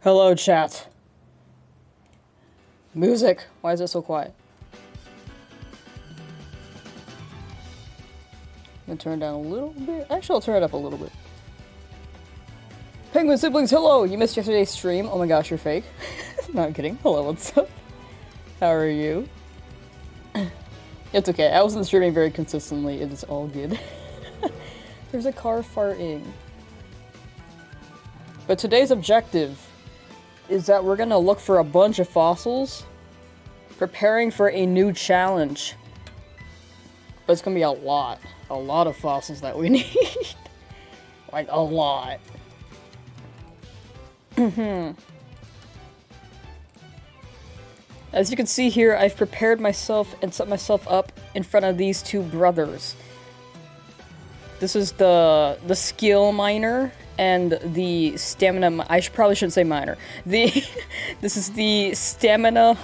Hello, chat. Music. Why is it so quiet? I'm gonna turn it down a little bit. Actually, I'll turn it up a little bit. Penguin siblings, hello! You missed yesterday's stream. Oh my gosh, you're fake. Not kidding. Hello, what's up? How are you? It's okay. I wasn't streaming very consistently. It is all good. There's a car farting. But today's objective is that we're gonna look for a bunch of fossils, preparing for a new challenge. But it's gonna be a lot of fossils that we need. Like, a lot. As you can see here, I've prepared myself and set myself up in front of these two brothers. This is the skill miner and the stamina. I probably shouldn't say miner. This is the stamina.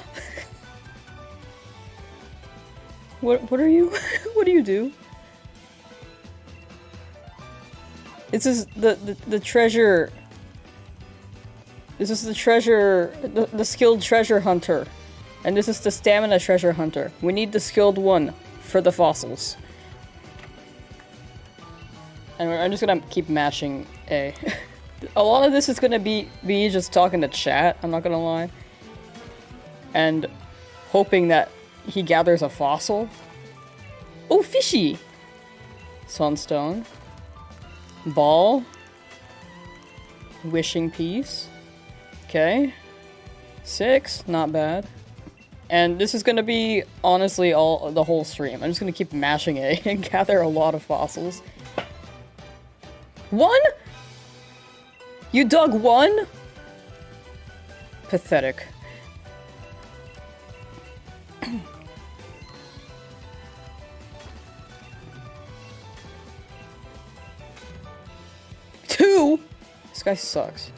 What are you? What do you do? This is the treasure. This is the treasure, the skilled treasure hunter. And this is the stamina treasure hunter. We need the skilled one for the fossils. And I'm just gonna keep mashing A. A lot of this is gonna be just talking to chat, I'm not gonna lie. And hoping that he gathers a fossil. Oh, fishy! Sunstone. Ball. Wishing piece. Okay. 6, not bad. And this is gonna be, honestly, the whole stream. I'm just gonna keep mashing A and gather a lot of fossils. 1?! You dug 1?! Pathetic. Two?! This guy sucks.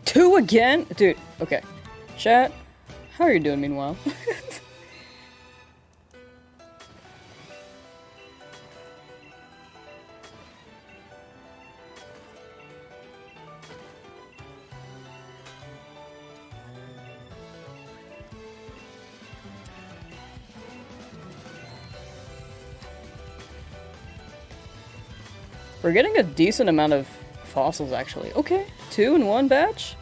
Two again? Dude, okay. Chat, how are you doing meanwhile? We're getting a decent amount of fossils, actually. Okay, 2 in one batch?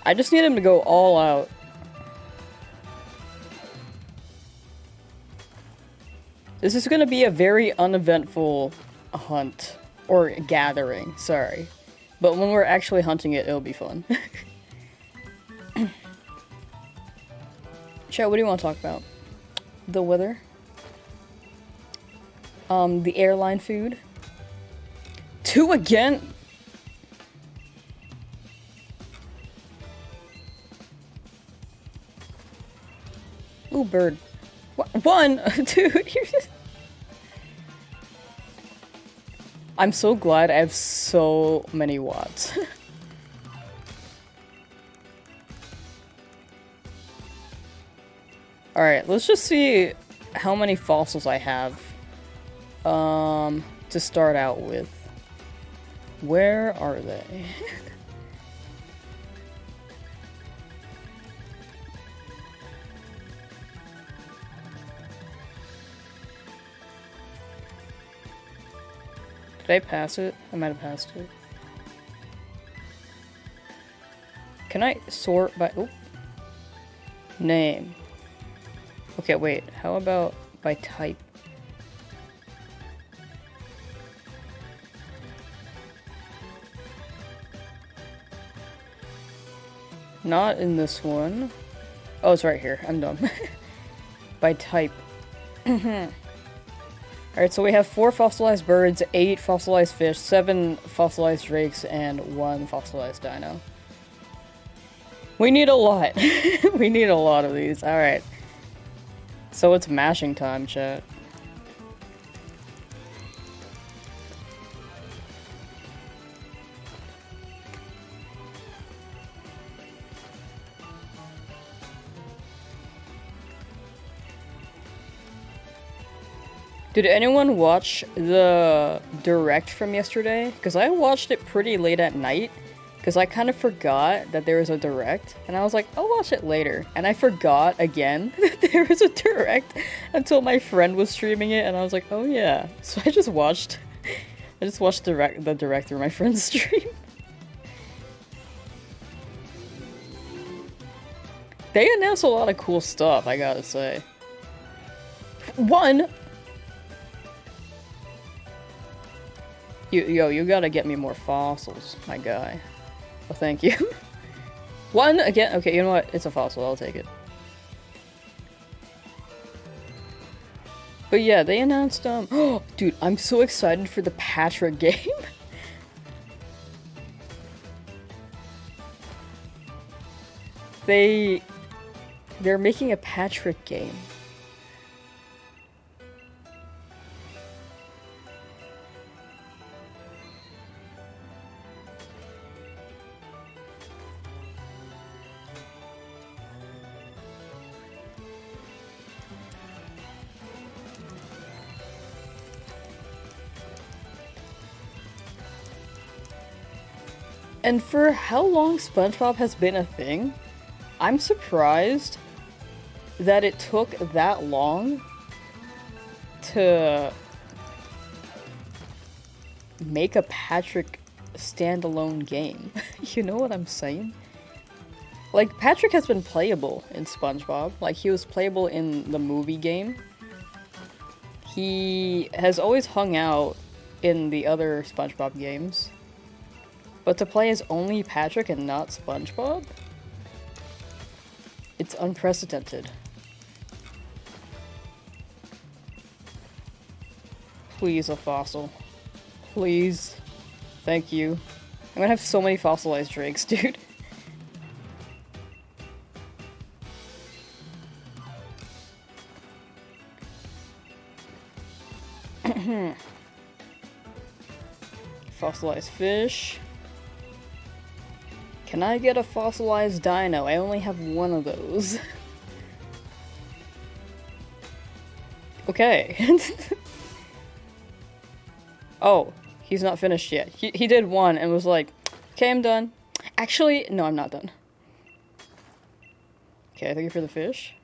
I just need him to go all out. This is gonna be a very uneventful hunt. Or gathering, sorry. But when we're actually hunting it, it'll be fun. Chat, what do you want to talk about? The weather? The airline food? 2 again? Ooh, bird. 1? Dude, you're just... I'm so glad I have so many watts. Alright, let's just see how many fossils I have. To start out with. Where are they? Did I pass it? I might have passed it. Can I sort by... Oh. Name. Okay, wait. How about by type? Not in this one. Oh, it's right here. I'm dumb. By type. Alright, so we have 4 fossilized birds, 8 fossilized fish, 7 fossilized drakes, and 1 fossilized dino. We need a lot. We need a lot of these. Alright. So it's mashing time, chat. Did anyone watch the direct from yesterday? Because I watched it pretty late at night. Because I kind of forgot that there was a direct. And I was like, I'll watch it later. And I forgot again that there was a direct until my friend was streaming it. And I was like, oh yeah. So I just watched the direct through my friend's stream. They announced a lot of cool stuff, I gotta say. One! You gotta get me more fossils, my guy. Oh, thank you. One again. Okay, you know what? It's a fossil. I'll take it. But yeah, they announced oh, dude, I'm so excited for the Patrick game. They're making a Patrick game. And for how long SpongeBob has been a thing, I'm surprised that it took that long to make a Patrick standalone game. You know what I'm saying? Like, Patrick has been playable in SpongeBob. Like, he was playable in the movie game. He has always hung out in the other SpongeBob games. But to play as only Patrick and not SpongeBob? It's unprecedented. Please, a fossil. Please. Thank you. I'm gonna have so many fossilized drakes, dude. Fossilized fish. Can I get a fossilized dino? I only have one of those. Okay. Oh, he's not finished yet. He did one and was like, okay, I'm done. Actually, no, I'm not done. Okay, thank you for the fish.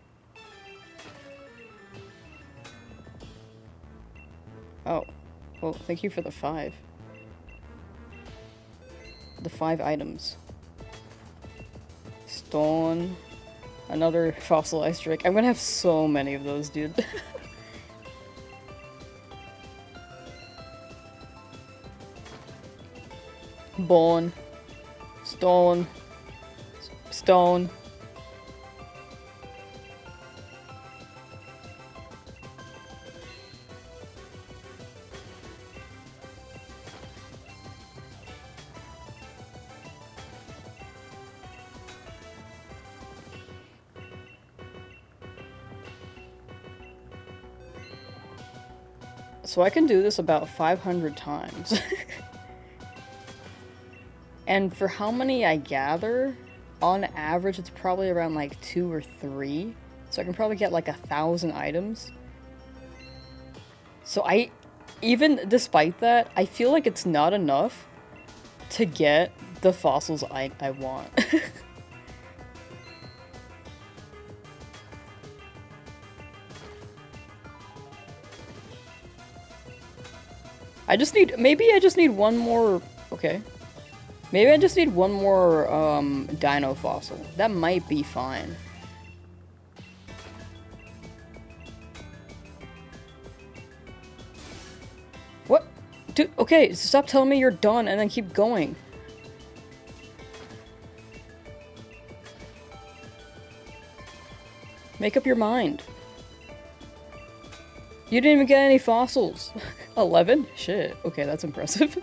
Oh, well, thank you for the 5. The 5 items. Stone. Another fossilized drake. I'm gonna have so many of those, dude. Bone. Stone. Stone. So I can do this about 500 times. And for how many I gather, on average it's probably around like 2 or 3. So I can probably get like 1,000 items. So even despite that, I feel like it's not enough to get the fossils I want. Maybe I just need one more, okay. Maybe I just need one more, dino fossil. That might be fine. What? Dude, okay, stop telling me you're done and then keep going. Make up your mind. You didn't even get any fossils. 11? Shit. Okay, that's impressive.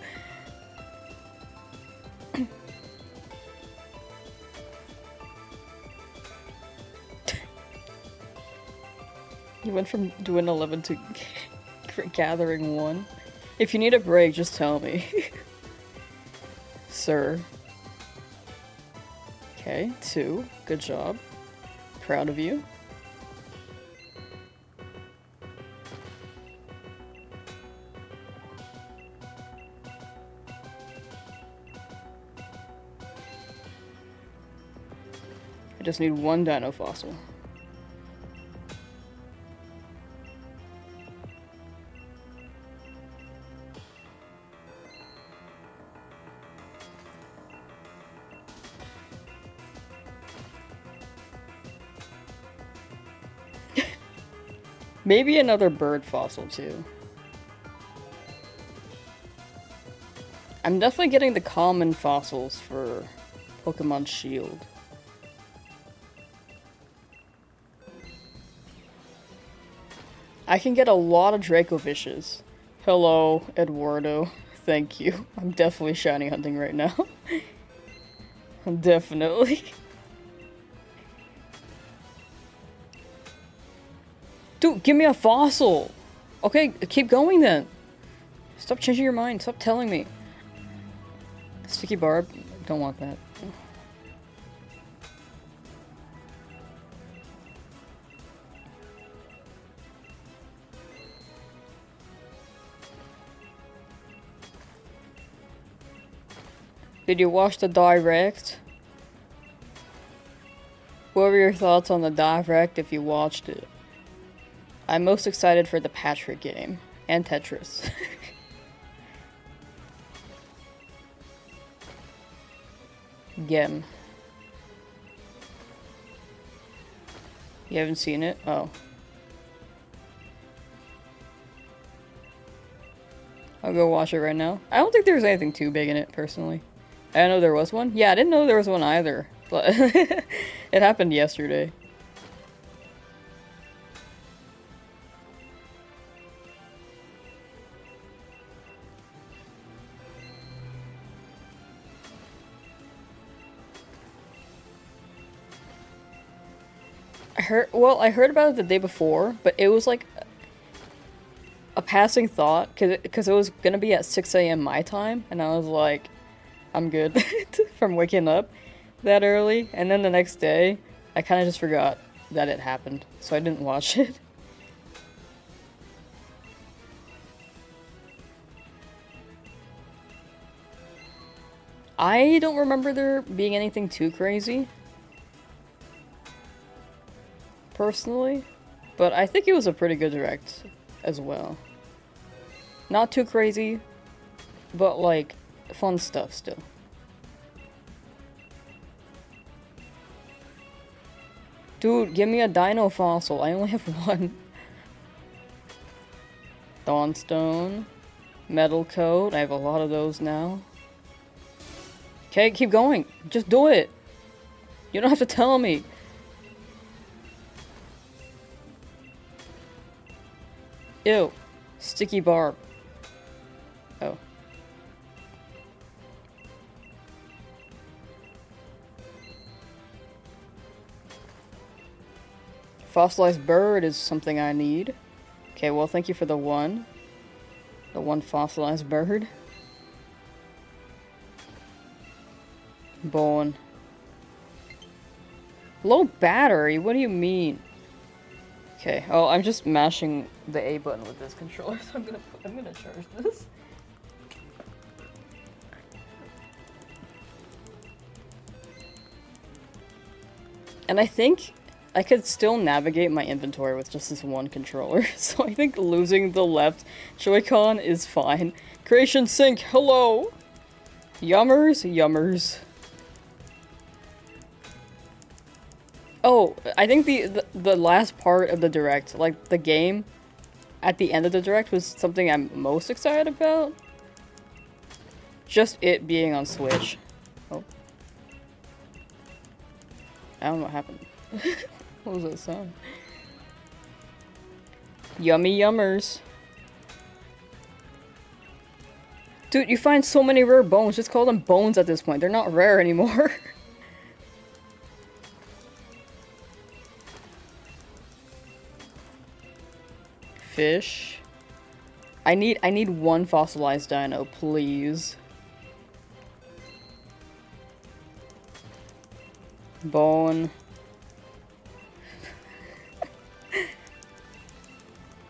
You went from doing 11 to gathering 1. If you need a break, just tell me. Sir. Okay, 2. Good job. Proud of you. I just need one dino fossil. Maybe another bird fossil too. I'm definitely getting the common fossils for Pokemon Shield. I can get a lot of Dracofishes. Hello, Eduardo. Thank you. I'm definitely shiny hunting right now. Definitely. Dude, give me a fossil! Okay, keep going then. Stop changing your mind. Stop telling me. Sticky barb? Don't want that. Did you watch the direct? What were your thoughts on the direct if you watched it? I'm most excited for the Patrick game. And Tetris. Again. You haven't seen it? Oh. I'll go watch it right now. I don't think there's anything too big in it, personally. I didn't know there was one. Yeah, I didn't know there was one either. But it happened yesterday. I heard about it the day before, but it was like a passing thought, because it was gonna be at 6 a.m. my time, and I was like, I'm good from waking up that early, and then the next day, I kind of just forgot that it happened, so I didn't watch it. I don't remember there being anything too crazy. Personally, but I think it was a pretty good direct as well. Not too crazy, but like fun stuff still. Dude, give me a dino fossil. I only have one. Dawnstone, metal coat. I have a lot of those now. Okay, keep going. Just do it. You don't have to tell me. Ew. Sticky barb. Oh. Fossilized bird is something I need. Okay, well, thank you for the one. The one fossilized bird. Bone. Low battery? What do you mean? Okay, oh, I'm just mashing the A button with this controller, so I'm gonna charge this. And I think I could still navigate my inventory with just this one controller, so I think losing the left Joy-Con is fine. Creation Sync, hello! Yummers, yummers. Oh, I think the last part of the direct, like the game at the end of the direct, was something I'm most excited about. Just it being on Switch. Oh. I don't know what happened. What was that sound? Yummy yummers. Dude, you find so many rare bones. Just call them bones at this point. They're not rare anymore. Fish. I need one fossilized dino, please. Bone.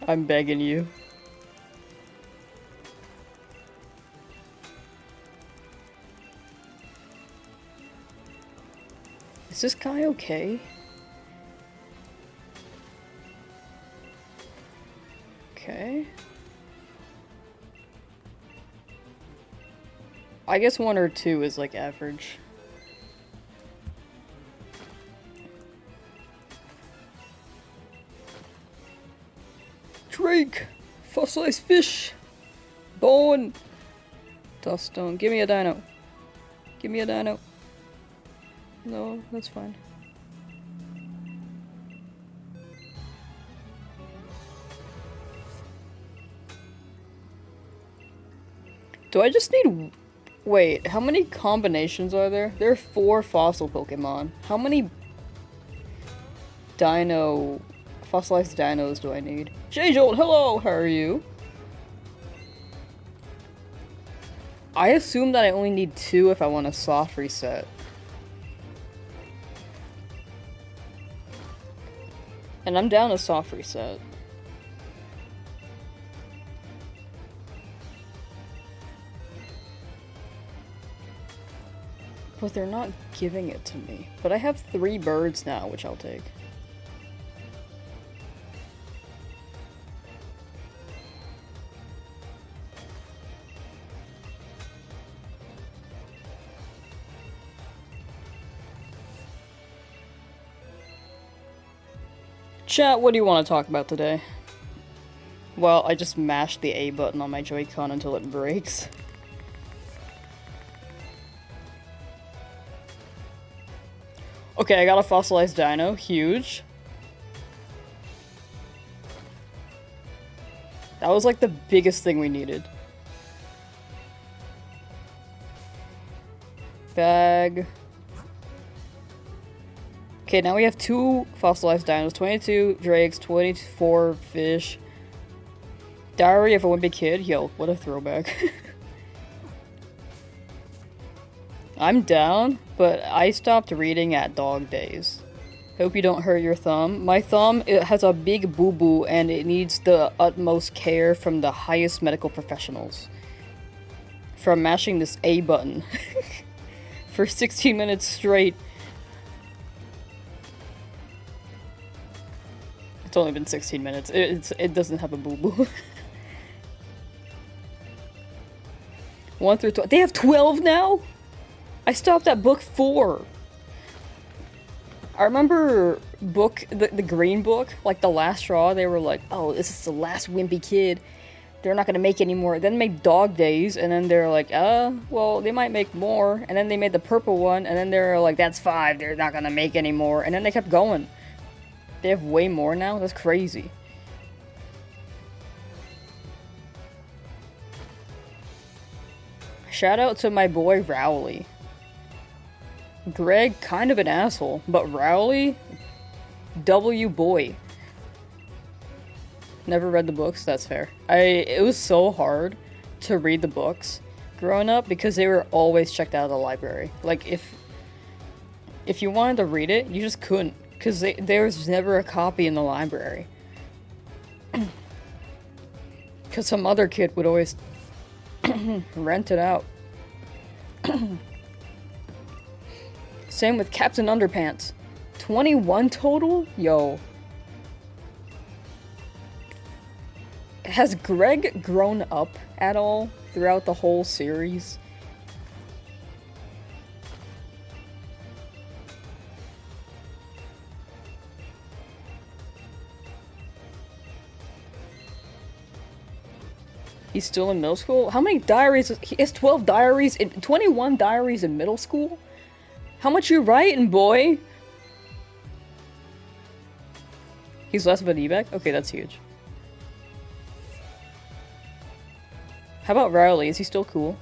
I'm begging you. Is this guy okay? Okay. I guess 1 or 2 is like average. Drake! Fossilized fish! Bone! Duststone. Give me a dino. Give me a dino. No, that's fine. Do I just need... Wait, how many combinations are there? There are 4 fossil Pokemon. How many fossilized dinos do I need? J-Jolt, hello! How are you? I assume that I only need 2 if I want a soft reset. And I'm down a soft reset. But they're not giving it to me. But I have 3 birds now, which I'll take. Chat, what do you want to talk about today? Well, I just mashed the A button on my Joy-Con until it breaks. Okay, I got a fossilized dino. Huge. That was like the biggest thing we needed. Bag. Okay, now we have 2 fossilized dinos, 22 drakes, 24 fish. Diary of a Wimpy Kid. Yo, what a throwback. I'm down, but I stopped reading at dog days. Hope you don't hurt your thumb. My thumb, it has a big boo-boo and it needs the utmost care from the highest medical professionals. From mashing this A button for 16 minutes straight. It's only been 16 minutes. It doesn't have a boo-boo. 1 through 12. They have 12 now? I stopped at book 4. I remember the green book, like the last straw, they were like, oh, this is the last wimpy kid. They're not gonna make any more. Then they made Dog Days, and then they're like, well, they might make more. And then they made the purple one, and then they're like, that's 5, they're not gonna make any more. And then they kept going. They have way more now? That's crazy. Shout out to my boy Rowley. Greg, kind of an asshole, but Rowley, W boy. Never read the books, that's fair. It was so hard to read the books growing up because they were always checked out of the library. Like, if you wanted to read it, you just couldn't. Because there was never a copy in the library. Because some other kid would always rent it out. Same with Captain Underpants. 21 total? Yo. Has Greg grown up at all throughout the whole series? He's still in middle school? How many diaries? He has 12 diaries, 21 diaries in middle school? How much you writing, boy? He's less of an evac? Okay, that's huge. How about Riley? Is he still cool?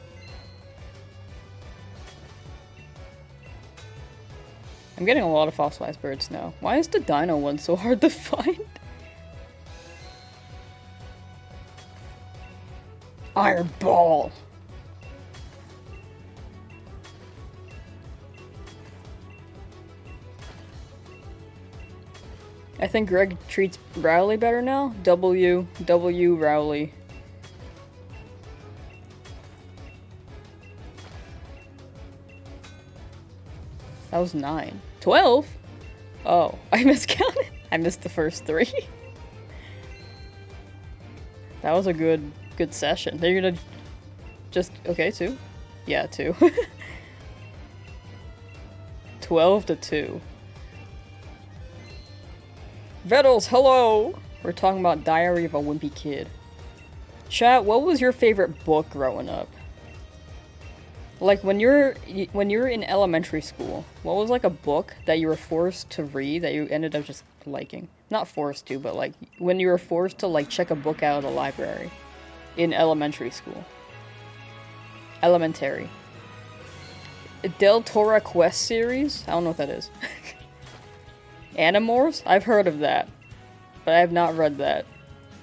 I'm getting a lot of fossilized birds now. Why is the dino one so hard to find? Iron Ball! I think Greg treats Rowley better now. W Rowley. That was 9. 12? Oh, I miscounted. I missed the first 3. That was a good session. They're gonna just... Okay, 2? Yeah, 2. 12 to 2. Vettles, hello! We're talking about Diary of a Wimpy Kid. Chat, what was your favorite book growing up? Like, when you're in elementary school, what was, like, a book that you were forced to read that you ended up just liking? Not forced to, but, like, when you were forced to, like, check a book out of the library in elementary school. Elementary. Del Toro Quest series? I don't know what that is. Animorphs? I've heard of that, but I have not read that.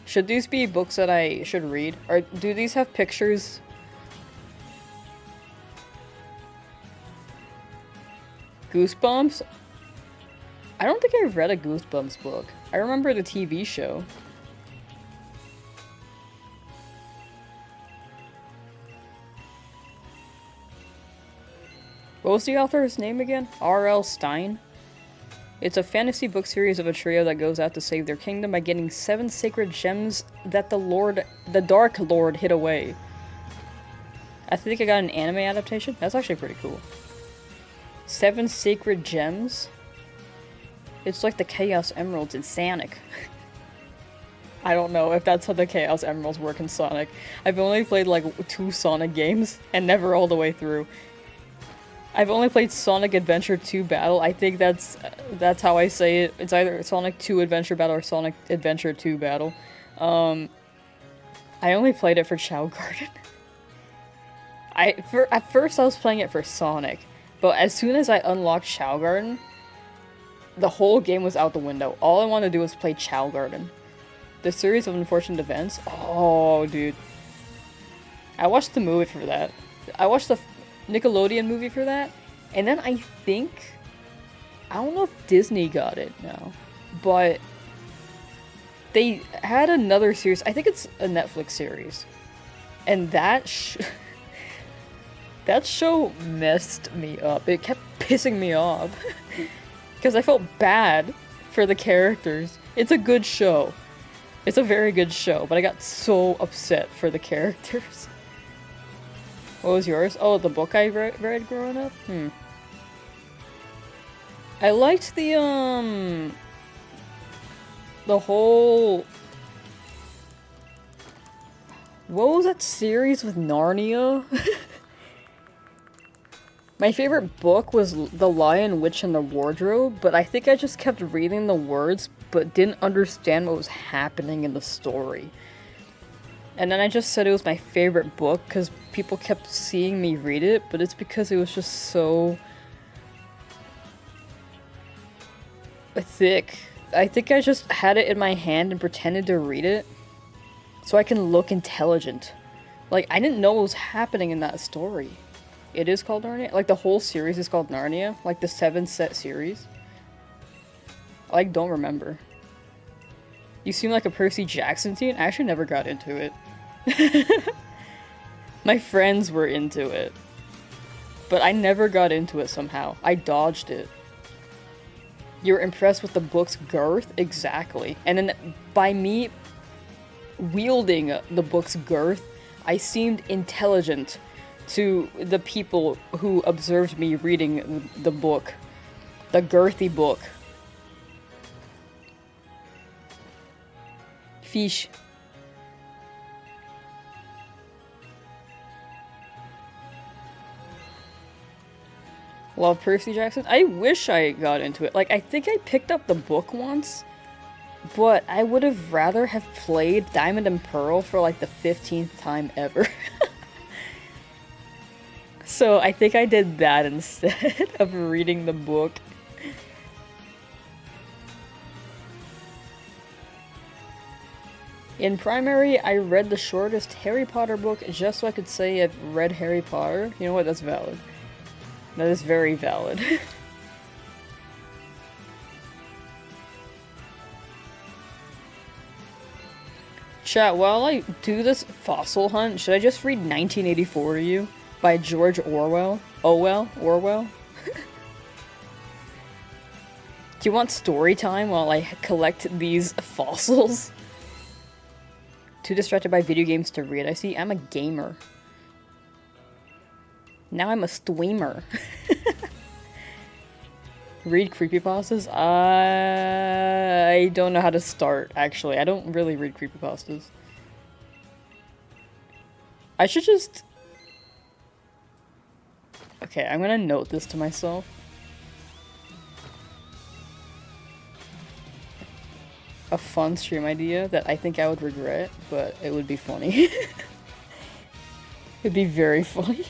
Should these be books that I should read? Or do these have pictures? Goosebumps? I don't think I've read a Goosebumps book. I remember the TV show. What was the author's name again? R.L. Stein? It's a fantasy book series of a trio that goes out to save their kingdom by getting 7 sacred gems that the Dark Lord hid away. I think I got an anime adaptation? That's actually pretty cool. 7 sacred gems? It's like the Chaos Emeralds in Sonic. I don't know if that's how the Chaos Emeralds work in Sonic. I've only played like 2 Sonic games and never all the way through. I've only played Sonic Adventure 2 Battle. I think that's how I say it. It's either Sonic 2 Adventure Battle or Sonic Adventure 2 Battle. I only played it for Chao Garden. At first I was playing it for Sonic, but as soon as I unlocked Chao Garden, the whole game was out the window. All I wanted to do was play Chao Garden. The series of unfortunate events. Oh, dude. I watched the movie for that. I watched the Nickelodeon movie for that, and then I don't know if Disney got it now, but they had another series. I think it's a Netflix series, and that show messed me up. It kept pissing me off because I felt bad for the characters. It's a good show. It's a very good show, but I got so upset for the characters. What was yours? Oh, the book I read growing up? I liked the whole... What was that series with Narnia? My favorite book was The Lion, Witch, and the Wardrobe, but I think I just kept reading the words, but didn't understand what was happening in the story. And then I just said it was my favorite book because people kept seeing me read it, but it's because it was just so thick. I think I just had it in my hand and pretended to read it so I can look intelligent. Like, I didn't know what was happening in that story. It is called Narnia? Like, the whole series is called Narnia? Like, the 7-set series? I, like, don't remember. You seem like a Percy Jackson teen? I actually never got into it. My friends were into it. But I never got into it somehow. I dodged it. You're impressed with the book's girth? Exactly. And then by me wielding the book's girth, I seemed intelligent to the people who observed me reading the book. The girthy book. Fish. Love Percy Jackson. I wish I got into it. Like, I think I picked up the book once, but I would have rather have played Diamond and Pearl for like the 15th time ever. So I think I did that instead of reading the book. In primary, I read the shortest Harry Potter book just so I could say I've read Harry Potter. You know what? That's valid. That is very valid. Chat, while I do this fossil hunt, should I just read 1984 to you? By George Orwell? Orwell? you want story time while I collect these fossils? Too distracted by video games to read. I see, I'm a gamer. Now I'm a streamer. Read creepypastas? I don't know how to start, actually. I don't really read creepypastas. I should just... Okay, I'm gonna note this to myself. A fun stream idea that I think I would regret, but it would be funny. It'd be very funny.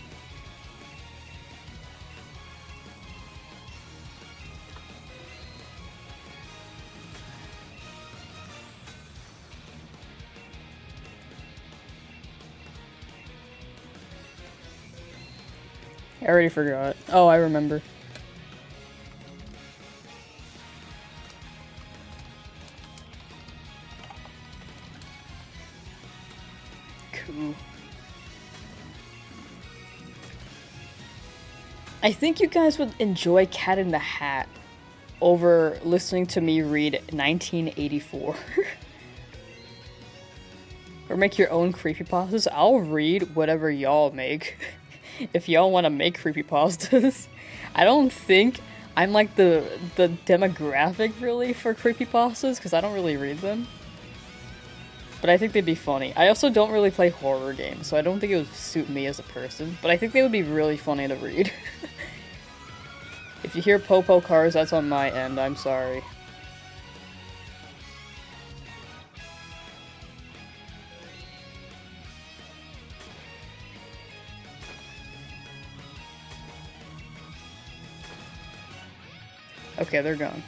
I already forgot. Oh, I remember. Cool. I think you guys would enjoy Cat in the Hat over listening to me read 1984. Or make your own creepypastas. I'll read whatever y'all make. If y'all want to make creepypastas. I don't think I'm like the demographic really for creepypastas because I don't really read them. But I think they'd be funny. I also don't really play horror games, so I don't think it would suit me as a person. But I think they would be really funny to read. If you hear Popo cars, that's on my end. I'm sorry. Okay, they're gone.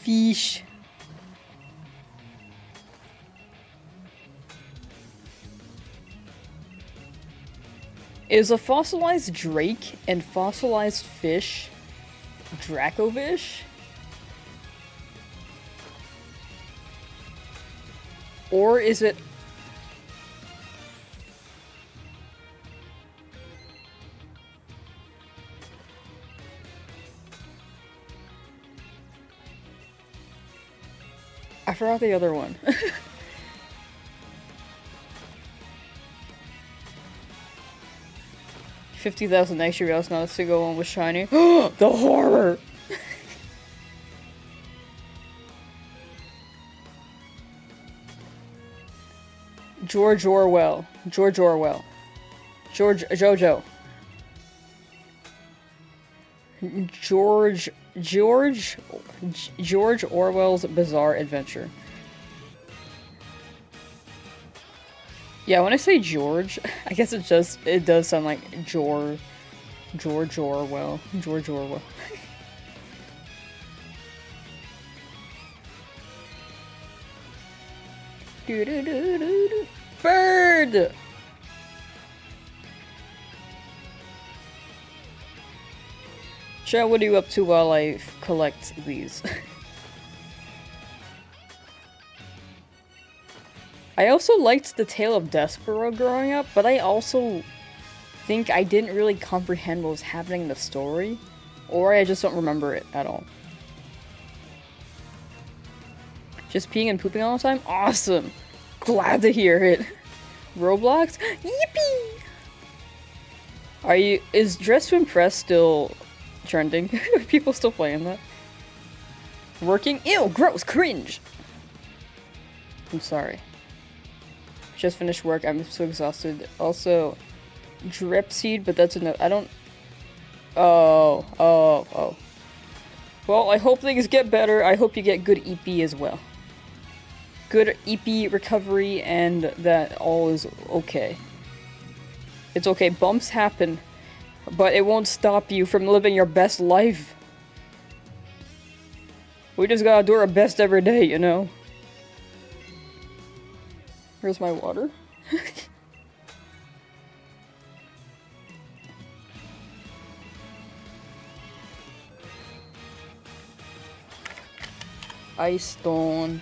Fish. Is a fossilized drake and fossilized fish Dracovish? Or is it... I forgot the other one. 50,000 extra reals, not a single one was shiny. The horror! George Orwell. George Orwell. Jojo. George Orwell's Bizarre Adventure. Yeah, when I say George, I guess it does sound like George Orwell. George Orwell. Bird! Chat, what are you up to while I collect these? I also liked the Tale of Despero growing up, but I also think I didn't really comprehend what was happening in the story, or I just don't remember it at all. Just peeing and pooping all the time? Awesome! Glad to hear it. Roblox? Yippee! Is Dress to Impress still trending? Are people still playing that? Working? Ew! Gross! Cringe! I'm sorry. Just finished work, I'm so exhausted. Also, drip seed, but that's enough. I don't... Oh. Well, I hope things get better. I hope you get good EP as well. Good EP recovery, and that all is okay. It's okay, bumps happen, but it won't stop you from living your best life. We just gotta do our best every day, you know? Where's my water? Ice Stone.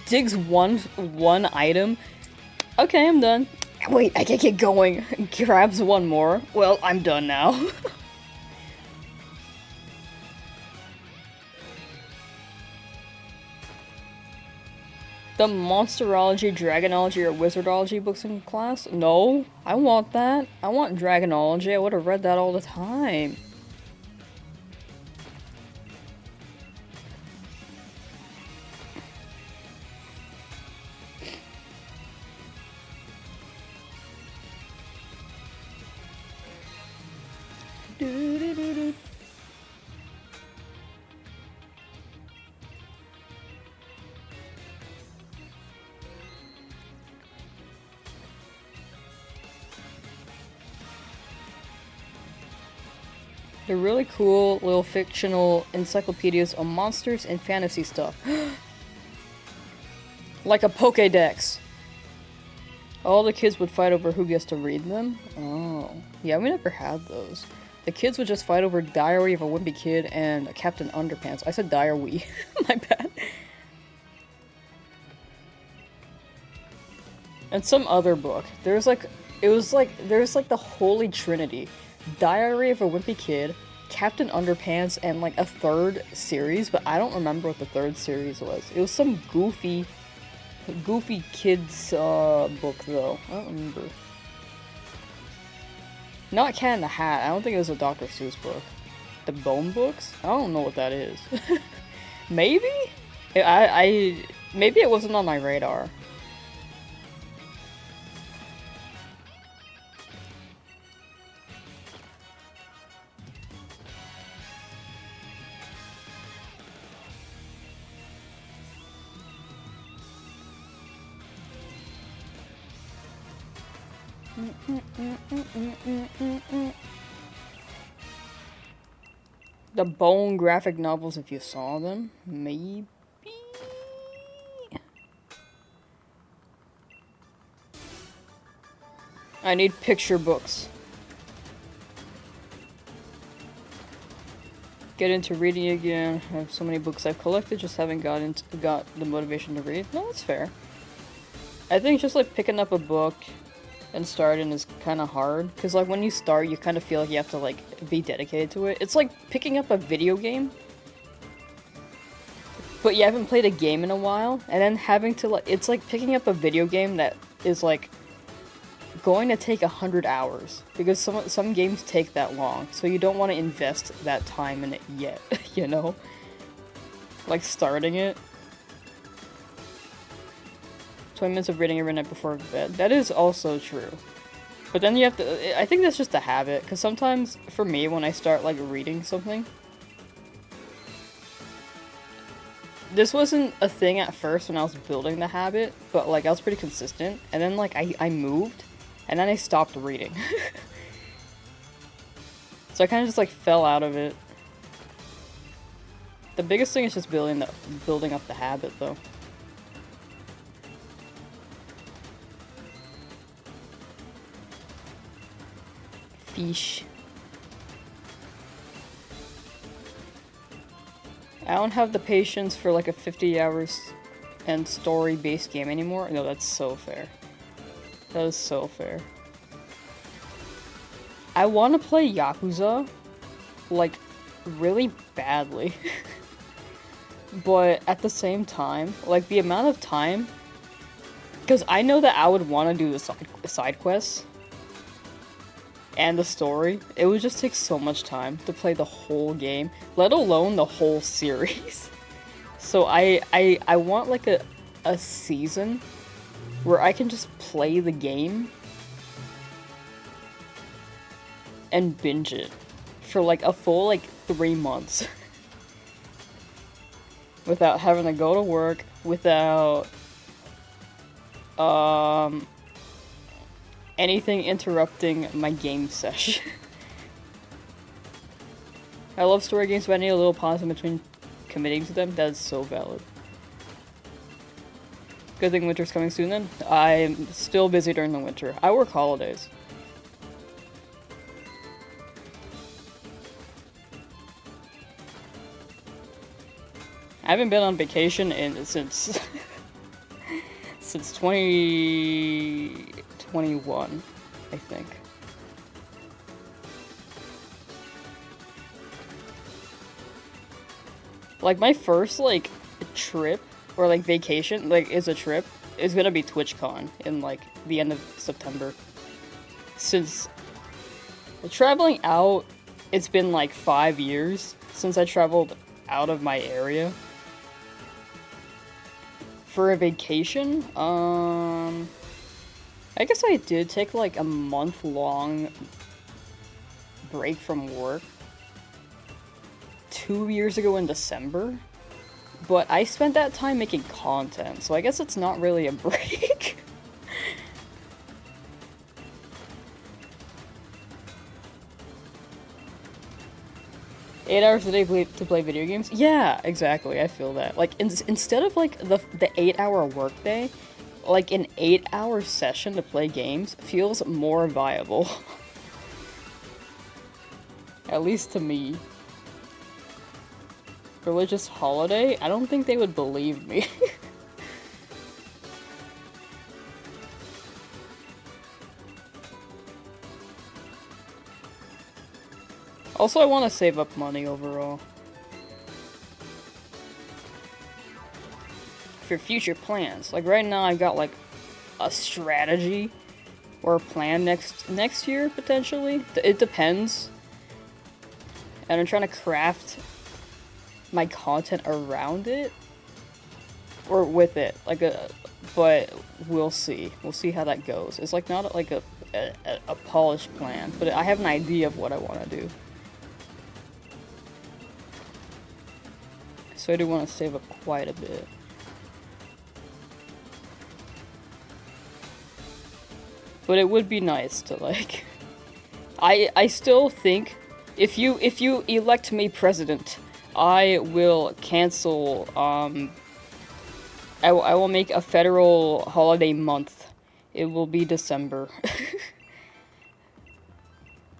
digs one item. Okay, I'm done. Wait, I can't get going. Grabs one more. Well, I'm done now. The Monsterology, Dragonology, or Wizardology books in class? No, I want that. I want Dragonology. I would have read that all the time. They're really cool little fictional encyclopedias on monsters and fantasy stuff. Like a Pokédex. All the kids would fight over who gets to read them? Oh. Yeah, we never had those. The kids would just fight over Diary of a Wimpy Kid and Captain Underpants. I said Diary. My bad. And some other book. There's like the Holy Trinity. Diary of a Wimpy Kid, Captain Underpants, and like a third series, but I don't remember what the third series was. It was some goofy kids book though. I don't remember. Not Cat in the Hat. I don't think it was a Dr. Seuss book. The Bone Books? I don't know what that is. Maybe? Maybe it wasn't on my radar. The Bone graphic novels, if you saw them, maybe? I need picture books. Get into reading again. I have so many books I've collected, just haven't got the motivation to read. No, that's fair. I think just like picking up a book and starting is kind of hard, because like when you start you kind of feel like you have to like be dedicated to it. It's like picking up a video game, but you haven't played a game in a while, and then having to like, it's like picking up a video game that is like going to take 100 hours, because some games take that long, so you don't want to invest that time in it yet, you know? Like starting it. 20 minutes of reading every night before bed. That is also true. But then you have to, I think that's just a habit, because sometimes, for me, when I start, like, reading something, this wasn't a thing at first when I was building the habit, but, like, I was pretty consistent, and then, like, I moved, and then I stopped reading. So I kind of just, like, fell out of it. The biggest thing is just building up the habit, though. Fish. I don't have the patience for like a 50 hours and story-based game anymore. No, that's so fair. That is so fair. I want to play Yakuza, like, really badly. But at the same time, like, the amount of time... Because I know that I would want to do the side quests and the story. It would just take so much time to play the whole game, let alone the whole series. So I want like a season where I can just play the game and binge it for like a full like 3 months without having to go to work, without anything interrupting my game session. I love story games, but I need a little pause in between committing to them. That is so valid. Good thing winter's coming soon then. I'm still busy during the winter. I work holidays. I haven't been on vacation since since 2021, I think. Like, my first, like, trip, or, like, vacation, like, is gonna be TwitchCon in, like, the end of September. Since traveling out, it's been, like, 5 years since I traveled out of my area. For a vacation, I guess I did take, like, a month-long break from work 2 years ago in December, but I spent that time making content, so I guess it's not really a break. Eight hours a day to play video games? Yeah, exactly, I feel that. Like, instead of, like, the 8-hour workday, like, an 8-hour session to play games feels more viable. At least to me. Religious holiday? I don't think they would believe me. Also, I want to save up money overall. For future plans. Like, right now I've got, like, a strategy or a plan next year, potentially. It depends. And I'm trying to craft my content around it. Or with it. Like, but we'll see. We'll see how that goes. It's, like, not, like, a polished plan. But I have an idea of what I want to do. So I do want to save up quite a bit. But it would be nice to, like... I still think, if you elect me president, I will cancel, I will make a federal holiday month. It will be December.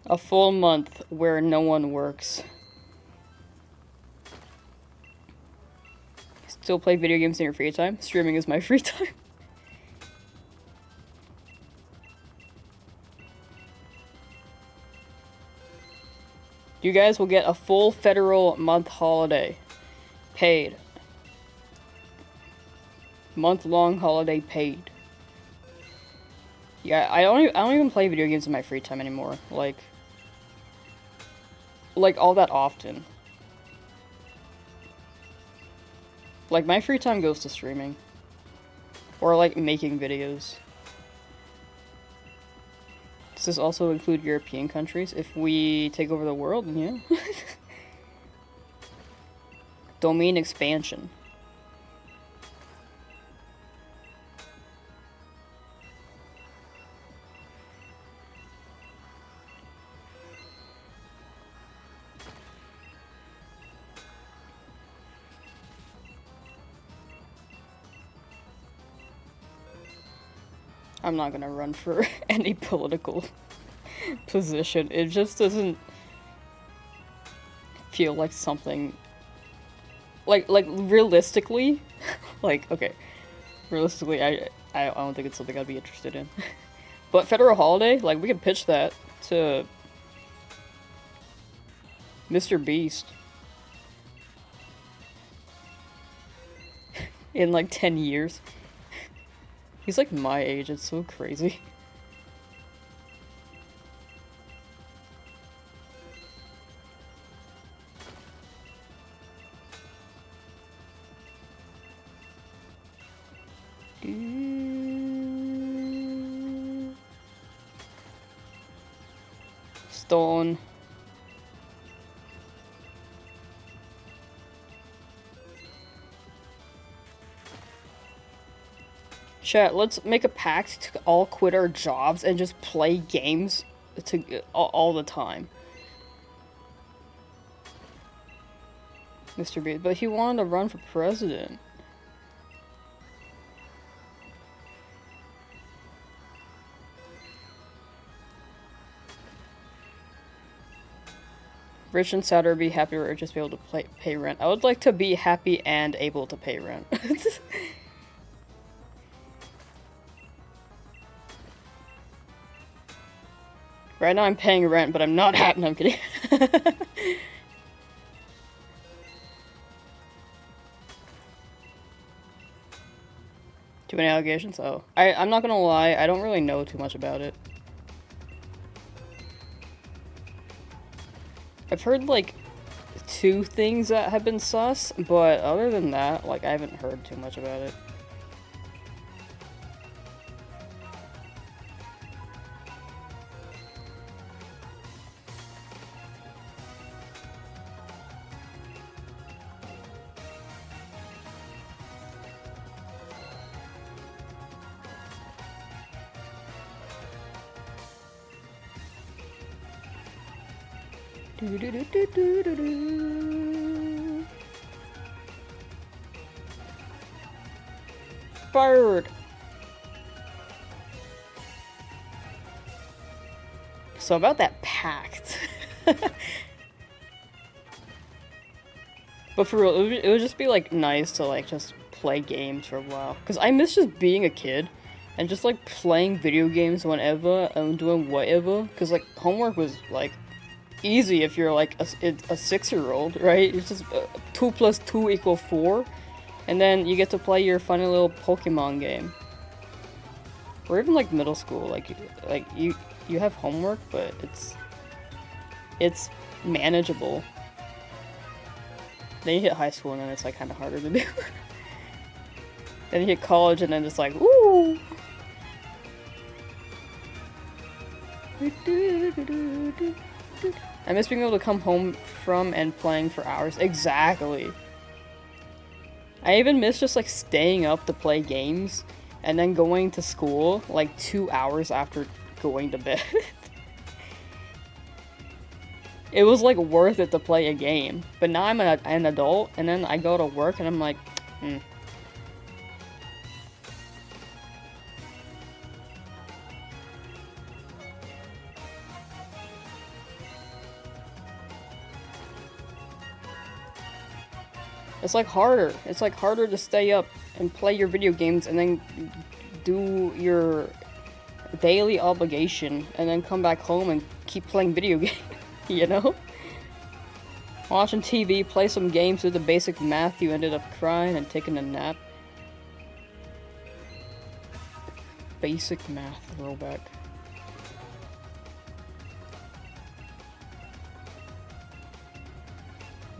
A full month where no one works. Still play video games in your free time? Streaming is my free time. You guys will get a full federal month holiday. Paid. Month-long holiday paid. Yeah, I don't even play video games in my free time anymore. Like all that often. Like, my free time goes to streaming. Or, like, making videos. Does this also include European countries? If we take over the world, yeah. Domain expansion. I'm not gonna run for any political position. It just doesn't feel like something... Like realistically... like, okay. Realistically, I don't think it's something I'd be interested in. But federal holiday? Like, we could pitch that to... Mr. Beast. In, like, 10 years. He's like my age, it's so crazy. Stone. Chat, let's make a pact to all quit our jobs and just play games all the time. Mr. B, but he wanted to run for president. Rich and sad or be happy or just be able to pay rent. I would like to be happy and able to pay rent. Right now I'm paying rent, but I'm not happy. No, I'm kidding. Too many allegations? Oh. I'm not gonna lie, I don't really know too much about it. I've heard, like, 2 things that have been sus, but other than that, like, I haven't heard too much about it. Bird! So about that pact. But for real, it would just be, like, nice to, like, just play games for a while. Because I miss just being a kid and just, like, playing video games whenever and doing whatever. Because, like, homework was, like, easy if you're, like, a 6-year-old, right? It's just 2 plus 2 equals 4. And then you get to play your funny little Pokemon game. Or even, like, middle school. Like you have homework, but it's manageable. Then you hit high school and then it's, like, kind of harder to do. Then you hit college and then it's like, ooh! I miss being able to come home from and playing for hours. Exactly. I even miss just, like, staying up to play games and then going to school, like, 2 hours after going to bed. It was, like, worth it to play a game. But now I'm an adult, and then I go to work, and I'm like, It's, like, harder. It's, like, harder to stay up and play your video games and then do your daily obligation and then come back home and keep playing video games, you know? Watching TV, play some games, do the basic math, you ended up crying and taking a nap. Basic math throwback.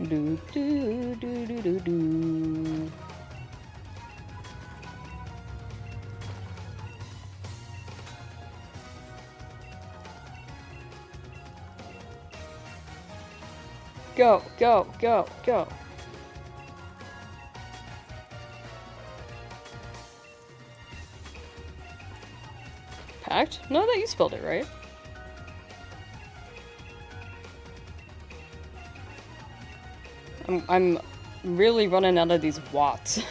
Do do do do do do. Go, go, go, go. Packed? No, that you spelled it right. I'm really running out of these watts.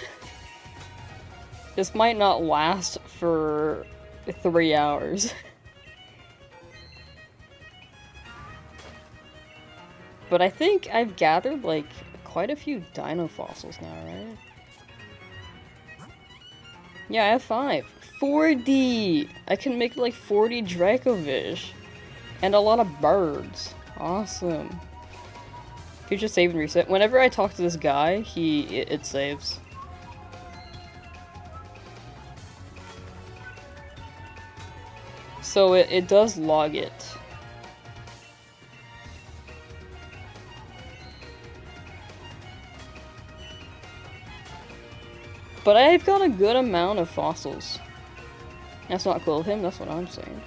This might not last for 3 hours. But I think I've gathered, like, quite a few dino fossils now, right? Yeah, I have 5. 40! I can make, like, 40 Dracovish. And a lot of birds. Awesome. Future save and reset. Whenever I talk to this guy, it saves. So it does log it. But I've got a good amount of fossils. That's not cool of him, that's what I'm saying.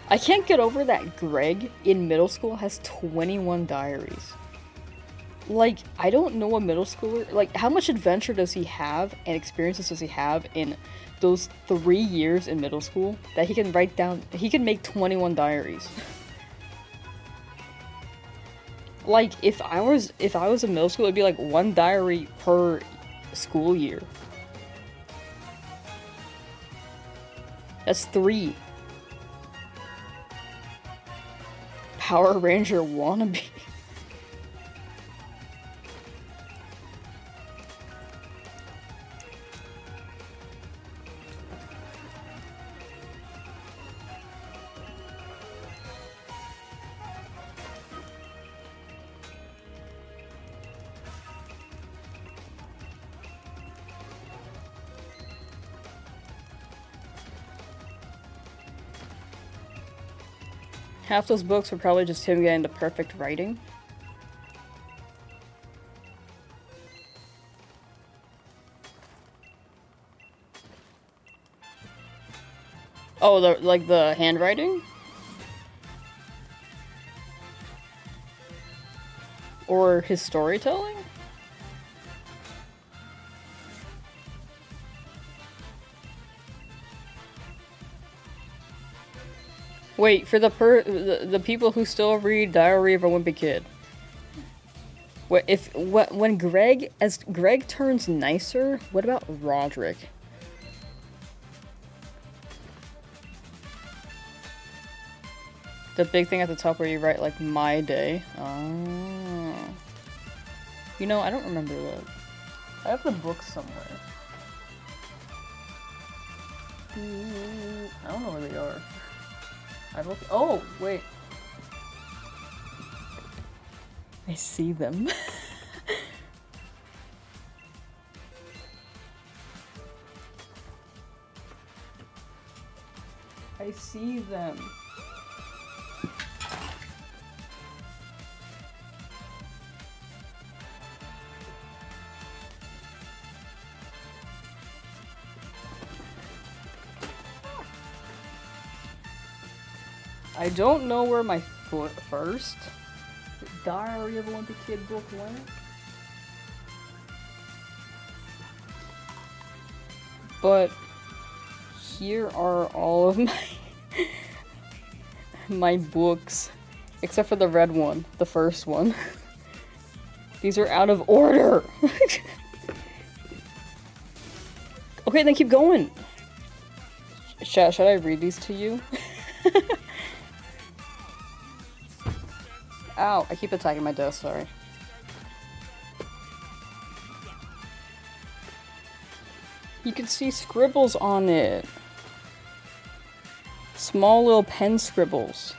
I can't get over that Greg in middle school has 21 diaries. Like, I don't know a middle schooler, like, how much adventure does he have and experiences does he have in those 3 years in middle school that he can write down, he can make 21 diaries. Like, if I was in middle school, it'd be like 1 diary per school year. That's 3. Power Ranger wannabe. Half those books were probably just him getting the perfect writing. Oh, like the handwriting? Or his storytelling? Wait, for the people who still read Diary of a Wimpy Kid. When Greg turns nicer, what about Roderick? The big thing at the top where you write like my day. Oh. You know, I don't remember that. I have the book somewhere. I don't know where they are. Oh, wait. I see them. I see them. I don't know where my first Diary of a Wimpy Kid book went. But here are all of my books, except for the red one, the first one. These are out of order. Okay, then keep going. Should I read these to you? Ow, I keep attacking my desk, sorry. You can see scribbles on it. Small little pen scribbles.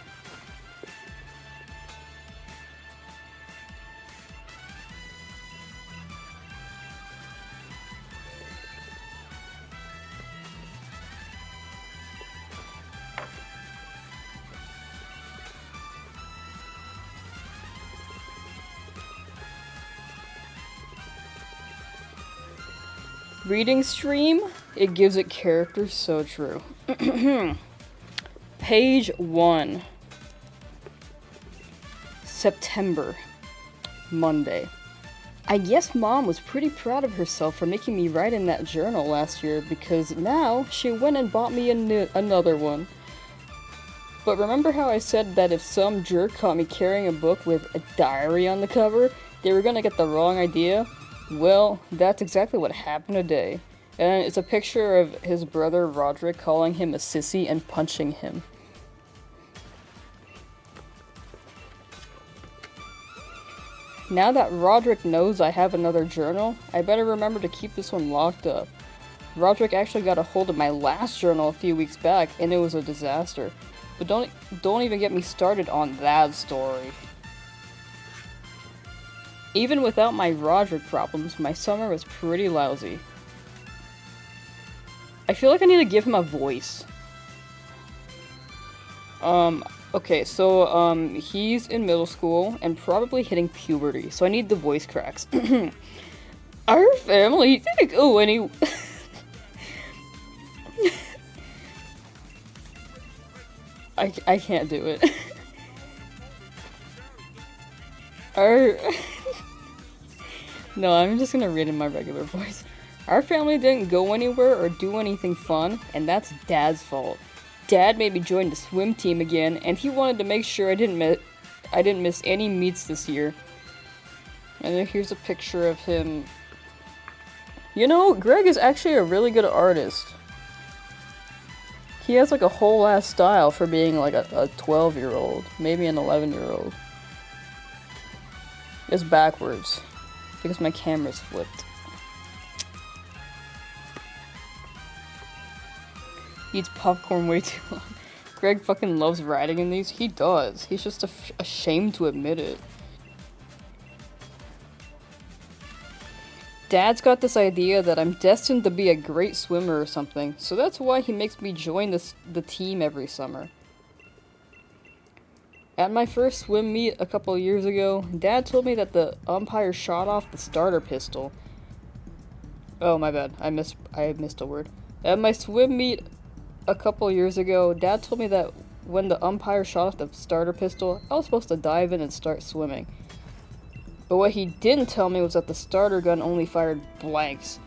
Reading stream, it gives it character, so true. Page 1. September. Monday. I guess Mom was pretty proud of herself for making me write in that journal last year because now she went and bought me another one. But remember how I said that if some jerk caught me carrying a book with a diary on the cover, they were gonna get the wrong idea? Well, that's exactly what happened today. And it's a picture of his brother Roderick calling him a sissy and punching him. Now that Roderick knows I have another journal, I better remember to keep this one locked up. Roderick actually got a hold of my last journal a few weeks back, and it was a disaster. But don't even get me started on that story. Even without my Roderick problems, my summer was pretty lousy. I feel like I need to give him a voice. Okay, so, he's in middle school and probably hitting puberty, so I need the voice cracks. Our family didn't go any... I can't do it. No, I'm just gonna read in my regular voice. Our family didn't go anywhere or do anything fun, and that's Dad's fault. Dad made me join the swim team again, and he wanted to make sure I didn't miss any meets this year. And then here's a picture of him. You know, Greg is actually a really good artist. He has like a whole ass style for being like a 12-year-old, maybe an 11-year-old. It's backwards, because my camera's flipped. Eats popcorn way too long. Greg fucking loves writing in these. He does. He's just ashamed to admit it. Dad's got this idea that I'm destined to be a great swimmer or something, so that's why he makes me join the team every summer. At my first swim meet a couple years ago, Dad told me that the umpire shot off the starter pistol. Oh, my bad. I missed a word. At my swim meet a couple years ago, Dad told me that when the umpire shot off the starter pistol, I was supposed to dive in and start swimming. But what he didn't tell me was that the starter gun only fired blanks.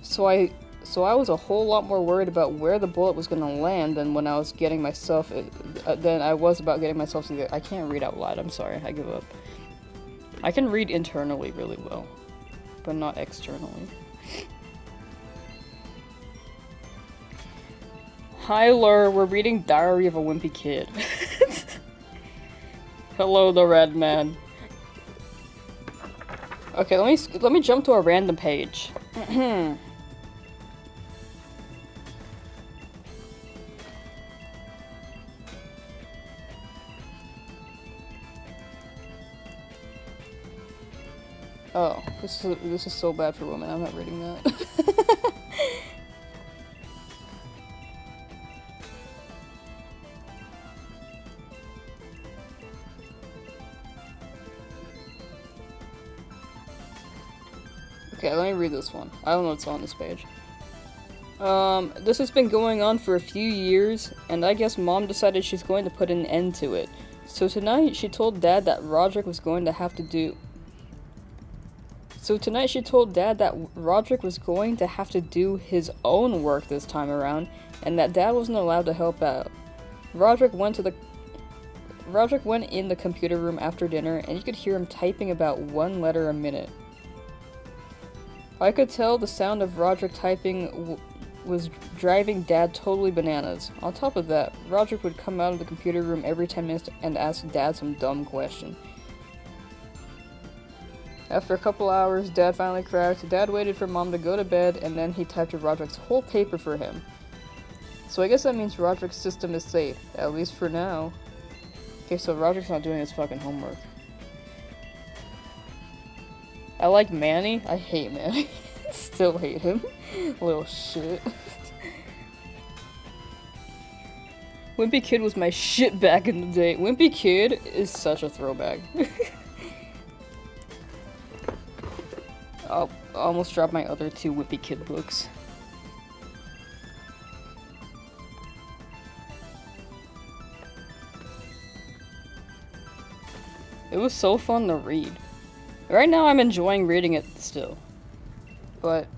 So I was a whole lot more worried about where the bullet was going to land than when I was getting myself than I was about getting myself to the— I can't read out loud. I'm sorry. I give up. I can read internally really well, but not externally. Hi, Lur. We're reading Diary of a Wimpy Kid. Hello, the red man. Okay, let me jump to a random page. Oh, this is so bad for women. I'm not reading that. Okay, let me read this one. I don't know what's on this page. This has been going on for a few years, and I guess Mom decided she's going to put an end to it. So tonight, she told Dad that Roderick was going to have to do his own work this time around, and that Dad wasn't allowed to help out. Roderick went in the computer room after dinner, and you could hear him typing about 1 letter a minute. I could tell the sound of Roderick typing was driving Dad totally bananas. On top of that, Roderick would come out of the computer room every 10 minutes and ask Dad some dumb question. After a couple hours, Dad finally cracked. Dad waited for Mom to go to bed, and then he typed Roderick's whole paper for him. So I guess that means Roderick's system is safe, at least for now. Okay, so Roderick's not doing his fucking homework. I like Manny. I hate Manny. Still hate him. Little shit. Wimpy Kid was my shit back in the day. Wimpy Kid is such a throwback. I almost dropped my other 2 Wimpy Kid books. It was so fun to read. Right now I'm enjoying reading it still. But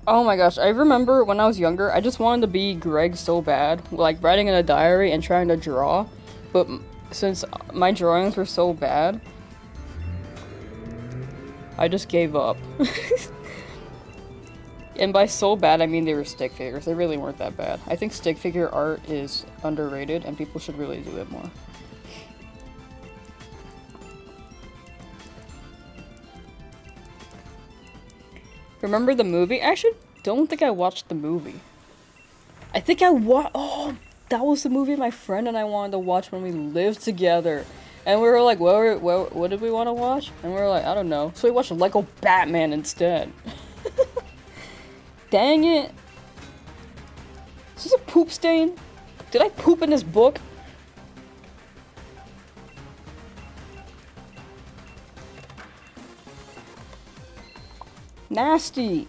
oh my gosh, I remember when I was younger, I just wanted to be Greg so bad. Like writing in a diary and trying to draw. But since my drawings were so bad, I just gave up. And by so bad, I mean they were stick figures. They really weren't that bad. I think stick figure art is underrated and people should really do it more. Remember the movie? I actually don't think I watched the movie. I think I oh, that was the movie my friend and I wanted to watch when we lived together. And we were like, what did we want to watch? And we were like, I don't know. So we watched Lego Batman instead. Dang it. Is this a poop stain? Did I poop in this book? Nasty.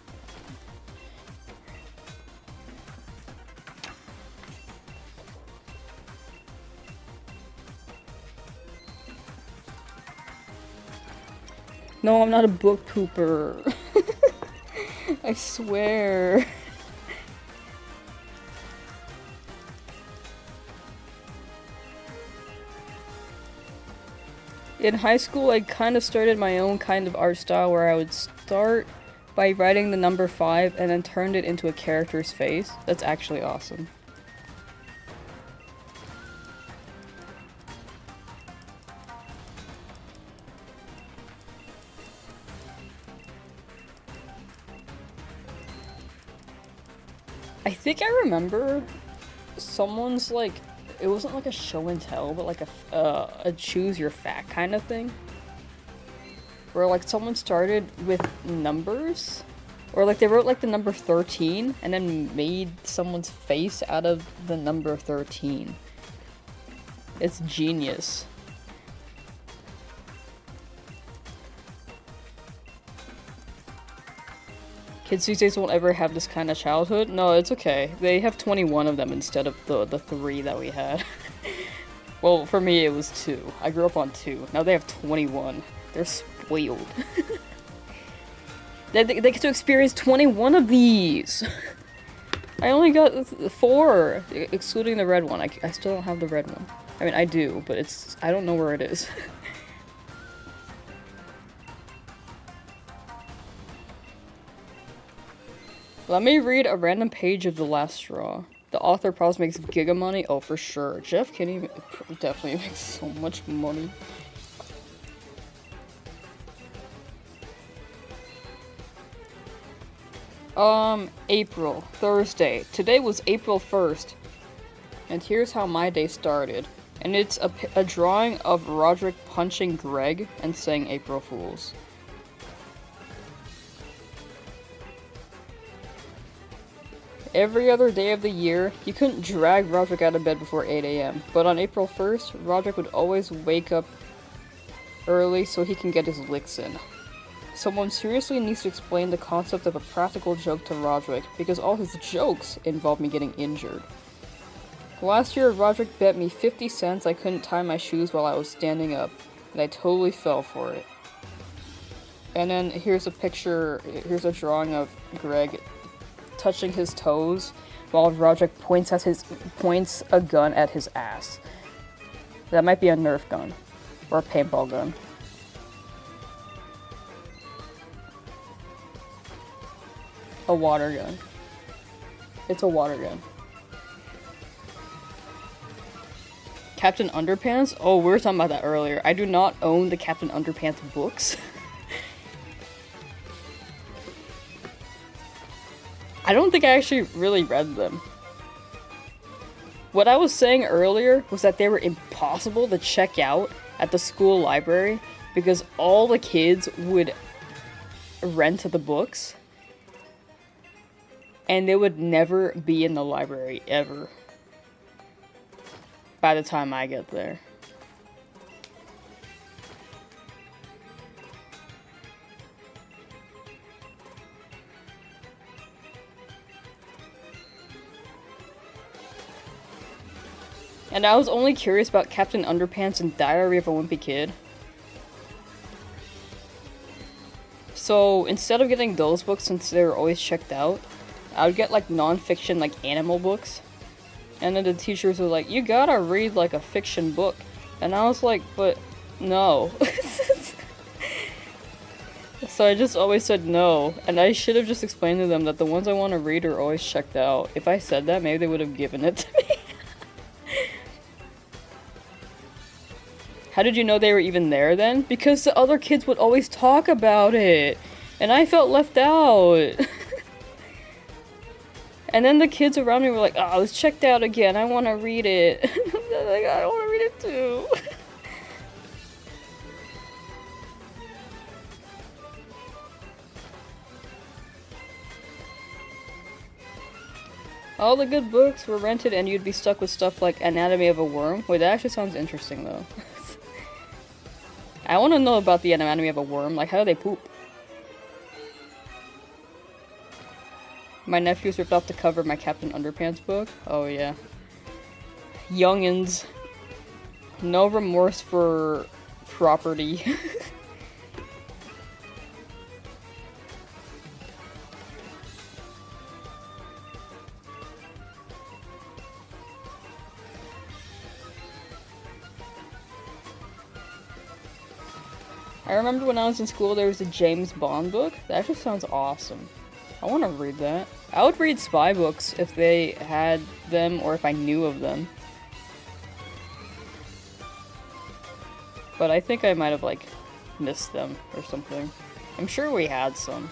No, I'm not a book pooper. I swear. In high school, I kind of started my own kind of art style where I would start by writing the number 5 and then turned it into a character's face. That's actually awesome. I think I remember someone's like, it wasn't like a show and tell, but like a choose your fact kind of thing. Where like someone started with numbers Or like they wrote like the number 13 and then made someone's face out of the number 13. It's genius. Kids these days won't ever have this kind of childhood. No, it's okay. They have 21 of them instead of the 3 that we had. Well, for me it was 2. I grew up on 2. Now they have 21. They're spoiled. They get to experience 21 of these! I only got 4, excluding the red one. I still don't have the red one. I mean, I do, but I don't know where it is. Let me read a random page of The Last Straw. The author probably makes giga money. Oh, for sure. Jeff Kinney definitely makes so much money. April. Thursday. Today was April 1st. And here's how my day started. And it's a drawing of Roderick punching Greg and saying April Fools. Every other day of the year, you couldn't drag Roderick out of bed before 8 AM. But on April 1st, Roderick would always wake up early so he can get his licks in. Someone seriously needs to explain the concept of a practical joke to Roderick, because all his jokes involve me getting injured. Last year, Roderick bet me 50 cents I couldn't tie my shoes while I was standing up, and I totally fell for it. And then here's a drawing of Greg touching his toes while Roderick points a gun at his ass. That might be a Nerf gun or a paintball gun. A water gun. It's a water gun. Captain Underpants? Oh, we were talking about that earlier. I do not own the Captain Underpants books. I don't think I actually really read them. What I was saying earlier was that they were impossible to check out at the school library because all the kids would rent the books and they would never be in the library ever by the time I get there. And I was only curious about Captain Underpants and Diary of a Wimpy Kid. So instead of getting those books, since they were always checked out, I would get like non-fiction, like animal books. And then the teachers were like, you gotta read like a fiction book. And I was like, but no. So I just always said no. And I should have just explained to them that the ones I want to read are always checked out. If I said that, maybe they would have given it to me. How did you know they were even there then? Because the other kids would always talk about it. And I felt left out. And then the kids around me were like, oh, it's checked out again. I want to read it. Like, I want to read it too. All the good books were rented and you'd be stuck with stuff like Anatomy of a Worm. Wait, that actually sounds interesting though. I want to know about the anatomy of a worm. Like, how do they poop? My nephews ripped off the cover of my Captain Underpants book. Oh, yeah. Youngins. No remorse for property. I remember when I was in school there was a James Bond book. That actually sounds awesome. I want to read that. I would read spy books if they had them or if I knew of them. But I think I might have, like, missed them or something. I'm sure we had some.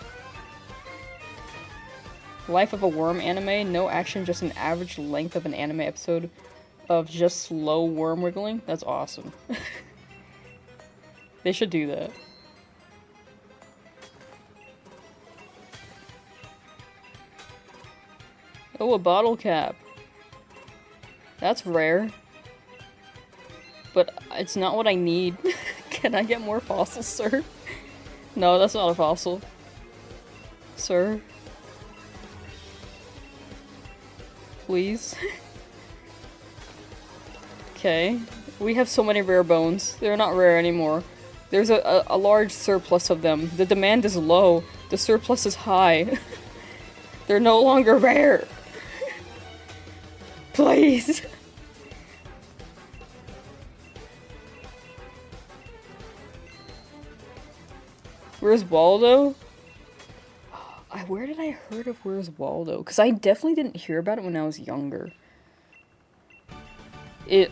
Life of a Worm anime, no action, just an average length of an anime episode of just slow worm wiggling. That's awesome. They should do that. Oh, a bottle cap. That's rare. But it's not what I need. Can I get more fossils, sir? No, that's not a fossil. Sir? Please? Okay. We have so many rare bones. They're not rare anymore. There's a large surplus of them. The demand is low. The surplus is high. They're no longer rare. Please. Where's Waldo? Where did I heard of Where's Waldo? Because I definitely didn't hear about it when I was younger.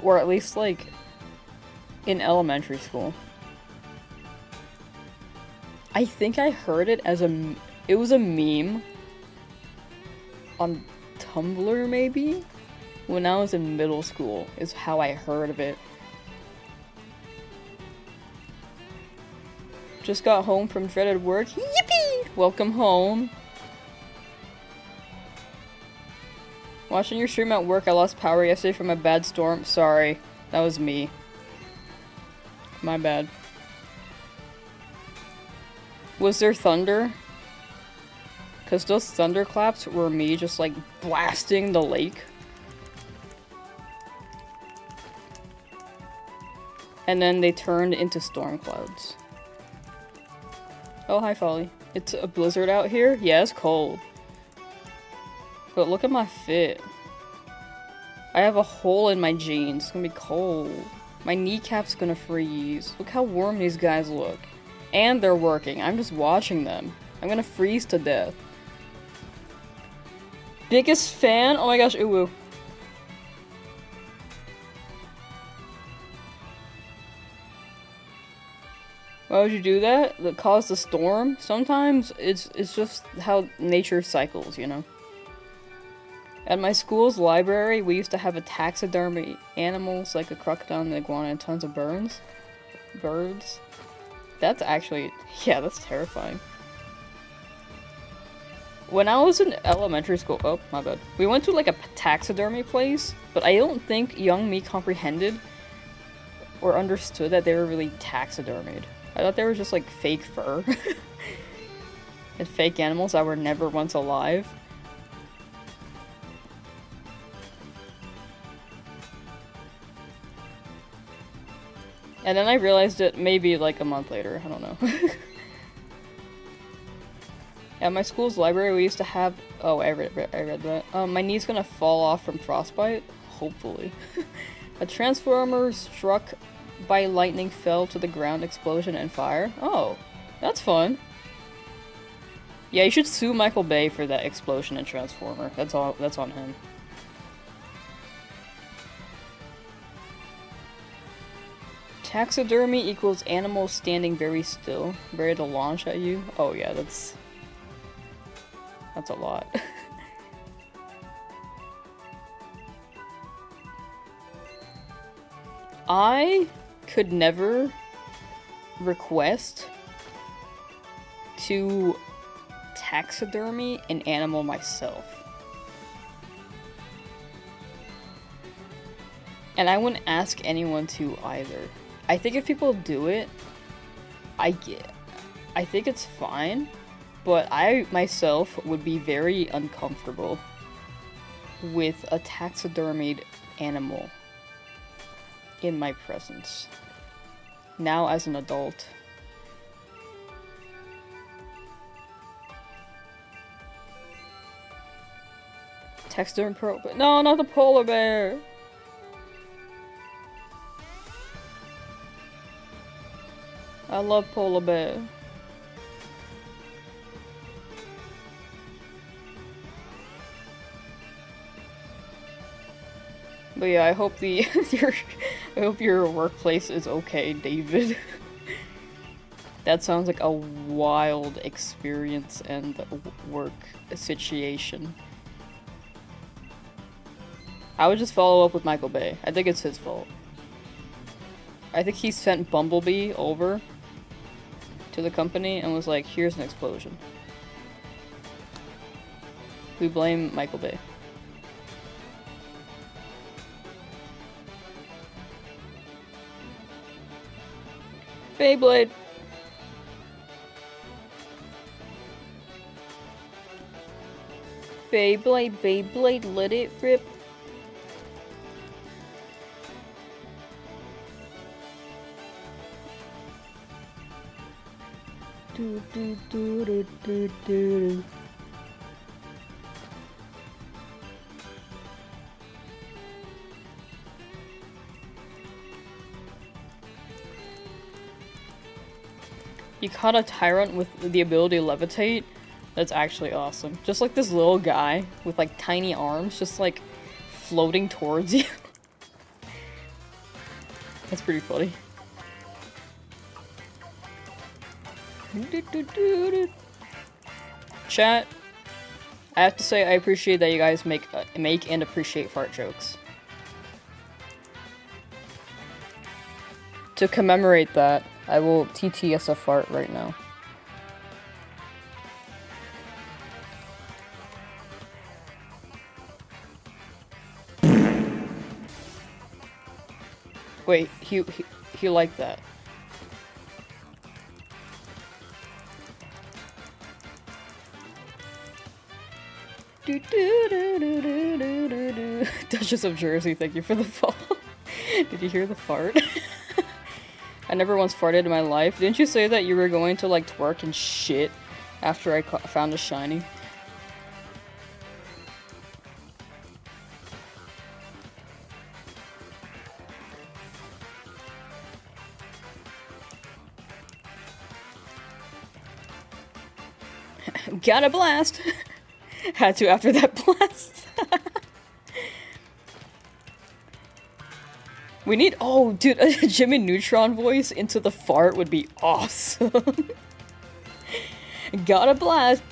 Or at least, like, in elementary school. I think I heard it as it was a meme on Tumblr, maybe? When I was in middle school, is how I heard of it. Just got home from dreaded work. Yippee! Welcome home. Watching your stream at work, I lost power yesterday from a bad storm. Sorry, that was me. My bad. Was there thunder? Because those thunderclaps were me just like blasting the lake. And then they turned into storm clouds. Oh, hi, Folly. It's a blizzard out here? Yeah, it's cold. But look at my fit. I have a hole in my jeans. It's gonna be cold. My kneecap's gonna freeze. Look how warm these guys look. And they're working. I'm just watching them. I'm gonna freeze to death. Biggest fan? Oh my gosh, ooh. Why would you do that? That caused a storm? Sometimes it's just how nature cycles, you know? At my school's library, we used to have a taxidermy animals like a crocodile and an iguana and tons of birds. That's actually, yeah, that's terrifying. When I was in elementary school, oh, my bad. We went to like a taxidermy place, but I don't think young me comprehended or understood that they were really taxidermied. I thought they were just like fake fur. And fake animals that were never once alive. And then I realized it maybe like a month later, I don't know. At my school's library we used to have, oh I read that. My knee's gonna fall off from frostbite? Hopefully. A transformer struck by lightning fell to the ground, explosion and fire. Oh, that's fun. Yeah, you should sue Michael Bay for that explosion and transformer. That's on him. Taxidermy equals animals standing very still, ready to launch at you. Oh yeah, that's a lot. I could never request to taxidermy an animal myself. And I wouldn't ask anyone to either. I think if people do it, I think it's fine, but I myself would be very uncomfortable with a taxidermied animal in my presence. Now as an adult. Taxidermy no, not the polar bear! I love polar bear. But yeah, I hope I hope your workplace is okay, David. That sounds like a wild experience and work situation. I would just follow up with Michael Bay. I think it's his fault. I think he sent Bumblebee over to the company and was like, here's an explosion. We blame Michael Bay. Beyblade. Beyblade, Beyblade, let it rip. Do, do, do, do, do, do. You caught a tyrant with the ability to levitate? That's actually awesome. Just like this little guy with like tiny arms just like floating towards you. That's pretty funny. Chat, I have to say I appreciate that you guys make and appreciate fart jokes. To commemorate that, I will TTS a fart right now. Wait, he liked that. Do do do do do do do do. Duchess of Jersey, thank you for the follow. Did you hear the fart? I never once farted in my life. Didn't you say that you were going to like twerk and shit after I found a shiny? Got a blast! Had to after that blast. We need- oh, dude, a Jimmy Neutron voice into the fart would be awesome. Got a blast!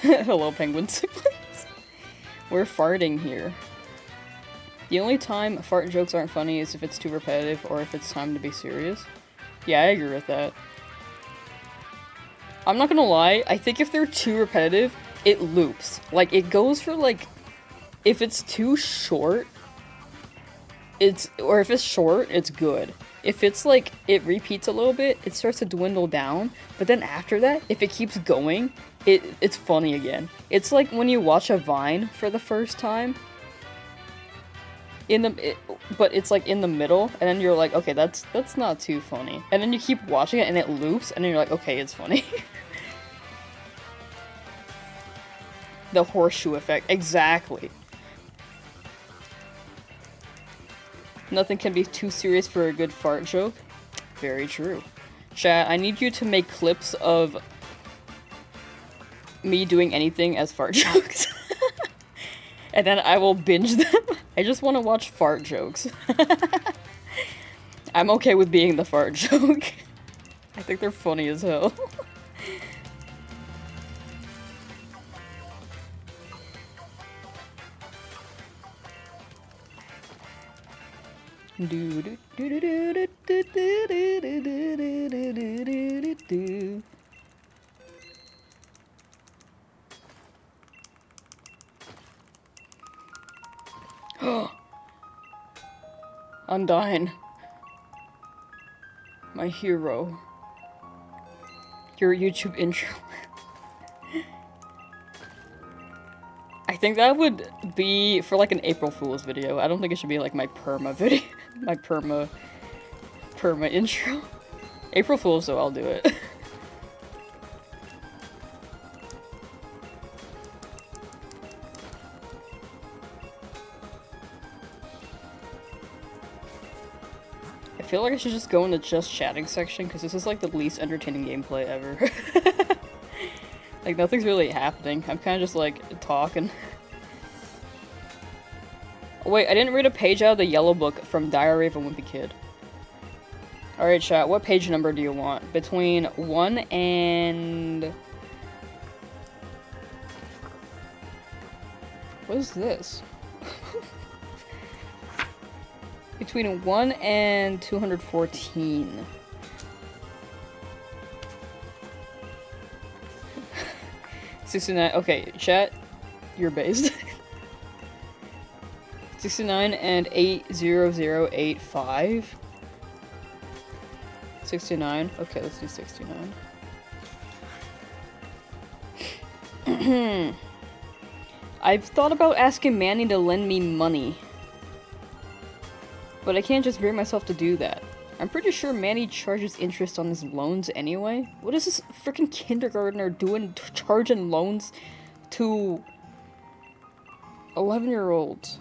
Hello, penguin siblings. We're farting here. The only time fart jokes aren't funny is if it's too repetitive or if it's time to be serious. Yeah, I agree with that. I'm not gonna lie, I think if they're too repetitive, it loops. Like, it goes for, like, if it's too short, or if it's short, it's good. If it's, like, it repeats a little bit, it starts to dwindle down, but then after that, if it keeps going, it's funny again. It's like when you watch a Vine for the first time, but it's like in the middle, and then you're like, okay, that's not too funny. And then you keep watching it, and it loops, and then you're like, okay, it's funny. The horseshoe effect, exactly. Nothing can be too serious for a good fart joke. Very true. Chat, I need you to make clips of me doing anything as fart jokes. And then I will binge them. I just want to watch fart jokes. I'm okay with being the fart joke. I think they're funny as hell. Undyne. My hero. Your YouTube intro. I think that would be for like an April Fool's video. I don't think it should be like my perma video. My perma intro. April Fool's, so I'll do it. I feel like I should just go in the just chatting section, because this is like the least entertaining gameplay ever. Like, nothing's really happening. I'm kind of just like talking. Wait, I didn't read a page out of the yellow book from Diary of a Wimpy Kid. Alright, chat, what page number do you want? Between 1 and... What is this? Between 1 and 214. 69. Okay, chat, you're based. 69 and 80085. 69. Okay, let's do 69. I've thought about asking Manny to lend me money. But I can't just bring myself to do that. I'm pretty sure Manny charges interest on his loans anyway. What is this freaking kindergartner doing charging loans to 11-year-olds?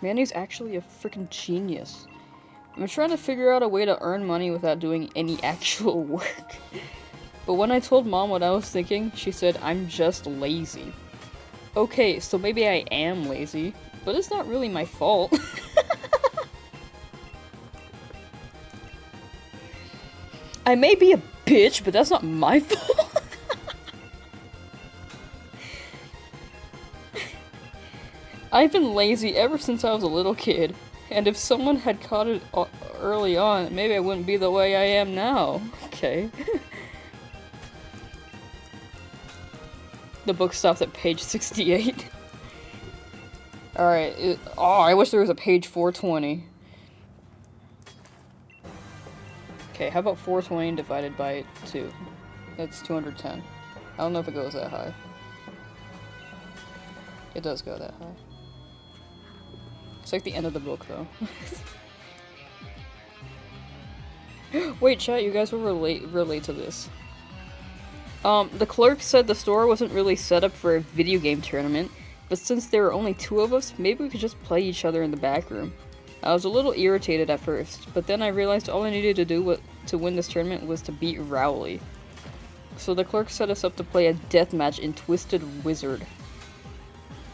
Manny's actually a freaking genius. I'm trying to figure out a way to earn money without doing any actual work. But when I told Mom what I was thinking, she said, I'm just lazy. Okay, so maybe I am lazy, but it's not really my fault. I may be a bitch, but that's not my fault. I've been lazy ever since I was a little kid, and if someone had caught it early on, maybe I wouldn't be the way I am now. Okay. The book stops at page 68. Alright, oh, I wish there was a page 420. Okay, how about 420 divided by 2? That's 210. I don't know if it goes that high. It does go that high. It's like the end of the book, though. Wait, chat, you guys will relate to this. The clerk said the store wasn't really set up for a video game tournament, but since there were only 2 of us, maybe we could just play each other in the back room. I was a little irritated at first, but then I realized all I needed to do to win this tournament was to beat Rowley. So the clerk set us up to play a deathmatch in Twisted Wizard.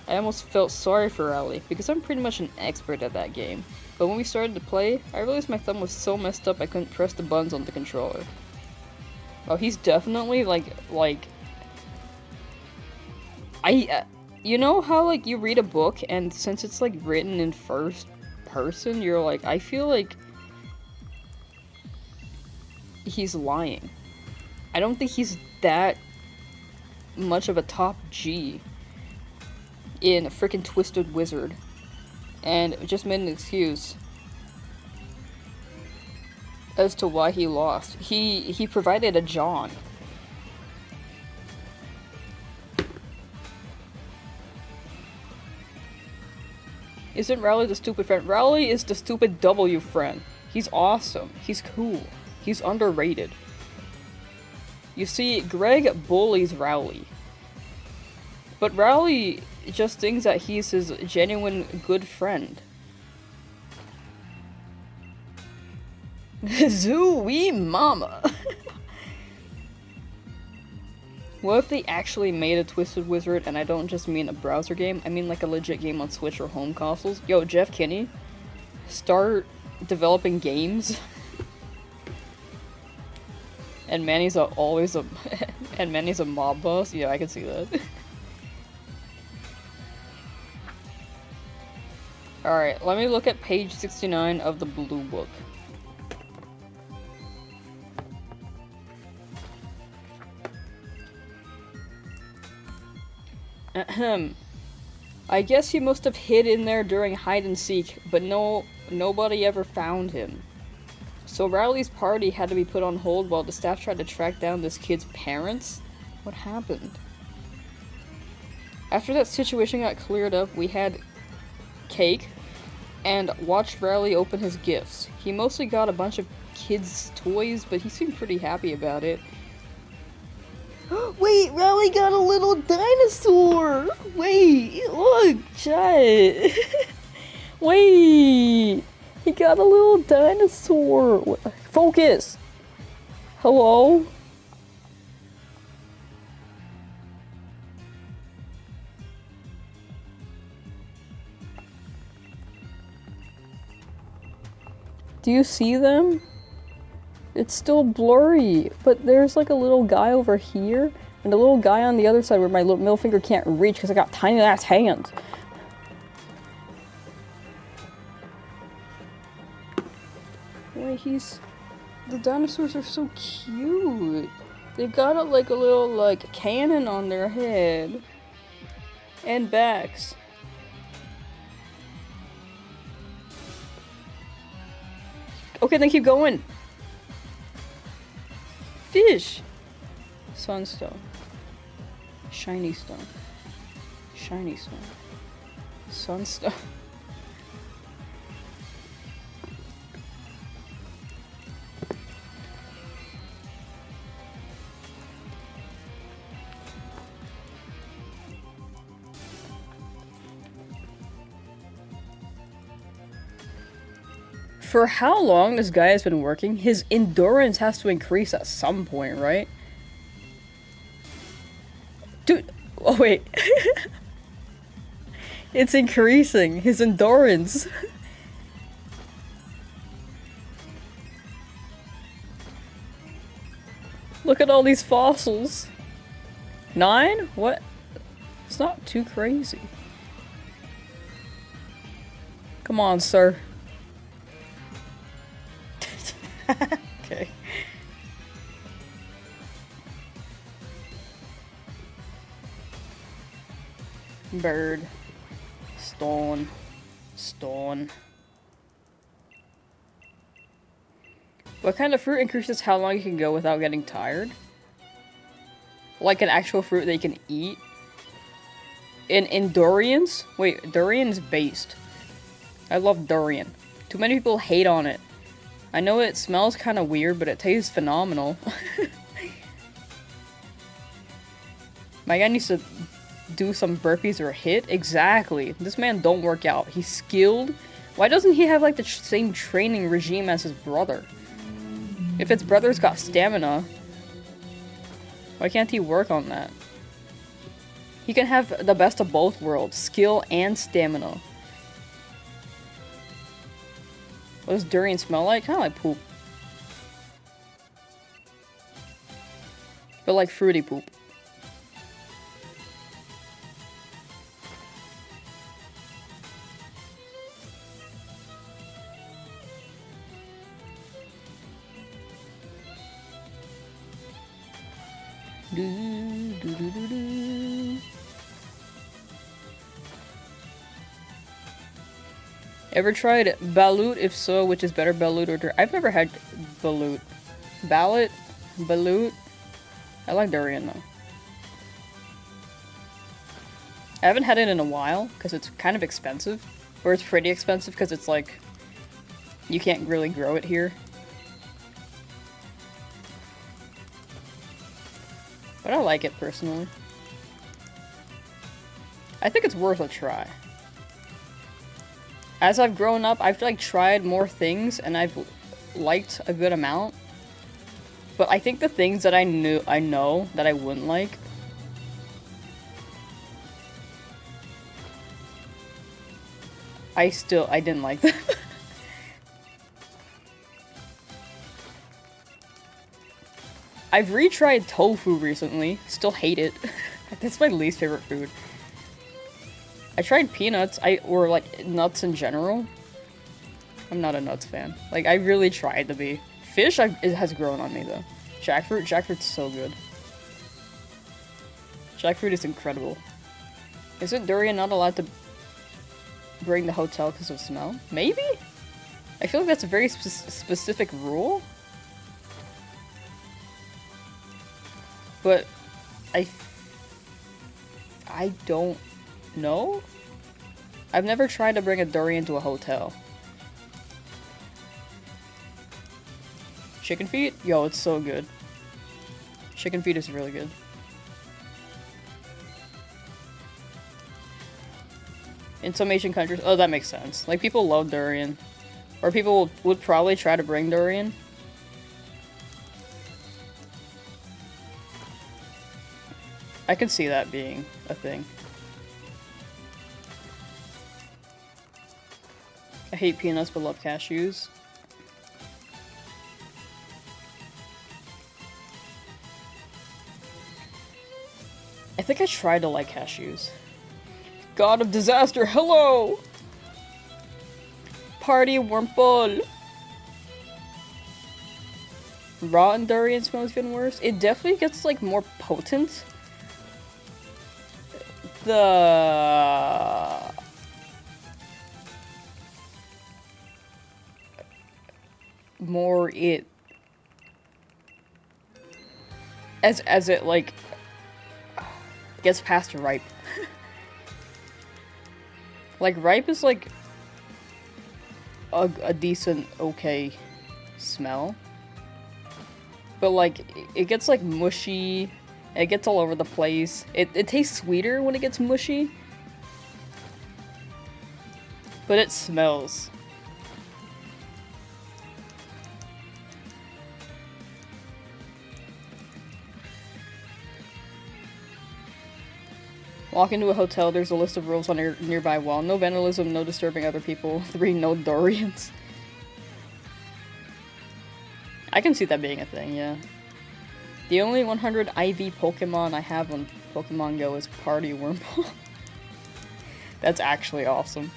I almost felt sorry for Rowley, because I'm pretty much an expert at that game. But when we started to play, I realized my thumb was so messed up I couldn't press the buttons on the controller. Oh, he's definitely, you know how, like, you read a book, and since it's, like, written in first person, you're like, I feel like he's lying. I don't think he's that much of a top G in a freaking Twisted Wizard. And just made an excuse as to why he lost. He provided a John. Isn't Rowley the stupid friend? Rowley is the stupid W friend. He's awesome. He's cool. He's underrated. You see, Greg bullies Rowley. But Rowley just thinks that he's his genuine good friend. Zooey mama! What if they actually made a Twisted Wizard, and I don't just mean a browser game, I mean like a legit game on Switch or home consoles? Yo, Jeff Kinney, start developing games. And Manny's always a and Manny's a mob boss. Yeah, I can see that. Alright, let me look at page 69 of the blue book. Ahem. I guess he must have hid in there during hide and seek, but nobody ever found him. So Rowley's party had to be put on hold while the staff tried to track down this kid's parents? What happened? After that situation got cleared up, we had cake and watched Rowley open his gifts. He mostly got a bunch of kids' toys, but he seemed pretty happy about it. Wait, Rowley got a little dinosaur! Wait, look, chat! Wait! He got a little dinosaur! Focus! Hello? Do you see them? It's still blurry, but there's like a little guy over here, and a little guy on the other side where my middle finger can't reach because I got tiny ass hands. Wait, the dinosaurs are so cute. They got a little, cannon on their head. And backs. Okay, then keep going. Fish. Sunstone. Shiny stone. Shiny stone. Sunstone. For how long this guy has been working, his endurance has to increase at some point, right? Dude, oh wait. It's increasing, his endurance. Look at all these fossils. 9? What? It's not too crazy. Come on, sir. Okay. Bird. Stone. Stone. What kind of fruit increases how long you can go without getting tired? Like an actual fruit that you can eat? In durians? Wait, durian's based. I love durian. Too many people hate on it. I know it smells kind of weird, but it tastes phenomenal. My guy needs to do some burpees or hit. Exactly. This man don't work out. He's skilled. Why doesn't he have like the same training regime as his brother? If his brother's got stamina, why can't he work on that? He can have the best of both worlds, skill and stamina. What does durian smell like? Kind of like poop. But like fruity poop. Ever tried balut? If so, which is better, balut or durian? I've never had balut. Balut? Balut? I like durian though. I haven't had it in a while because it's kind of expensive. Or it's pretty expensive because it's like, you can't really grow it here. But I like it personally. I think it's worth a try. As I've grown up, I've like tried more things and I've liked a good amount. But I think the things that I know that I wouldn't like, I didn't like them. I've retried tofu recently. Still hate it. That's my least favorite food. I tried peanuts, or like nuts in general. I'm not a nuts fan. Like, I really tried to be. Fish, it has grown on me though. Jackfruit's so good. Jackfruit is incredible. Isn't durian not allowed to bring the hotel because of smell? Maybe? I feel like that's a very specific rule. But I don't know? I've never tried to bring a durian to a hotel. Chicken feet? Yo, it's so good. Chicken feet is really good. In some Asian countries, oh, that makes sense. Like, people love durian. Or people would probably try to bring durian. I can see that being a thing. I hate peanuts but love cashews. I think I tried to like cashews. God of disaster, hello! Party Wurmple! Rotten durian smells even worse. It definitely gets like more potent. more it as it like gets past ripe. Like ripe is like a decent okay smell, but like it gets like mushy, it gets all over the place. It tastes sweeter when it gets mushy, but it smells. Walk into a hotel, there's a list of rules on your nearby wall. No vandalism, no disturbing other people. 3, no Dorians. I can see that being a thing, yeah. The only 100 IV Pokemon I have on Pokemon Go is Party Wurmple. That's actually awesome.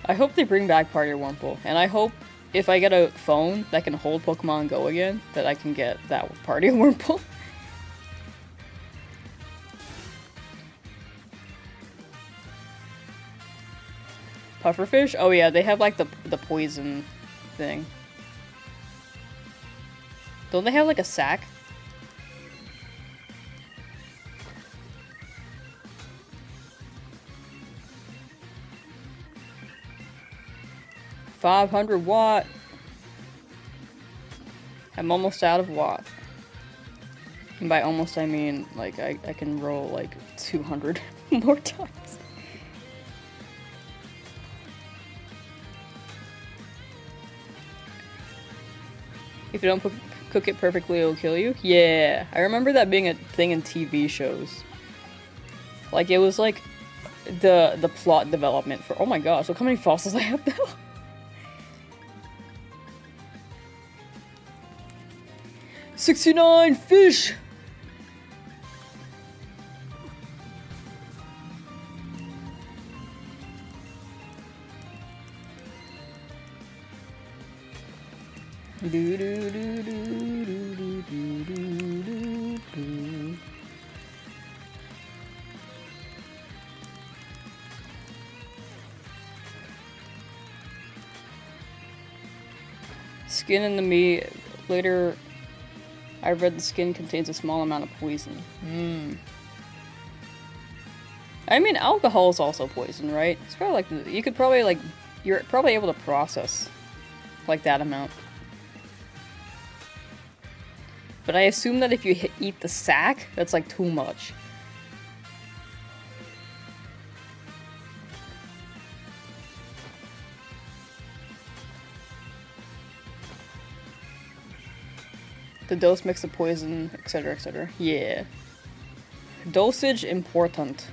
I hope they bring back Party Wurmple, and I hope if I get a phone that can hold Pokemon Go again, that I can get that with Party Wurmple. Pufferfish? Oh yeah, they have like the poison thing. Don't they have like a sack? $500 watt. I'm almost out of watt. And by almost I mean like I can roll like 200 more times. If you don't cook it perfectly, it'll kill you. Yeah, I remember that being a thing in TV shows. Like, it was like the plot development for- oh my gosh, look how many fossils I have now. $69 fish! Do do do do do do do do. Skin in the meat. Later, I read the skin contains a small amount of poison. I mean, alcohol is also poison, right? It's probably like you could probably like you're probably able to process like that amount. But I assume that if you eat the sack, that's like too much. The dose mix of poison, etc., etc. Yeah. Dosage important.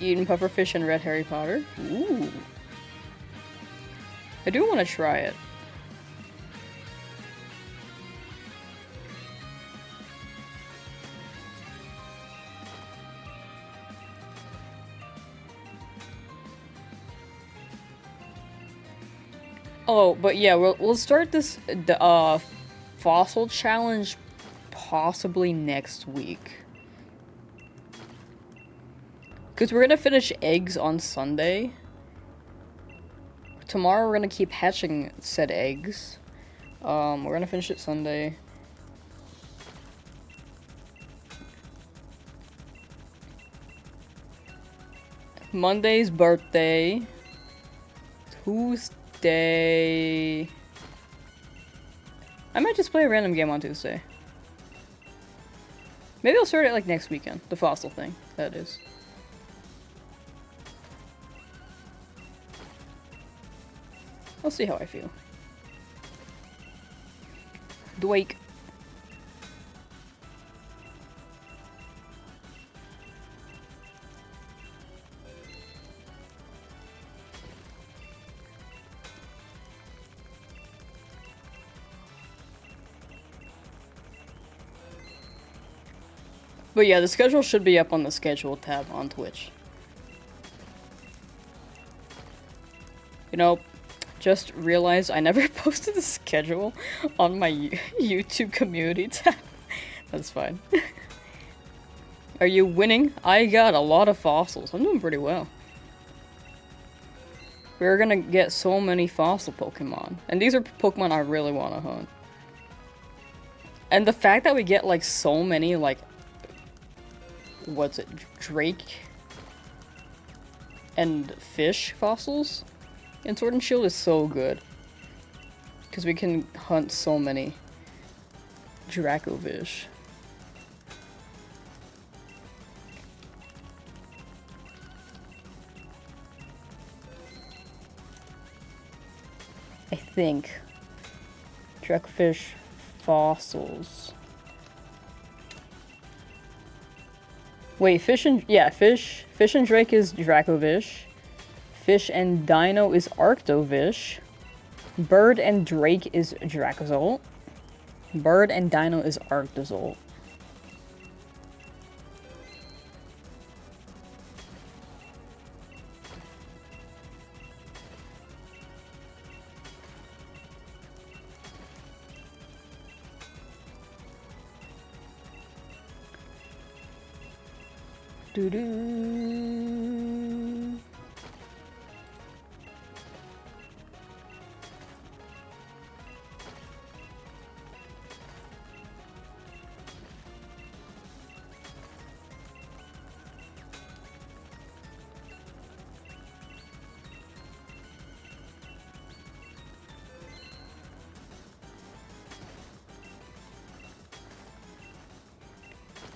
Eating pufferfish and red Harry Potter? Ooh. I do want to try it. Oh, but yeah, we'll start this fossil challenge possibly next week. Because we're gonna finish eggs on Sunday. Tomorrow we're gonna keep hatching said eggs. We're gonna finish it Sunday. Monday's birthday. Tuesday. I might just play a random game on Tuesday. Maybe I'll start it like next weekend. The fossil thing, that is. I'll see how I feel. Dwake. But yeah, the schedule should be up on the schedule tab on Twitch. You know, Just realized I never posted the schedule on my YouTube community tab. That's fine. Are you winning? I got a lot of fossils. I'm doing pretty well. We're gonna get so many fossil Pokemon. And these are Pokemon I really want to hunt. And the fact that we get, like, so many, like... What's it? Drake... and fish fossils in Sword and Shield is so good. Because we can hunt so many Dracovish. I think. Dracovish fossils. Wait, fish and Drake is Dracovish. Fish and Dino is Arctovish. Bird and Drake is Dracozolt. Bird and Dino is Arctozolt. Doo-doo.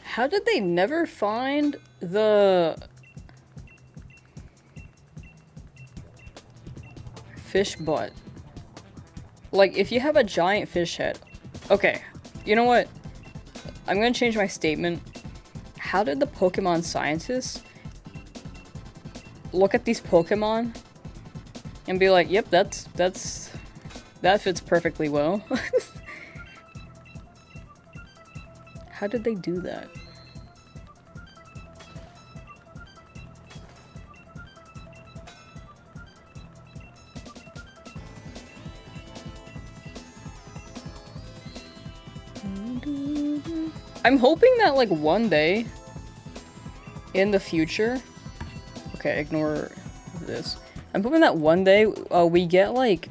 How did they never find the fish butt? Like, if you have a giant fish head... Okay, you know what? I'm gonna change my statement. How did the Pokemon scientists look at these Pokemon and be like, yep, that fits perfectly well? How did they do that? I'm hoping that, like, one day in the future... Okay, ignore this. I'm hoping that one day we get, like,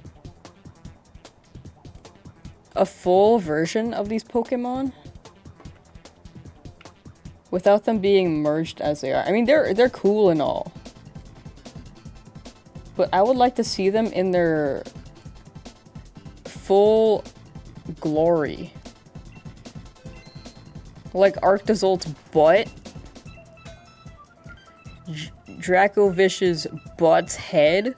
a full version of these Pokemon without them being merged as they are. I mean, they're cool and all, but I would like to see them in their full glory. Like Arctozolt's butt, Dracovish's butt's head,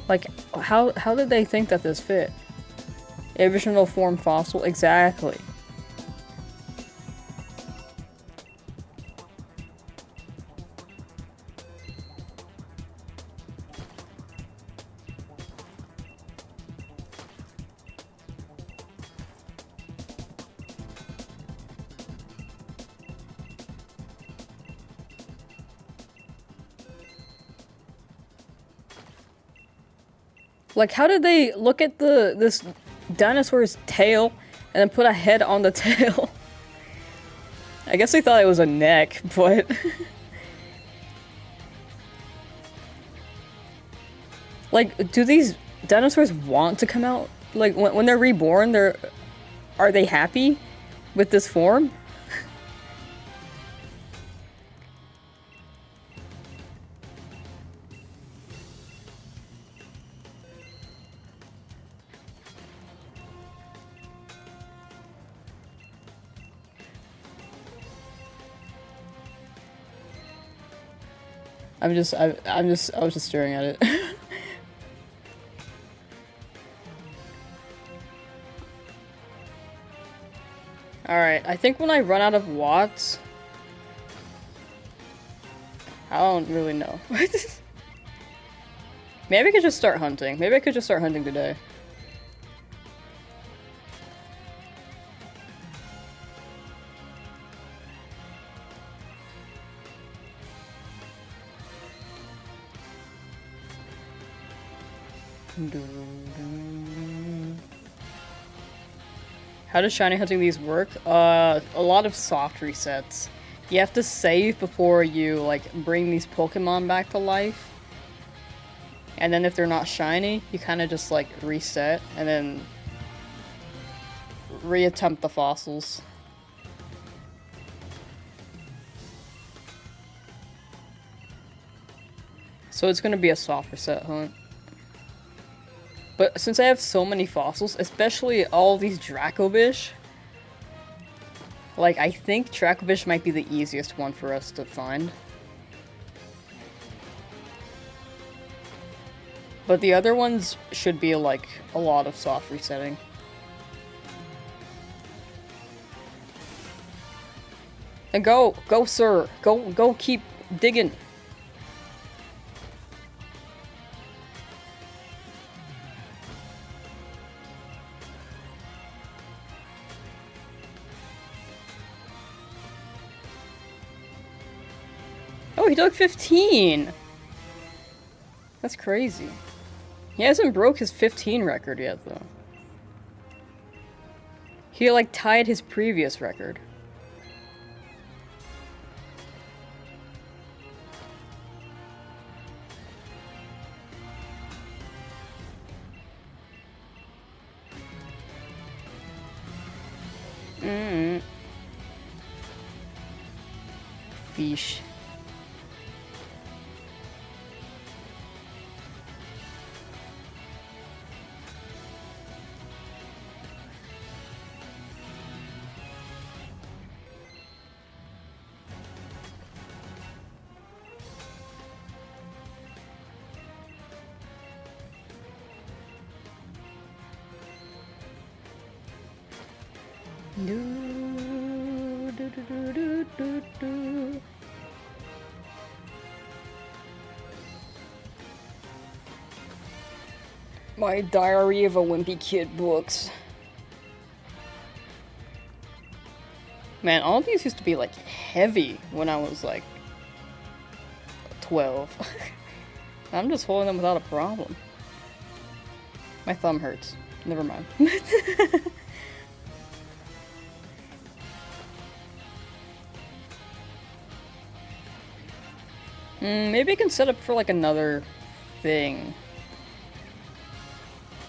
like, how did they think that this fit? Original form fossil, exactly. Like, how did they look at this dinosaur's tail and then put a head on the tail? I guess they thought it was a neck, but... Like, do these dinosaurs want to come out? Like, when they're reborn, are they happy with this form? I was just staring at it. Alright, I think when I run out of watts... I don't really know. Maybe I could just start hunting. Maybe I could just start hunting today. How does shiny hunting these work? A lot of soft resets. You have to save before you, like, bring these Pokemon back to life. And then if they're not shiny, you kind of just, like, reset and then reattempt the fossils. So it's gonna be a soft reset hunt. But since I have so many fossils, especially all these Dracovish, like, I think Dracovish might be the easiest one for us to find. But the other ones should be, like, a lot of soft resetting. And go, sir. Go keep digging. Oh, he took 15! That's crazy. He hasn't broke his 15 record yet, though. He, like, tied his previous record. Fish. My Diary of a Wimpy Kid books. Man, all these used to be, like, heavy when I was, like, 12. I'm just holding them without a problem. My thumb hurts. Never mind. Maybe I can set up for, like, another thing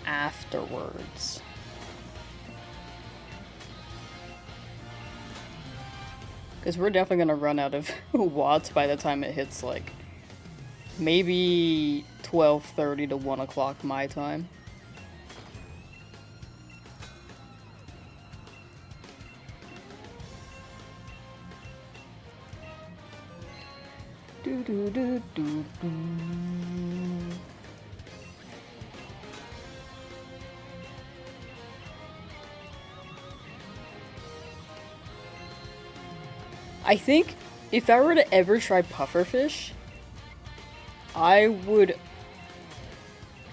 afterwards. Because we're definitely gonna run out of watts by the time it hits, like, maybe 12:30 to 1 o'clock my time. I think if I were to ever try pufferfish, I would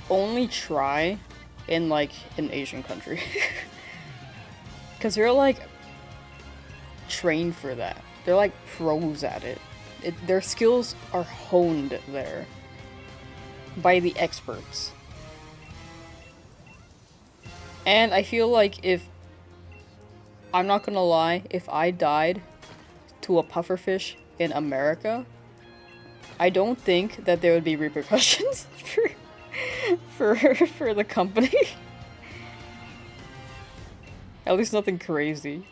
only try in, like, an Asian country. Because they're, like, trained for that. They're, like, pros at it. Their skills are honed there by the experts. And I feel like if, I'm not gonna lie, if I died to a pufferfish in America, I don't think that there would be repercussions for the company. At least nothing crazy.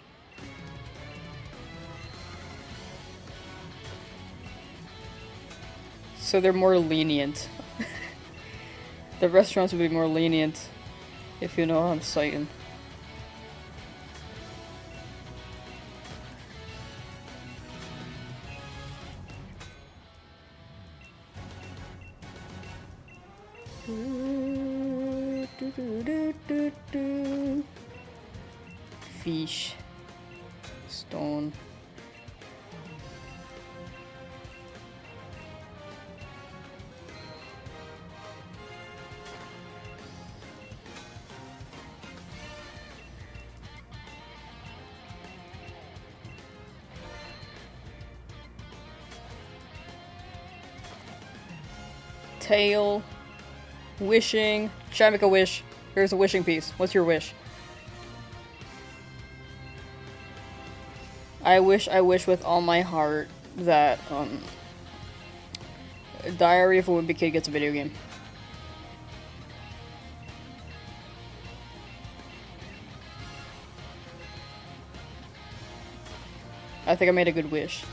So they're more lenient. The restaurants would be more lenient, if you know what I'm saying. Fish. Stone. Tail. Wishing. Should I make a wish? Here's a wishing piece. What's your wish? I wish with all my heart that, Diary of a Wimpy Kid gets a video game. I think I made a good wish.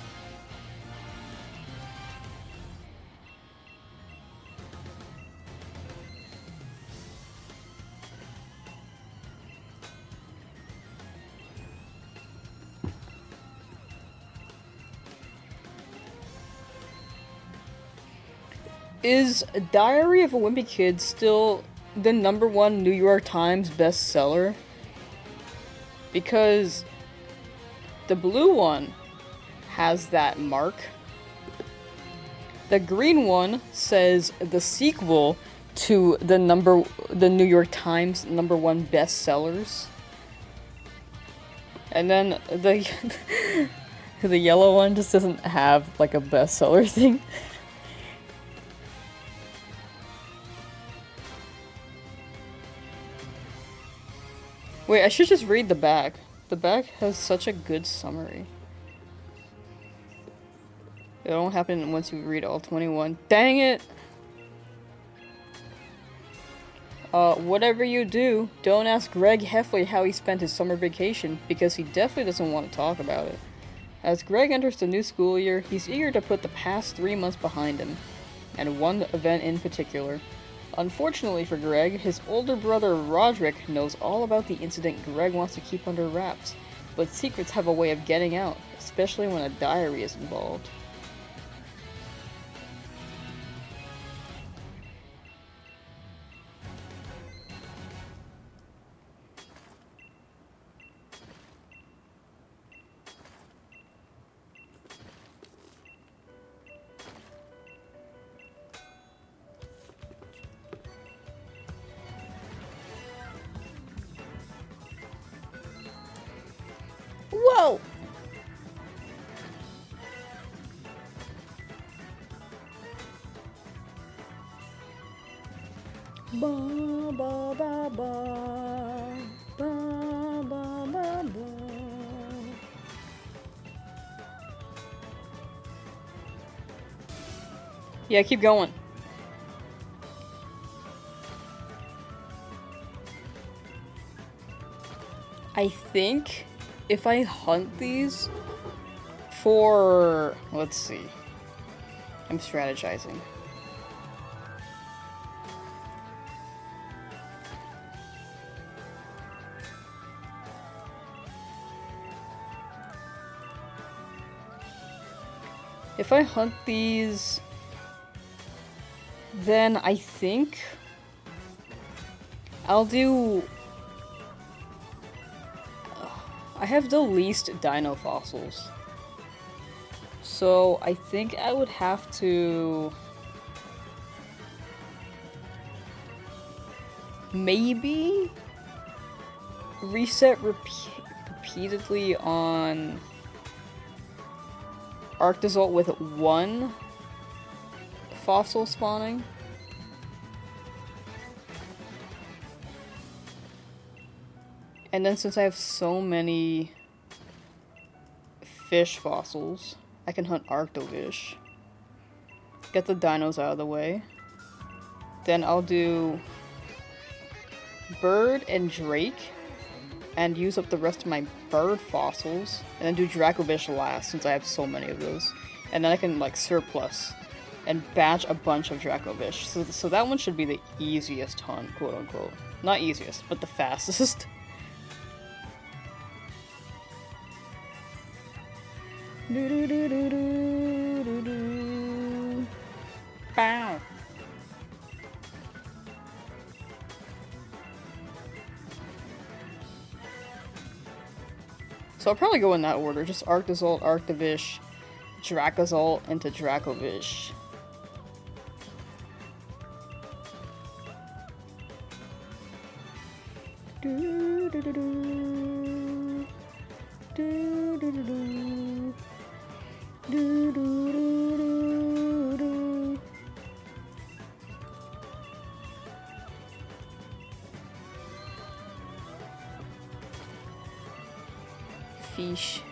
Is Diary of a Wimpy Kid still the #1 New York Times bestseller? Because the blue one has that mark. The green one says the sequel to the New York Times #1 bestsellers. And then the the yellow one just doesn't have like a bestseller thing. Wait, I should just read the back. The back has such a good summary. It won't happen once you read all 21. Dang it! Whatever you do, don't ask Greg Heffley how he spent his summer vacation, because he definitely doesn't want to talk about it. As Greg enters the new school year, he's eager to put the past 3 months behind him, and one event in particular. Unfortunately for Greg, his older brother Roderick knows all about the incident Greg wants to keep under wraps, but secrets have a way of getting out, especially when a diary is involved. Whoa! Ba ba ba ba ba ba ba ba. Yeah, keep going. I think if I hunt these for, let's see, I'm strategizing. If I hunt these, then I think I'll do... I have the least dino fossils. So I think I would have to... maybe reset repeatedly on Arctozolt with 1 fossil spawning. And then since I have so many fish fossils, I can hunt Arctovish. Get the dinos out of the way. Then I'll do bird and drake and use up the rest of my bird fossils, and then do Dracovish last since I have so many of those. And then I can like surplus and batch a bunch of Dracovish. So that one should be the easiest hunt, quote unquote. Not easiest, but the fastest. Do do do do do do do. Bow. So I'll probably go in that order. Just Arctozolt, Arctovish, Dracozolt into Dracovish. Do do do do. Do do do do. Do do do do do. Fish.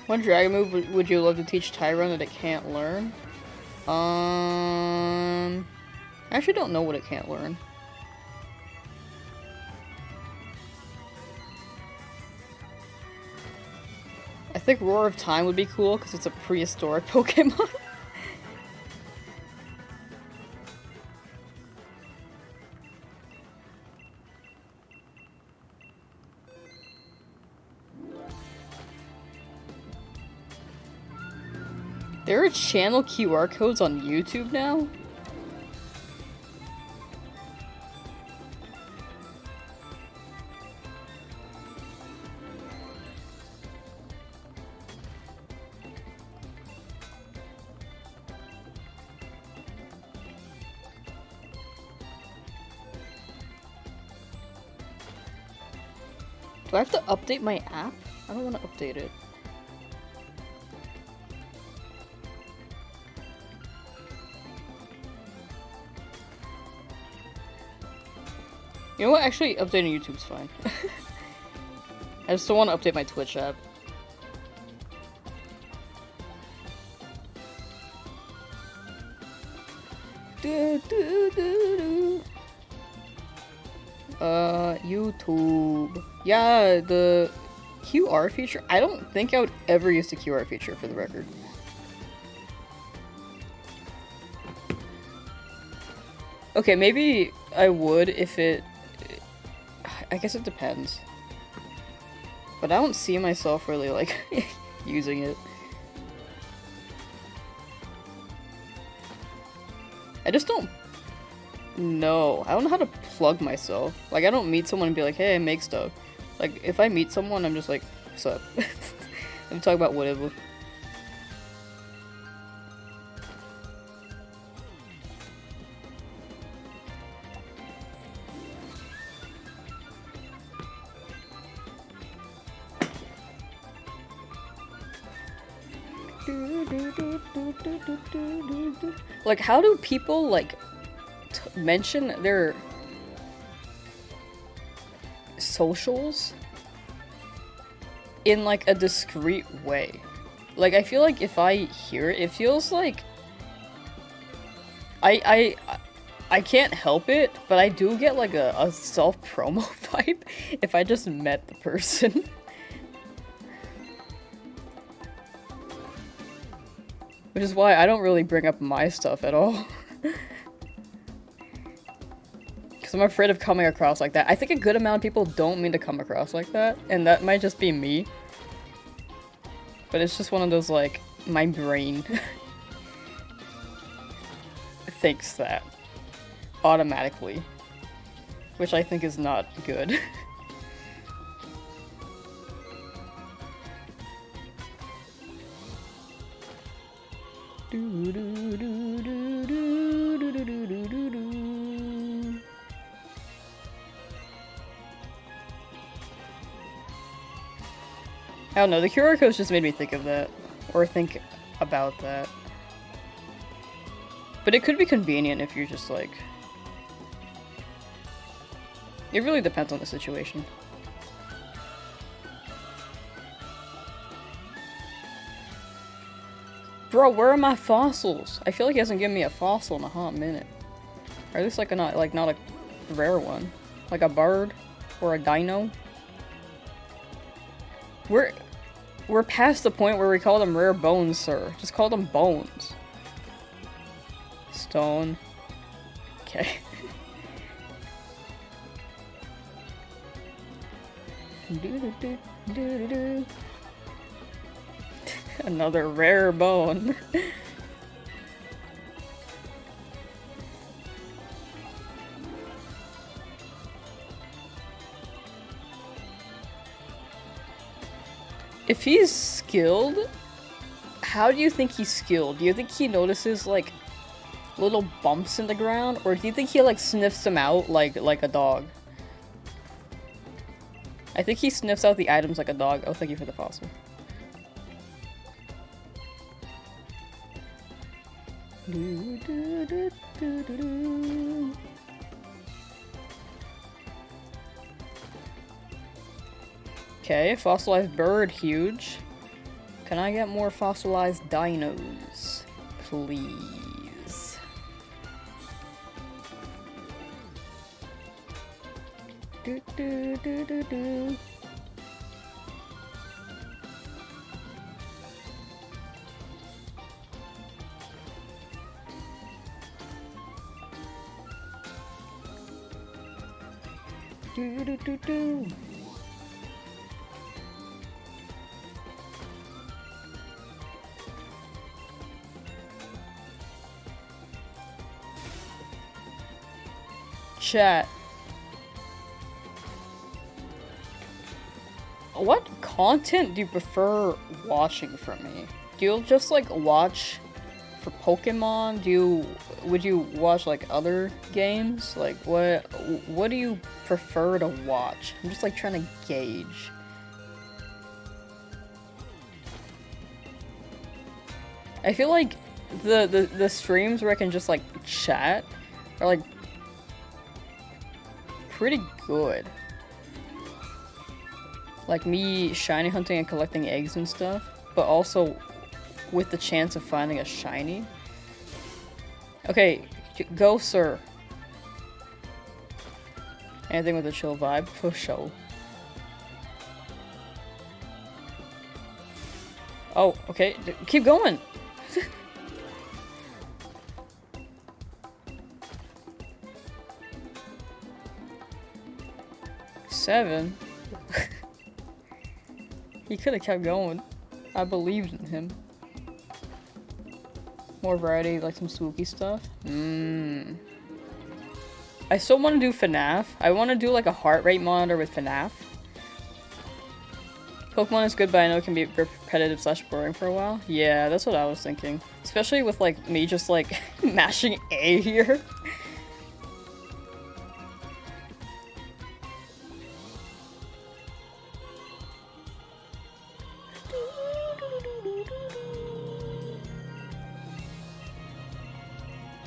What dragon move would you love to teach Tyrone that it can't learn? I actually don't know what it can't learn. I think Roar of Time would be cool because it's a prehistoric Pokemon. There are channel QR codes on YouTube now? Do I have to update my app? I don't want to update it. You know what? Actually, updating YouTube's fine. I just don't want to update my Twitch app. YouTube. Yeah, the QR feature. I don't think I would ever use the QR feature, for the record. Okay, maybe I would if it... I guess it depends. But I don't see myself really, like, using it. I just don't know. I don't know how to plug myself. Like, I don't meet someone and be like, hey, I make stuff. Like, if I meet someone, I'm just like, what's up? Let me talk about whatever. Like, how do people, like, mention their socials in, like, a discreet way? Like, I feel like if I hear it, it feels like I can't help it, but I do get, like, a self-promo vibe if I just met the person. Which is why I don't really bring up my stuff at all. Because I'm afraid of coming across like that. I think a good amount of people don't mean to come across like that, and that might just be me. But it's just one of those, like, my brain thinks that automatically. Which I think is not good. I don't know, the QR codes just made me think of that. Or think about that. But it could be convenient if you're just like... It really depends on the situation. Bro, where are my fossils? I feel like he hasn't given me a fossil in a hot minute. Or at least like not a rare one. Like a bird or a dino. We're past the point where we call them rare bones, sir. Just call them bones. Stone. Okay. Another rare bone. If he's skilled, how do you think he's skilled? Do you think he notices, like, little bumps in the ground? Or do you think he, like, sniffs them out like a dog? I think he sniffs out the items like a dog. Oh, thank you for the fossil. Okay, fossilized bird, huge. Can I get more fossilized dinos? Please. Do do do do do. Do do do do. Chat. What content do you prefer watching from me? Do you just like watch for Pokemon? Would you watch like other games? Like what do you prefer to watch? I'm just like trying to gauge. I feel like the streams where I can just like chat are like pretty good. Like me shiny hunting and collecting eggs and stuff, but also with the chance of finding a shiny. Okay, go sir. Anything with a chill vibe? For sure. Oh, okay, keep going! Seven? He could have kept going. I believed in him. More variety, like some spooky stuff. I still want to do FNAF. I want to do like a heart rate monitor with FNAF. Pokemon is good, but I know it can be repetitive / boring for a while. Yeah, that's what I was thinking. Especially with like me just like mashing A here.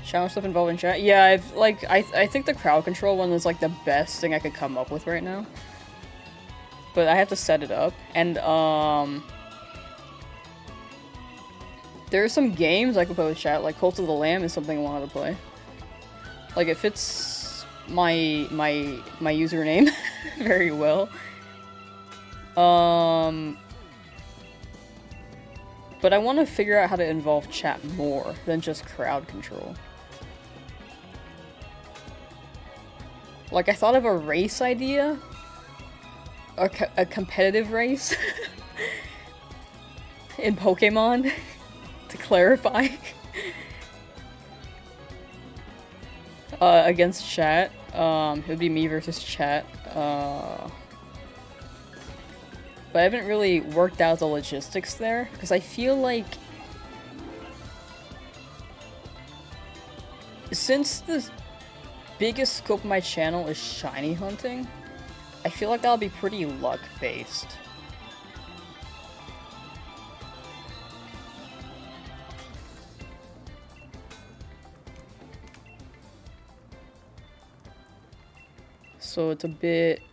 Challenge stuff involving chat? Yeah, I think the crowd control one is like the best thing I could come up with right now. But I have to set it up, and there are some games I could play with chat, like Cult of the Lamb is something I wanted to play. Like it fits my username very well. But I want to figure out how to involve chat more than just crowd control. Like, I thought of a race idea. A competitive race. In Pokemon. To clarify. Against chat. It would be me versus chat. But I haven't really worked out the logistics there, because I feel like since the biggest scope of my channel is shiny hunting, I feel like that'll be pretty luck-based. So it's a bit...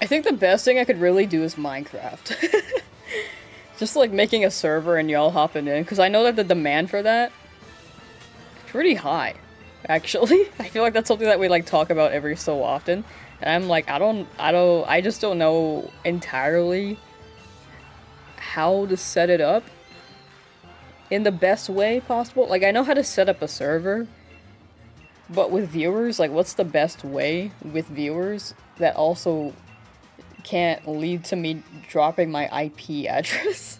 think the best thing I could really do is Minecraft. Just like making a server and y'all hopping in, because I know that the demand for that is pretty high, actually. I feel like that's something that we like talk about every so often. And I'm like, I just don't know entirely how to set it up in the best way possible. Like, I know how to set up a server, but with viewers, like, what's the best way with viewers that also can't lead to me dropping my IP address?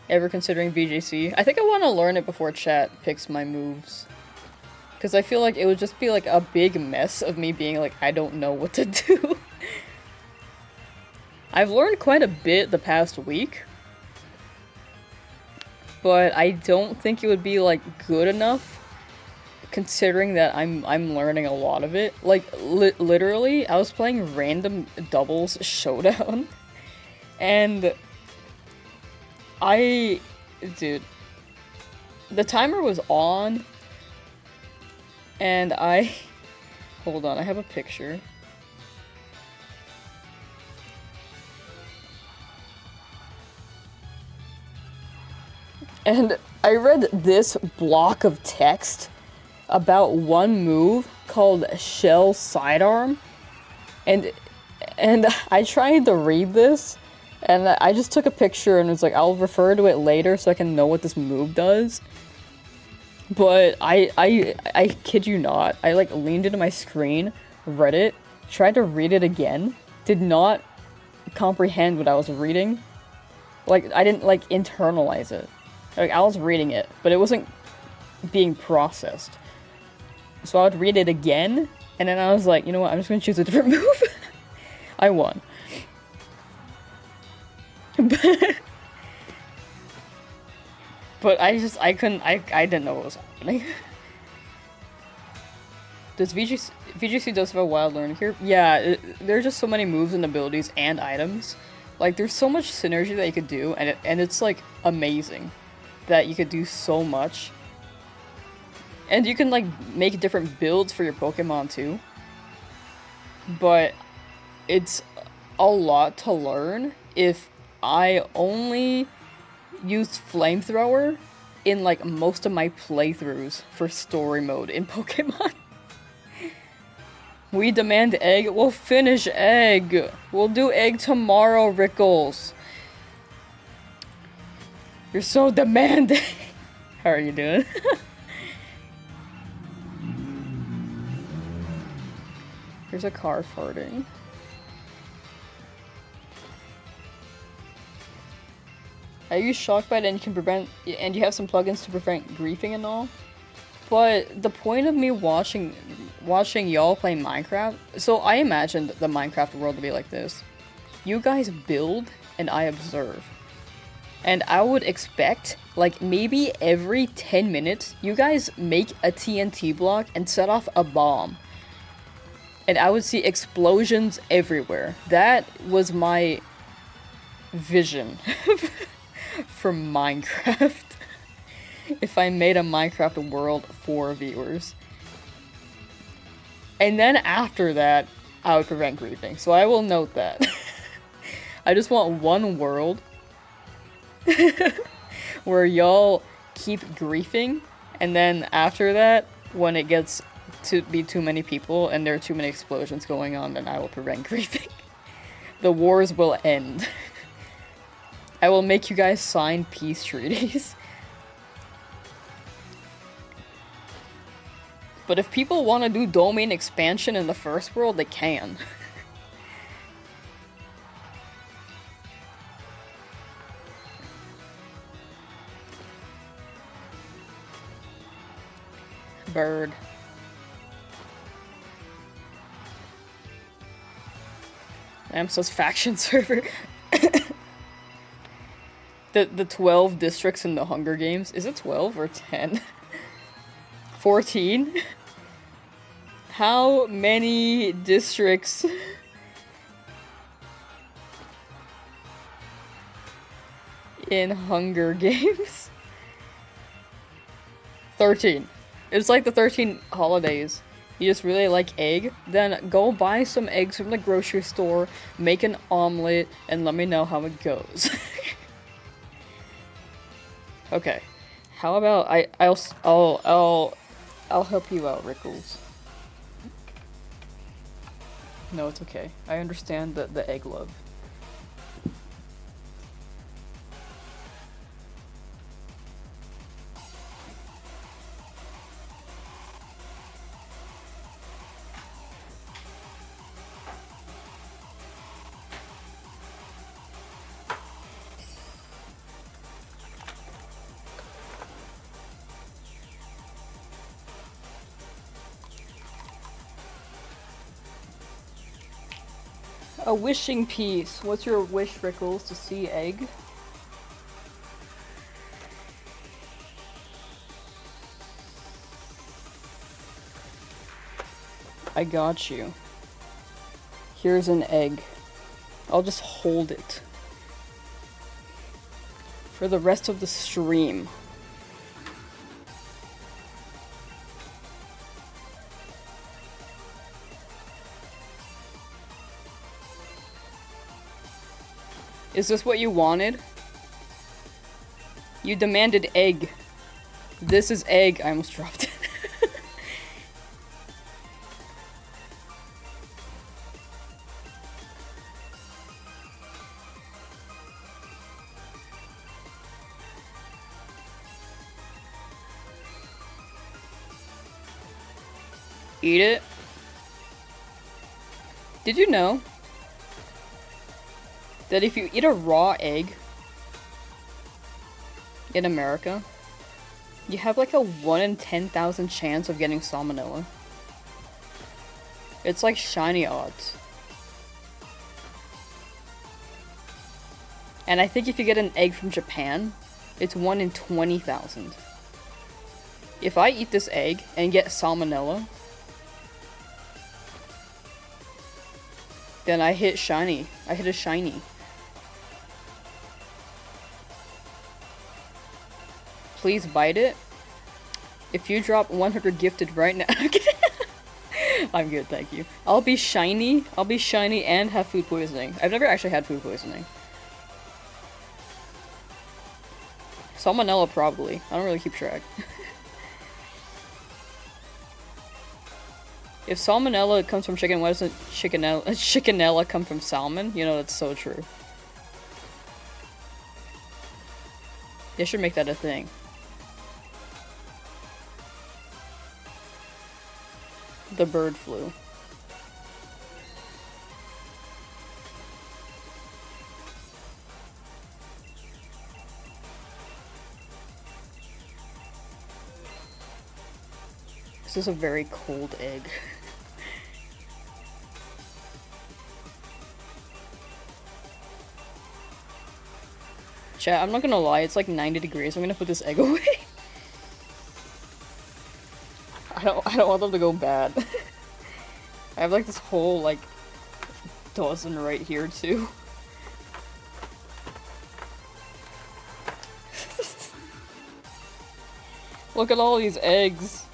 Ever considering VJC? I think I want to learn it before chat picks my moves. Because I feel like it would just be like a big mess of me being like, I don't know what to do. I've learned quite a bit the past week. But I don't think it would be like good enough, considering that I'm learning a lot of it. Like literally, I was playing random doubles showdown, and dude, the timer was on, and hold on, I have a picture. And I read this block of text about one move called Shell Sidearm, and I tried to read this, and I just took a picture and was like, I'll refer to it later so I can know what this move does. But I kid you not, I like leaned into my screen, read it, tried to read it again, did not comprehend what I was reading. Like, I didn't like internalize it. Like, I was reading it, but it wasn't being processed. So I would read it again, and then I was like, you know what, I'm just gonna choose a different move. I won. But I didn't know what was happening. Does VGC does have a wild learning curve? Yeah, there's just so many moves and abilities and items. Like, there's so much synergy that you could do, and it's like amazing that you could do so much. And you can like make different builds for your Pokemon too. But it's a lot to learn if I only used Flamethrower in like most of my playthroughs for story mode in Pokemon. We demand egg, we'll finish egg. We'll do egg tomorrow, Rickles. You're so demanding. How are you doing? There's a car farting. I use Shockbite and you can prevent, and you have some plugins to prevent griefing and all. But the point of me watching y'all play Minecraft, so I imagined the Minecraft world to be like this. You guys build and I observe. And I would expect, like, maybe every 10 minutes, you guys make a TNT block and set off a bomb. And I would see explosions everywhere. That was my vision for Minecraft. If I made a Minecraft world for viewers. And then after that, I would prevent griefing. So I will note that. I just want one world where y'all keep griefing, and then after that, when it gets to be too many people and there are too many explosions going on, then I will prevent griefing. The wars will end. I will make you guys sign peace treaties. But if people want to do domain expansion in the first world, they can. Bird. Lamsauce faction server. The 12 districts in the Hunger Games. Is it 12 or 10? 14? How many districts? In Hunger Games? 13. It's like the 13 holidays. You just really like egg? Then go buy some eggs from the grocery store, make an omelet, and let me know how it goes. Okay. How about I'll help you out, Rickles. No, it's okay. I understand the egg love. A wishing piece. What's your wish, Rickles? To see egg? I got you. Here's an egg. I'll just hold it for the rest of the stream. Is this what you wanted? You demanded egg. This is egg. I almost dropped it. Eat it. Did you know that if you eat a raw egg in America, you have like a 1 in 10,000 chance of getting salmonella? It's like shiny odds. And I think if you get an egg from Japan, it's 1 in 20,000. If I eat this egg and get salmonella, then I hit shiny. I hit a shiny. Please bite it. If you drop 100 gifted right now. I'm good, thank you. I'll be shiny and have food poisoning. I've never actually had food poisoning. Salmonella probably. I don't really keep track. If salmonella comes from chicken, why doesn't chickenella come from salmon? You know, that's so true. They should make that a thing. The bird flu. This is a very cold egg. Chat, I'm not gonna lie, it's like 90 degrees. I'm gonna put this egg away. I don't want them to go bad. I have like this whole like dozen right here too. Look at all these eggs.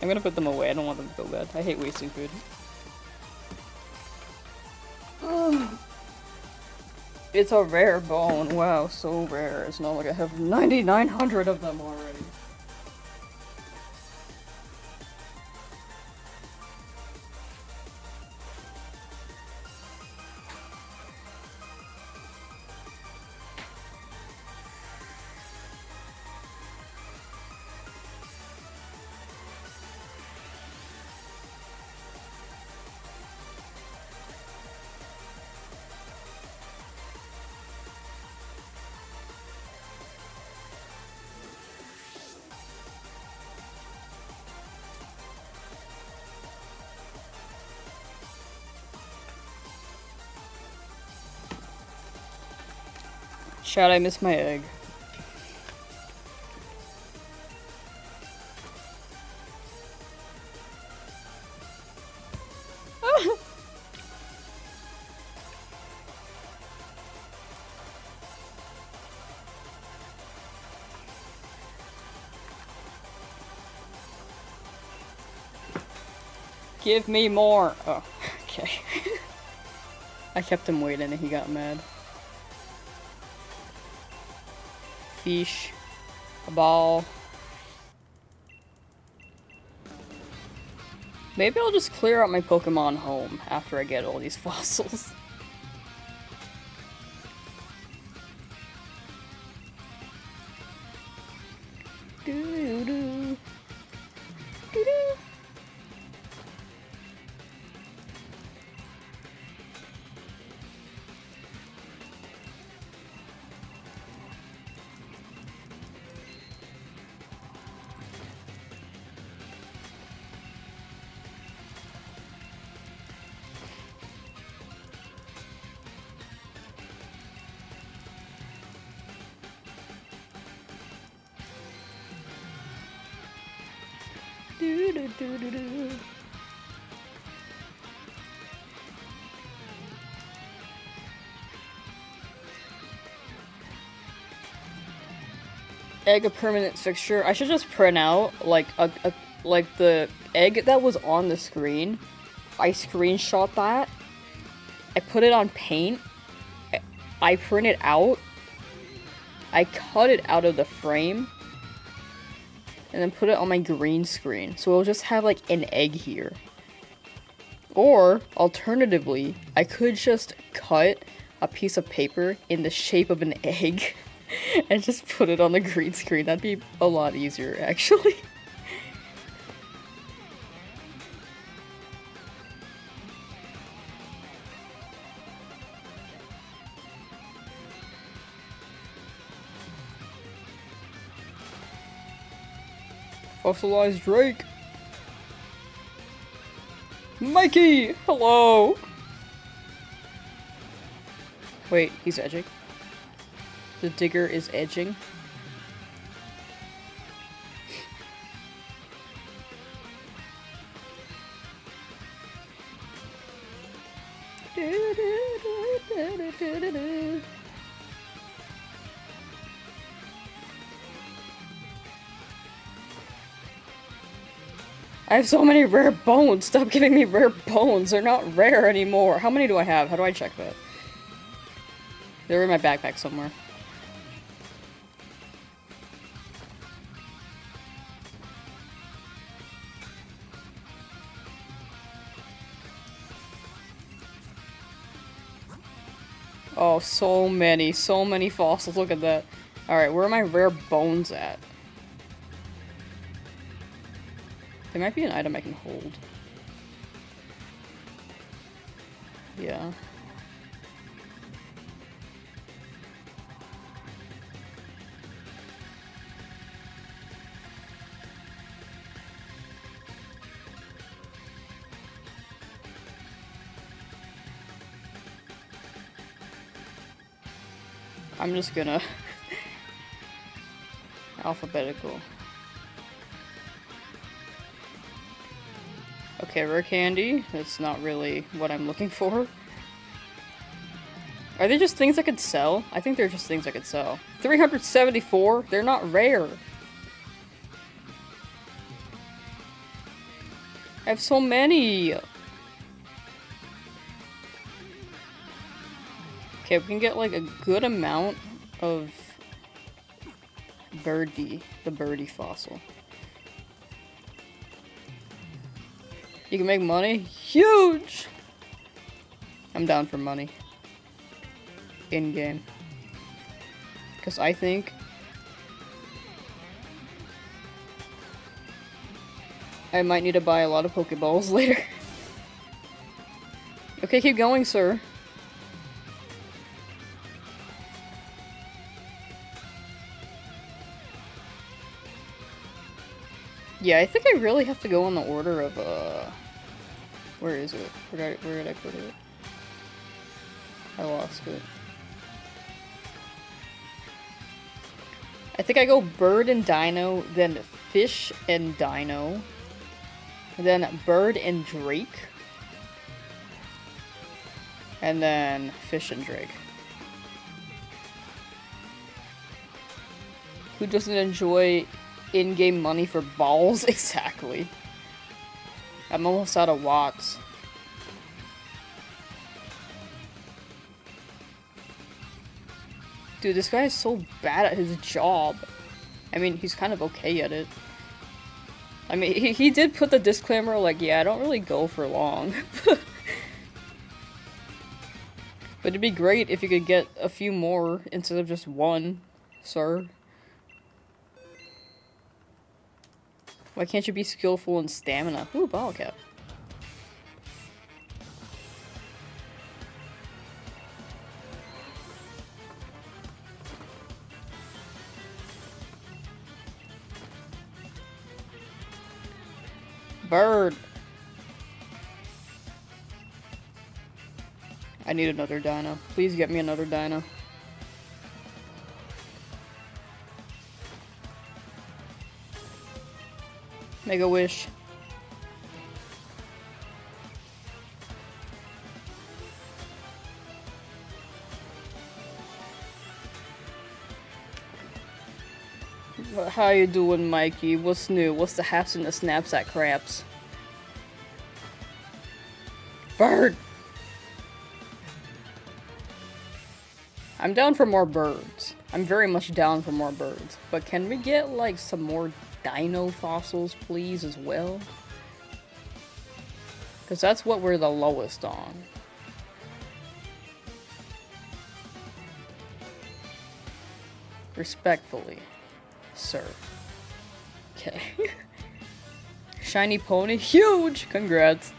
I'm gonna put them away. I don't want them to go bad. I hate wasting food. It's a rare bone. Wow, so rare. It's not like I have 9,900 of them already. Chat, I missed my egg. Give me more! Oh, okay. I kept him waiting and he got mad. Fish. A ball. Maybe I'll just clear out my Pokemon home after I get all these fossils. Doo-doo-doo. Doo-doo. Do-do-do-do-do. Egg a permanent fixture. I should just print out like like the egg that was on the screen. I screenshot that. I put it on paint. I print it out. I cut it out of the frame. And then put it on my green screen. So it'll just have like an egg here. Or, alternatively, I could just cut a piece of paper in the shape of an egg and just put it on the green screen. That'd be a lot easier, actually. Fossilized Drake. Mikey! Hello! Wait, he's edging. The digger is edging. I have so many rare bones! Stop giving me rare bones! They're not rare anymore! How many do I have? How do I check that? They're in my backpack somewhere. Oh, so many fossils, look at that. Alright, where are my rare bones at? There might be an item I can hold. Yeah. I'm just gonna... alphabetical. Okay, rare candy. That's not really what I'm looking for. Are they just things I could sell? I think they're just things I could sell. 374? They're not rare. I have so many! Okay, we can get like a good amount of birdie, the birdie fossil. You can make money? Huge! I'm down for money. In-game. Because I think... I might need to buy a lot of Pokeballs later. Okay, keep going, sir. Yeah, I think I really have to go in the order of, where is it? Where did I put it? I lost it. I think I go bird and dino, then fish and dino, then bird and drake, and then fish and drake. Who doesn't enjoy in-game money for balls? Exactly. I'm almost out of watts. Dude, this guy is so bad at his job. I mean, he's kind of okay at it. I mean, he did put the disclaimer, like, yeah, I don't really go for long. But it'd be great if you could get a few more instead of just one, sir. Why can't you be skillful in stamina? Ooh, bottle cap. Bird! I need another dino. Please get me another dino. Make a wish. How you doing, Mikey? What's new? What's the haps and the snaps at craps? Bird! I'm down for more birds. I'm very much down for more birds. But can we get, like, some more dino fossils, please, as well? Because that's what we're the lowest on. Respectfully, sir. Okay. Shiny pony? Huge! Congrats.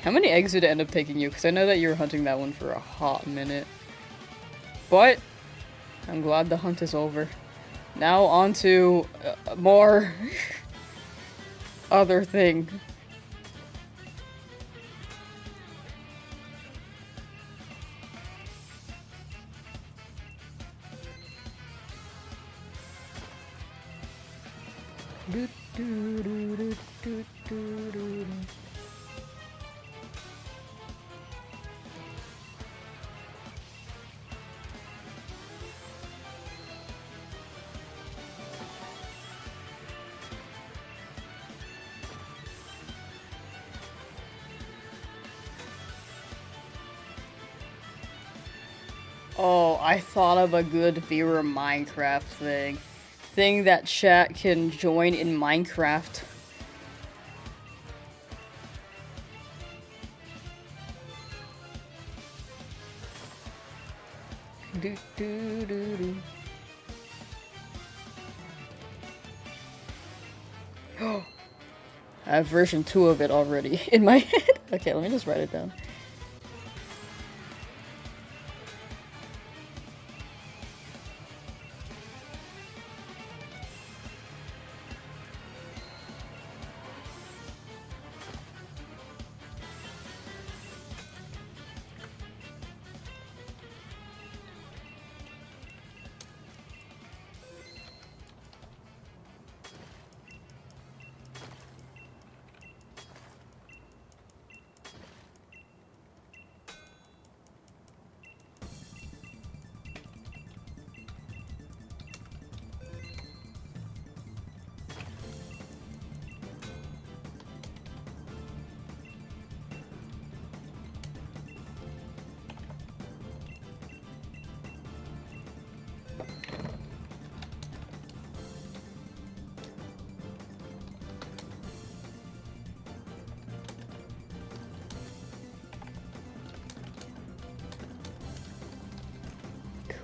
How many eggs did it end up taking you? Because I know that you were hunting that one for a hot minute. But I'm glad the hunt is over. Now on to more other thing. Oh, I thought of a good viewer Minecraft thing. Thing that chat can join in Minecraft. Do, do, do, do. Oh, I have version 2 of it already in my head. Okay, let me just write it down.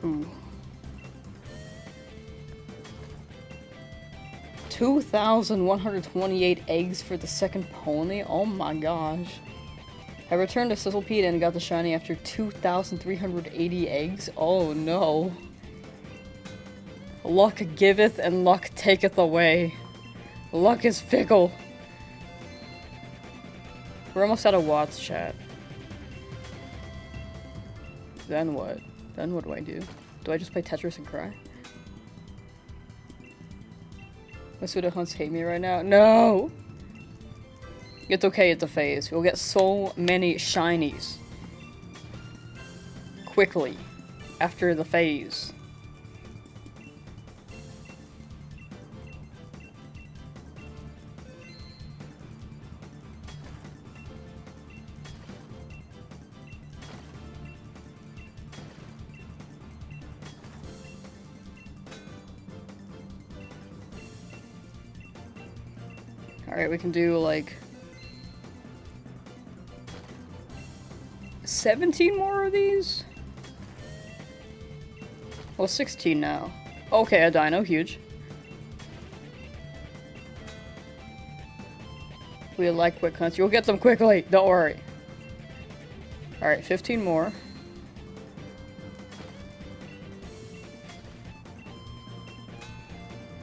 Cool. 2,128 eggs for the second pony? Oh my gosh. I returned to Sizzlepede and got the shiny after 2,380 eggs? Oh no. Luck giveth and luck taketh away. Luck is fickle. We're almost out of watts, chat. Then what? Then what do I do? Do I just play Tetris and cry? My pseudo hunts hate me right now. No! It's okay, it's a phase. We'll get so many shinies. Quickly. After the phase. Alright, we can do like 17 more of these? Well, 16 now. Okay, a dino, huge. We like quick hunts. You'll get them quickly, don't worry. Alright, 15 more.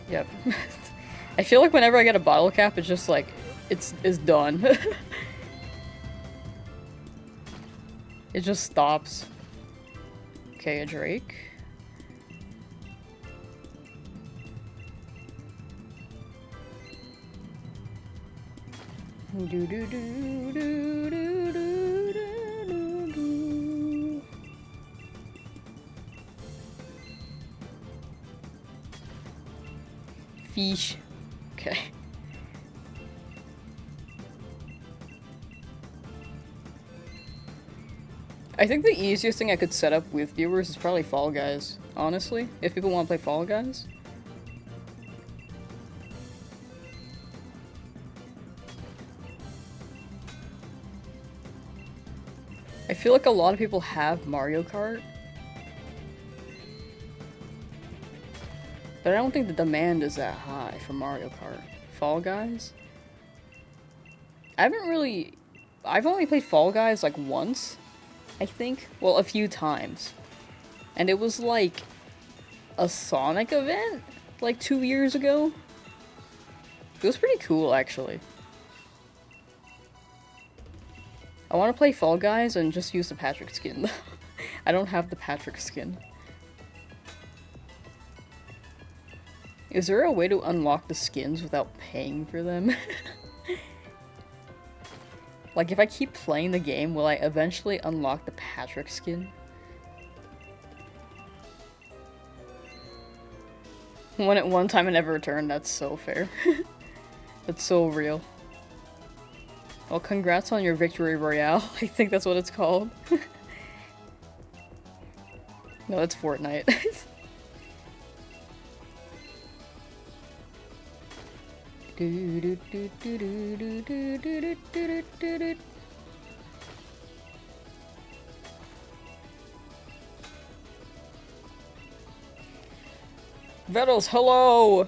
Yep. I feel like whenever I get a bottle cap, it's just like, it's done. It just stops. Okay, a Drake. Do do do do do do do do. Fish. Okay. I think the easiest thing I could set up with viewers is probably Fall Guys, honestly, if people want to play Fall Guys. I feel like a lot of people have Mario Kart, but I don't think the demand is that high for Mario Kart. Fall Guys? I've only played Fall Guys like once, I think. Well, a few times. And it was like a Sonic event, like 2 years ago. It was pretty cool, actually. I want to play Fall Guys and just use the Patrick skin. I don't have the Patrick skin. Is there a way to unlock the skins without paying for them? Like, if I keep playing the game, will I eventually unlock the Patrick skin? Won it one time and never returned, that's so fair. That's so real. Well, congrats on your victory royale. I think that's what it's called. No, it's Fortnite. VODS, hello!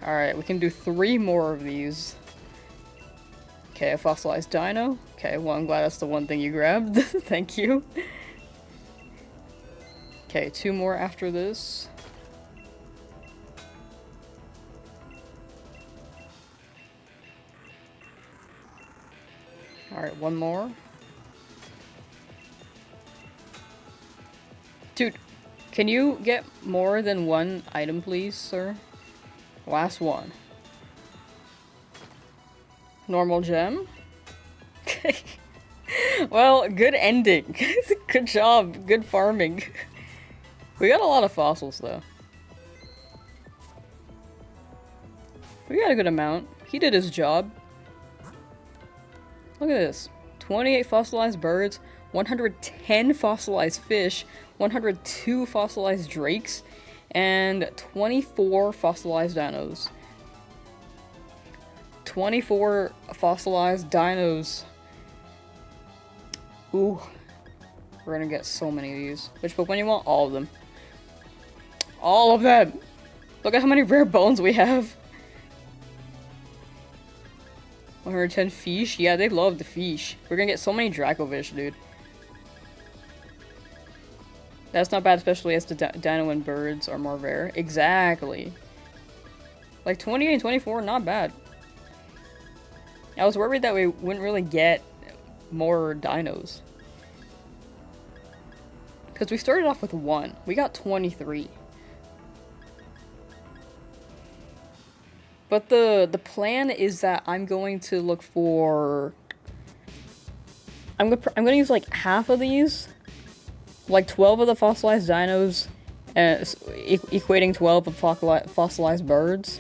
Alright, we can do 3 more of these. Okay, a fossilized dino. Okay, well, I'm glad that's the one thing you grabbed. Thank you. Okay, 2 more after this. Alright, 1 more. Dude, can you get more than 1 item, please, sir? Last one. Normal gem? Well, good ending. Good job. Good farming. We got a lot of fossils, though. We got a good amount. He did his job. Look at this. 28 fossilized birds, 110 fossilized fish, 102 fossilized drakes, and 24 fossilized dinos. 24 fossilized dinos. Ooh. We're gonna get so many of these. Which Pokemon you want? All of them. All of them! Look at how many rare bones we have. 110 fish? Yeah, they love the fish. We're gonna get so many Dracovish, dude. That's not bad, especially as the dino and birds are more rare. Exactly. Like 28 and 24, not bad. I was worried that we wouldn't really get more dinos. Because we started off with 1. We got 23. But the plan is that I'm going to look for... I'm gonna use like half of these. Like 12 of the fossilized dinos, equating 12 of fossilized birds.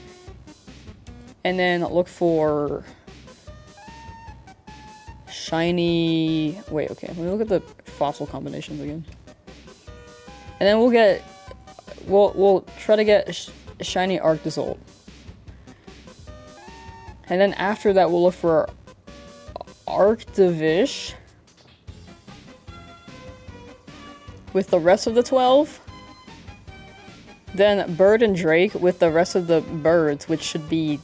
And then look for... shiny... Wait, okay. Let me look at the fossil combinations again. And then we'll get... We'll try to get a shiny Arctozolt. And then after that, we'll look for Arctivish with the rest of the 12. Then Bird and Drake with the rest of the birds, which should be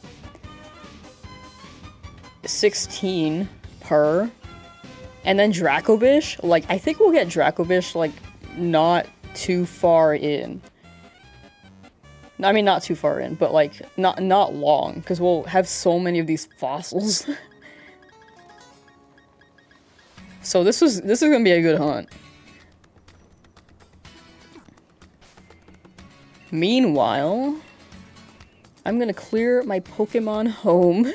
16 per. And then Dracovish, like, I think we'll get Dracovish, like, not too far in. I mean, not too far in, but, like, not long, because we'll have so many of these fossils. So this is gonna be a good hunt. Meanwhile, I'm gonna clear my Pokemon home.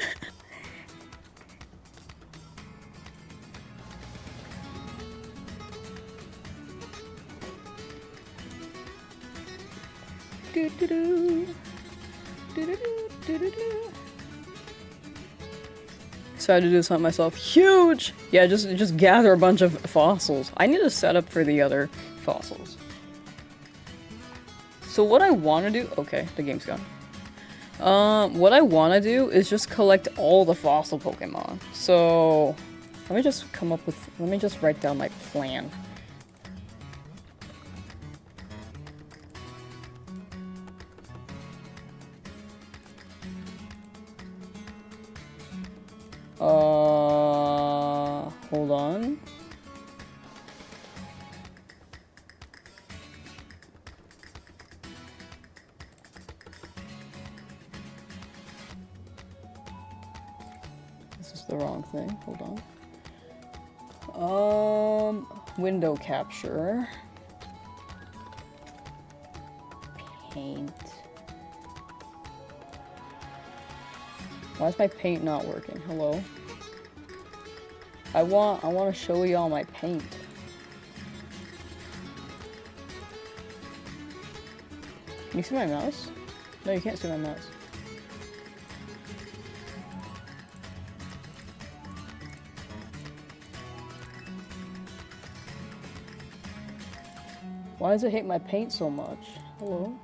So I had to do this hunt myself. Huge! Yeah, just gather a bunch of fossils. I need to set up for the other fossils. So what I want to do... Okay, the game's gone. What I want to do is just collect all the fossil Pokemon. So let me just come up with... Let me just write down my plan. Hold on. This is the wrong thing. Hold on. Window capture. Paint. Why is my paint not working? Hello? I want to show y'all my paint. Can you see my mouse? No, you can't see my mouse. Why does it hate my paint so much? Hello?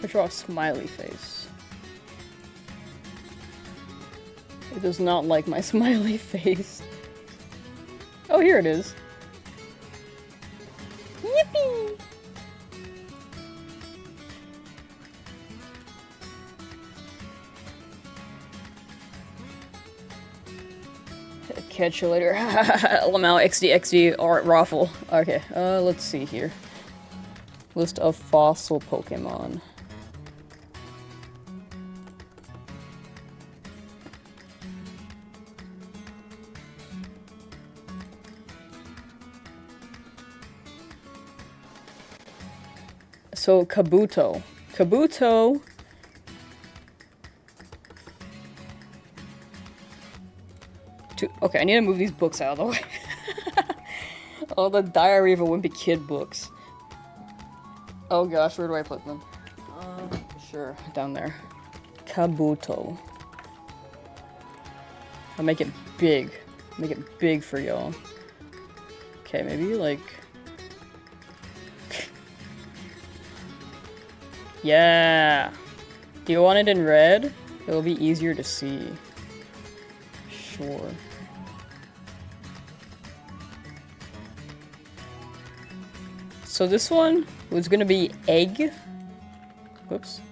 I draw a smiley face. It does not like my smiley face. Oh, here it is. Yippee! Catch you later. Lamsauce XD art raffle. Okay, let's see here. List of fossil Pokemon. So, Kabuto. Kabuto... Okay, I need to move these books out of the way. All the Diary of a Wimpy Kid books. Oh gosh, where do I put them? Sure, down there. Kabuto. I'll make it big. Make it big for y'all. Okay, maybe like... Yeah! Do you want it in red? It'll be easier to see. Sure. So this one was gonna be egg. Whoops.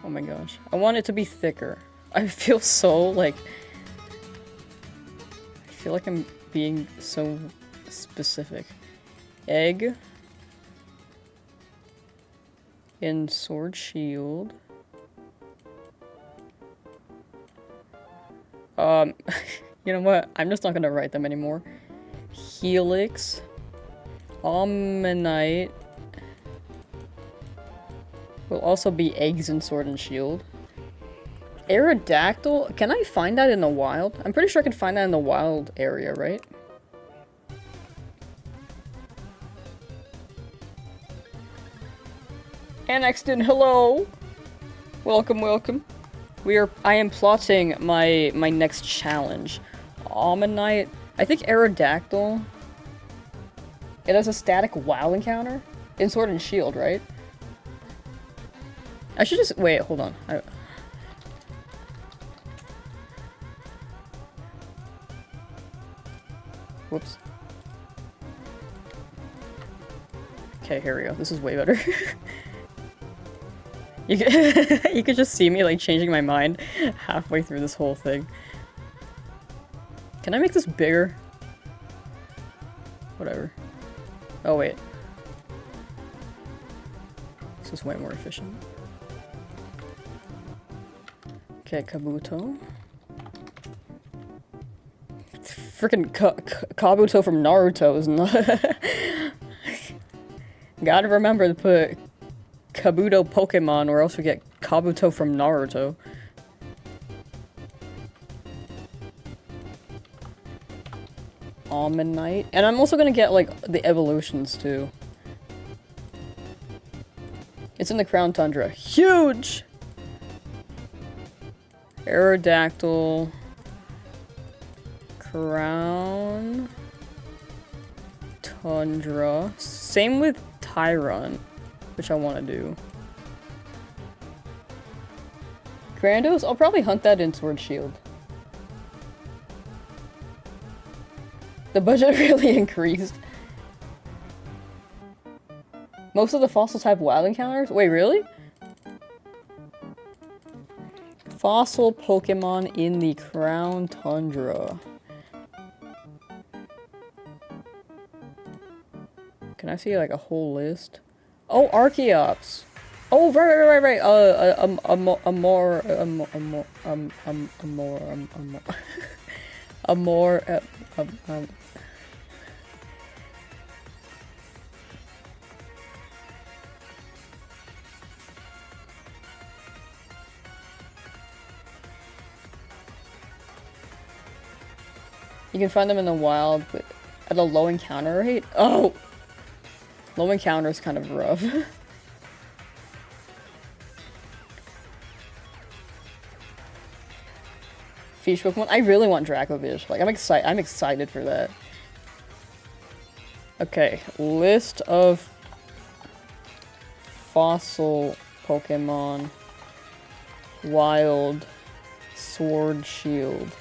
Oh my gosh. I want it to be thicker. I feel so like... I feel like I'm being so specific. Egg. In Sword Shield. You know what? I'm just not gonna write them anymore. Helix. Omanyte. Will also be eggs in Sword and Shield. Aerodactyl? Can I find that in the wild? I'm pretty sure I can find that in the wild area, right? Annexton, hello! Welcome, welcome. I am plotting my next challenge. Omanyte I think Aerodactyl. It has a static WoW encounter in Sword and Shield, right? I should just wait. Hold on. Whoops. Okay, here we go. This is way better. You could just see me like changing my mind halfway through this whole thing. Can I make this bigger? Whatever. Oh wait. This is way more efficient. Okay, Kabuto. Freaking Kabuto from Naruto is not. Gotta remember to put Kabuto Pokemon, or else we get Kabuto from Naruto. Almond and I'm also gonna get like the evolutions too. It's in the Crown Tundra. Huge! Aerodactyl. Crown Tundra. Same with Tyron, which I want to do. Grandos? I'll probably hunt that in Sword Shield. The budget really increased. Most of the fossils have wild encounters? Wait, really? Fossil Pokemon in the Crown Tundra. Can I see like a whole list? Oh, Archeops. Oh, right. You can find them in the wild, but at a low encounter rate. Oh, low encounter is kind of rough. Fish Pokemon. I really want Dracovish. Like, I'm excited for that. Okay, list of fossil Pokemon. Wild. Sword Shield.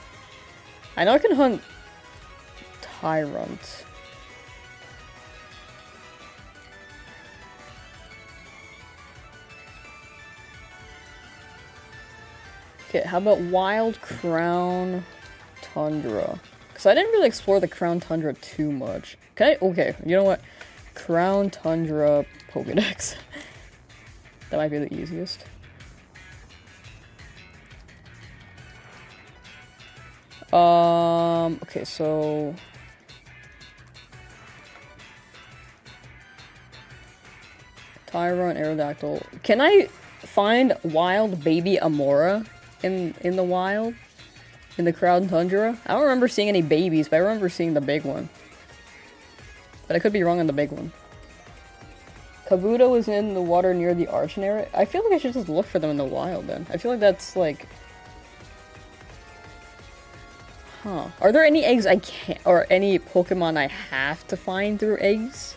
I know I can hunt Tyrant. Okay, how about Wild Crown Tundra? Because I didn't really explore the Crown Tundra too much. Okay, you know what? Crown Tundra Pokedex. That might be the easiest. Okay, so... Tyron, Aerodactyl. Can I find wild baby Amora in the wild? In the Crown Tundra? I don't remember seeing any babies, but I remember seeing the big one. But I could be wrong on the big one. Kabuto is in the water near the Archon area. I feel like I should just look for them in the wild then. I feel like that's like... Huh. Are there any eggs I can't, or any Pokemon I have to find through eggs?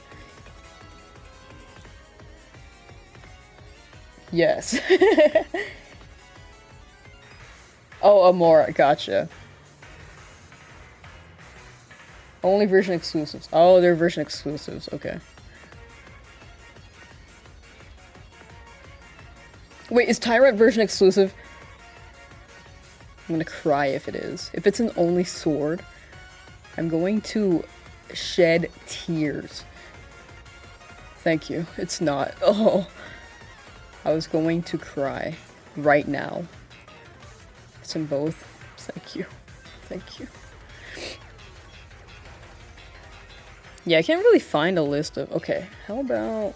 Yes. Oh, Amora, gotcha. Only version exclusives. Oh, they're version exclusives, okay. Wait, is Tyrant version exclusive? I'm gonna cry if it is. If it's an only sword, I'm going to shed tears. Thank you. It's not. Oh. I was going to cry right now. It's in both. Thank you. Thank you. Yeah, I can't really find a list of... Okay, how about...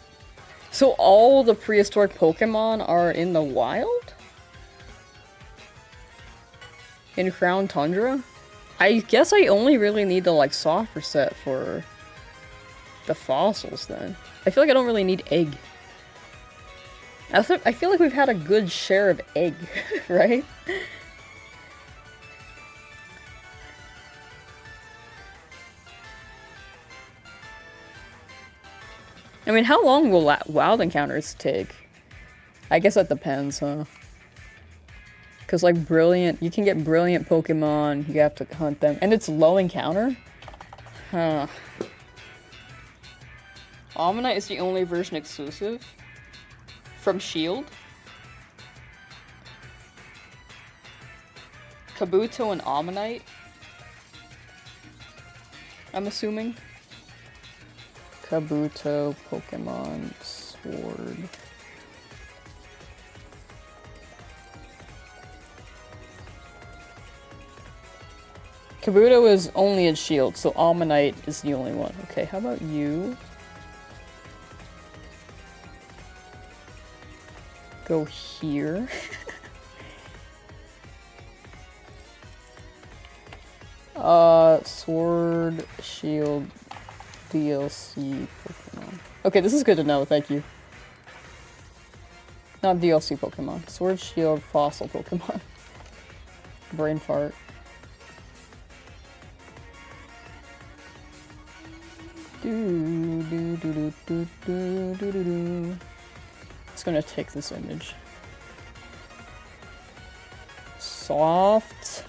So all the prehistoric Pokemon are in the wild? In Crown Tundra? I guess I only really need the, like, soft reset for the fossils, then. I feel like I don't really need egg. I feel like we've had a good share of egg, right? I mean, how long will wild encounters take? I guess that depends, huh? Because, like, brilliant... You can get brilliant Pokemon, you have to hunt them. And it's low encounter? Huh. Omanyte is the only version exclusive? From Shield? Kabuto and Omanyte? I'm assuming. Kabuto, Pokemon, Sword... Kabuto is only in Shield, so Omanyte is the only one. Okay, how about you? Go here. Sword, Shield, DLC, Pokemon. Okay, this is good to know, thank you. Not DLC Pokemon. Sword, Shield, Fossil Pokemon. Brain fart. It's gonna take this image. Soft.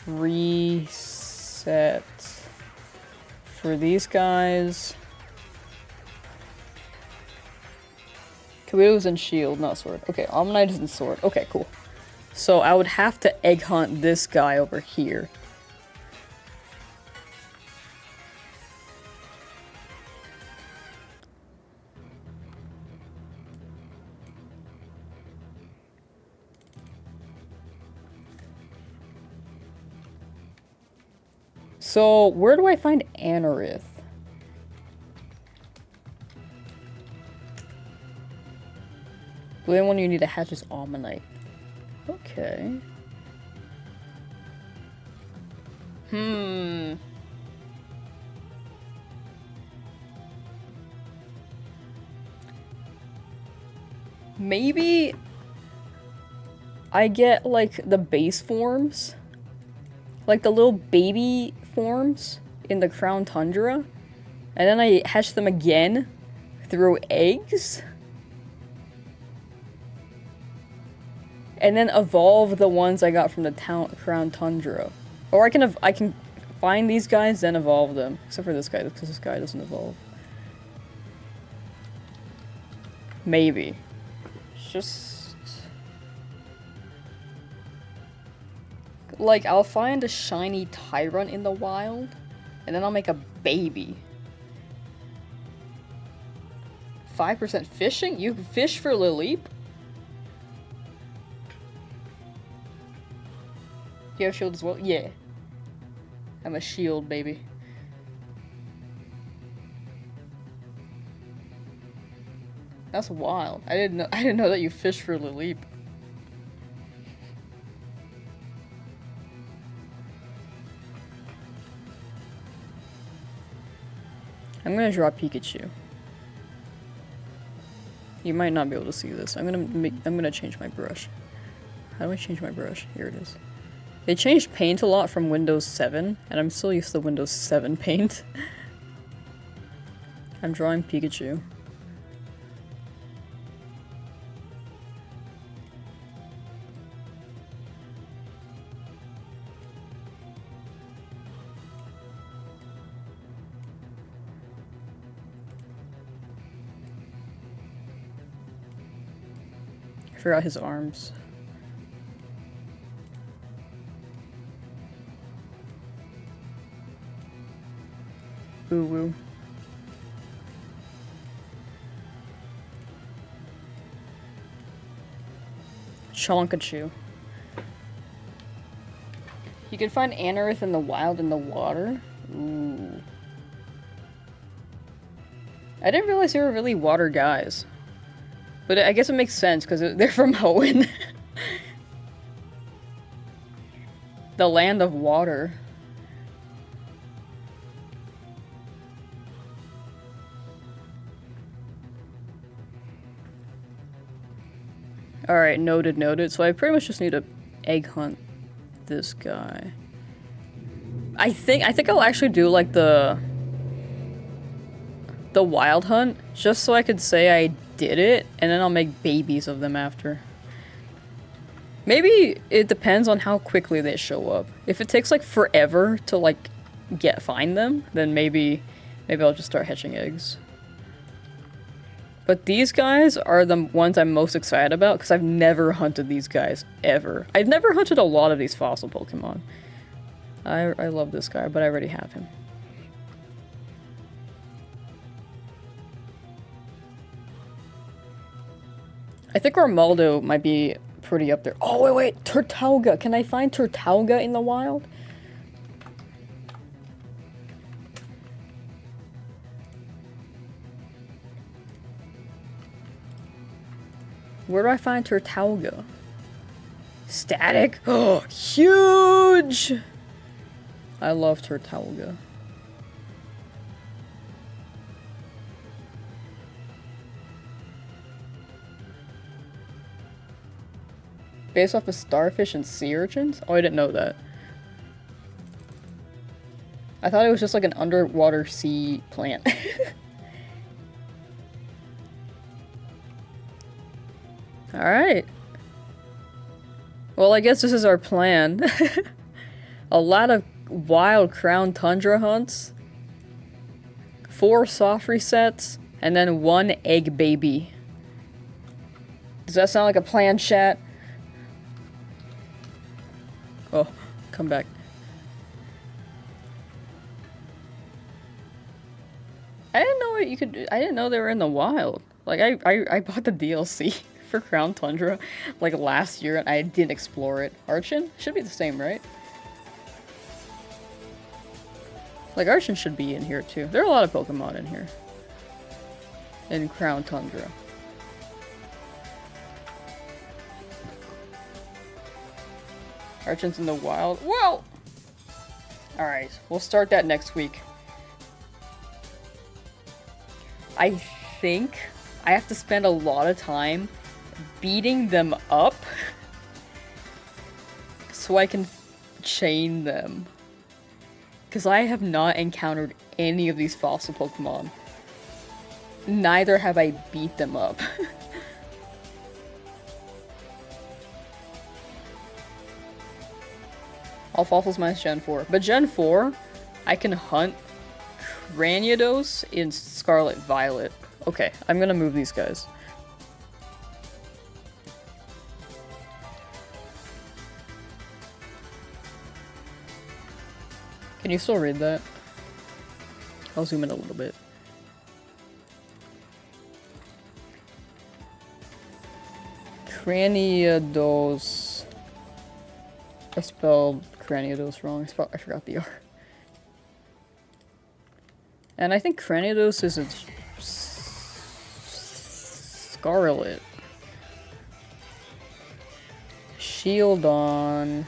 Reset. For these guys. Kabuto's in Shield, not Sword. Okay, Omanyte is in Sword. Okay, cool. So I would have to egg hunt this guy over here. So, where do I find Anorith? The only one you need to hatch is Omanyte. Okay. Maybe I get, like, the base forms? Like the little baby forms in the Crown Tundra, and then I hatch them again through eggs, and then evolve the ones I got from the Crown Tundra. Or I can find these guys, then evolve them. Except for this guy, because this guy doesn't evolve. Maybe. Just... Like, I'll find a shiny Tyrant in the wild, and then I'll make a baby. 5% fishing? You fish for Lileep? Do you have shield as well? Yeah. I'm a shield, baby. That's wild. I didn't know that you fish for Lileep. I'm gonna draw Pikachu. You might not be able to see this. I'm gonna change my brush. How do I change my brush? Here it is. They changed paint a lot from Windows 7, and I'm still used to Windows 7 paint. I'm drawing Pikachu. I forgot his arms. Ooh woo. Chalonkachu. You can find Anorith in the wild in the water. Ooh. I didn't realize they were really water guys. But I guess it makes sense, because they're from Hoenn. The land of water. Alright, noted, noted. So I pretty much just need to egg hunt this guy. I think I'll actually do, like, the... the wild hunt just so I could say I did it, and then I'll make babies of them after. Maybe it depends on how quickly they show up. If it takes like forever to like find them, then maybe I'll just start hatching eggs. But these guys are the ones I'm most excited about because I've never hunted these guys ever. I've never hunted a lot of these fossil Pokemon. I love this guy, but I already have him. I think Armaldo might be pretty up there. Oh, wait, Turtauga. Can I find Turtauga in the wild? Where do I find Turtauga? Static? Oh, huge! I love Turtauga. Based off of starfish and sea urchins? Oh, I didn't know that. I thought it was just like an underwater sea plant. Alright. Well, I guess this is our plan. A lot of wild crown tundra hunts. 4 soft resets. And then 1 egg baby. Does that sound like a plan, chat? Oh, come back. I didn't know you could. I didn't know they were in the wild. Like I bought the DLC for Crown Tundra like last year and I didn't explore it. Archon should be the same, right? Like Archon should be in here too. There are a lot of Pokemon in here. In Crown Tundra. Archons in the wild. Whoa! Alright, we'll start that next week. I think I have to spend a lot of time beating them up so I can chain them. Because I have not encountered any of these fossil Pokemon. Neither have I beat them up. All fossils minus Gen 4. But Gen 4, I can hunt Cranidos in Scarlet Violet. Okay, I'm gonna move these guys. Can you still read that? I'll zoom in a little bit. Cranidos. I spelled Cranidos wrong. I forgot the R. And I think Cranidos is a Scarlet. Shieldon.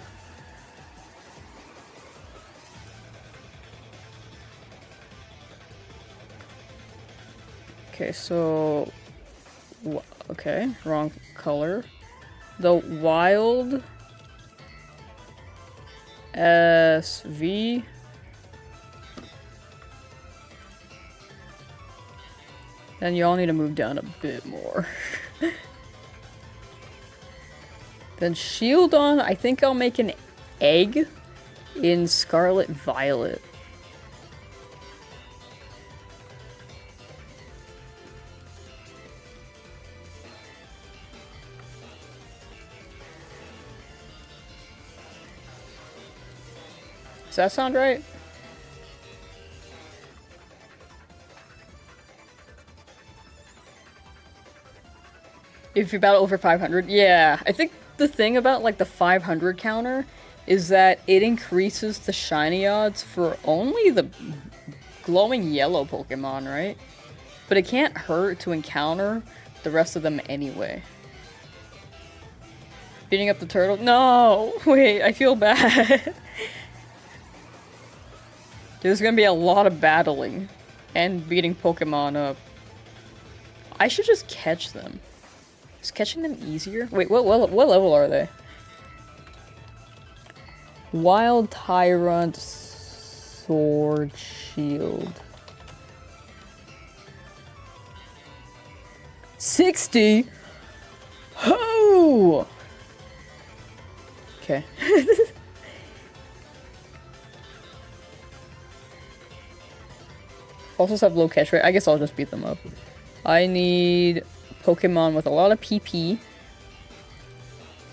Okay, so... Okay, wrong color. The wild... SV... Then you all need to move down a bit more. Then Shieldon, I think I'll make an egg in Scarlet Violet. Does that sound right? If you battle over 500, yeah. I think the thing about like the 500 counter is that it increases the shiny odds for only the glowing yellow Pokemon, right? But it can't hurt to encounter the rest of them anyway. Beating up the turtle? No! Wait, I feel bad. There's gonna be a lot of battling and beating Pokemon up. I should just catch them. Is catching them easier? Wait, what level are they? Wild Tyrant Sword Shield. 60? Oh! Okay. Fossils have low catch rate. I guess I'll just beat them up. I need Pokemon with a lot of PP.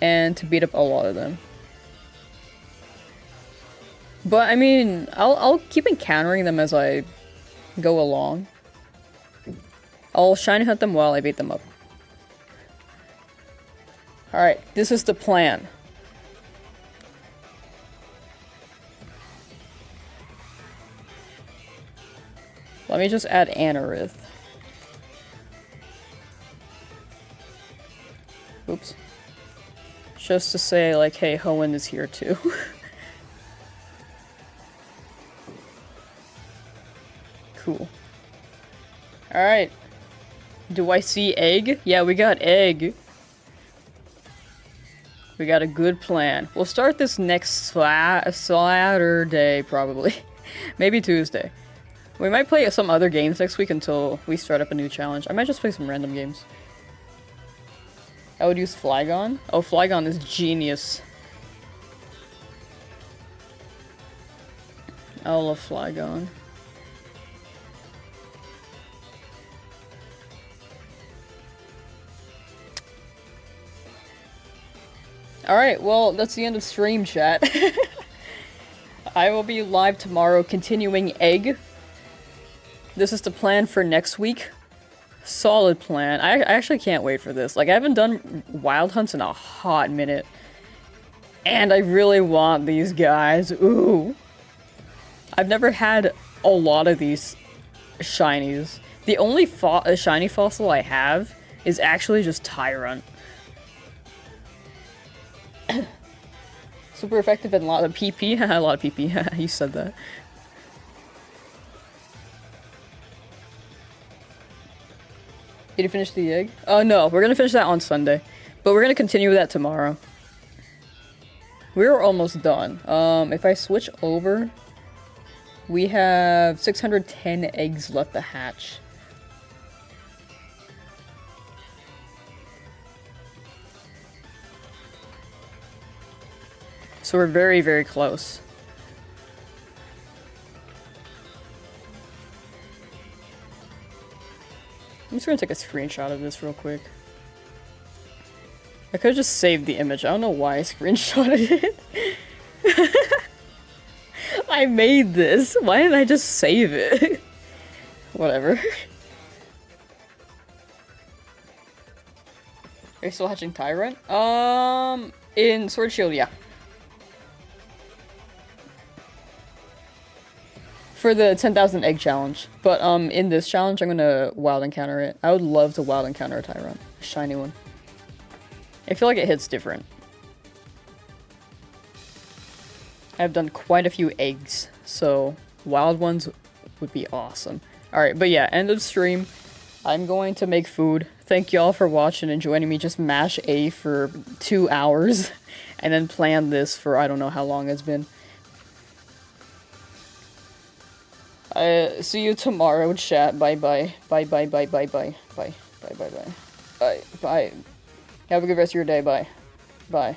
And to beat up a lot of them. But, I mean, I'll keep encountering them as I go along. I'll shiny hunt them while I beat them up. Alright, this is the plan. Let me just add Anorith. Oops. Just to say, like, hey, Hoenn is here too. Cool. Alright. Do I see egg? Yeah, we got egg. We got a good plan. We'll start this next Saturday, probably. Maybe Tuesday. We might play some other games next week until we start up a new challenge. I might just play some random games. I would use Flygon. Oh, Flygon is genius. I love Flygon. Alright, well, that's the end of stream chat. I will be live tomorrow continuing egg. This is the plan for next week. Solid plan. I actually can't wait for this. Like, I haven't done wild hunts in a hot minute. And I really want these guys. Ooh. I've never had a lot of these shinies. The only shiny fossil I have is actually just Tyrant. Super effective and a lot of PP. A lot of PP. You said that. Did you finish the egg? Oh no, we're gonna finish that on Sunday. But we're gonna continue that tomorrow. We're almost done. If I switch over, we have 610 eggs left to hatch. So we're very, very close. I'm just gonna take a screenshot of this real quick. I could've just saved the image. I don't know why I screenshotted it. I made this. Why didn't I just save it? Whatever. Are you still hatching Tyrant? In Sword Shield, yeah. For the 10,000 egg challenge. But, in this challenge, I'm gonna wild encounter it. I would love to wild encounter a Tyrant. A shiny one. I feel like it hits different. I've done quite a few eggs, so wild ones would be awesome. Alright, but yeah, end of stream. I'm going to make food. Thank y'all for watching and joining me just mash A for 2 hours. And then plan this for I don't know how long it's been. See you tomorrow, chat. Bye bye. Bye bye bye bye bye. Bye. Bye bye bye. Bye. Bye. Have a good rest of your day. Bye. Bye.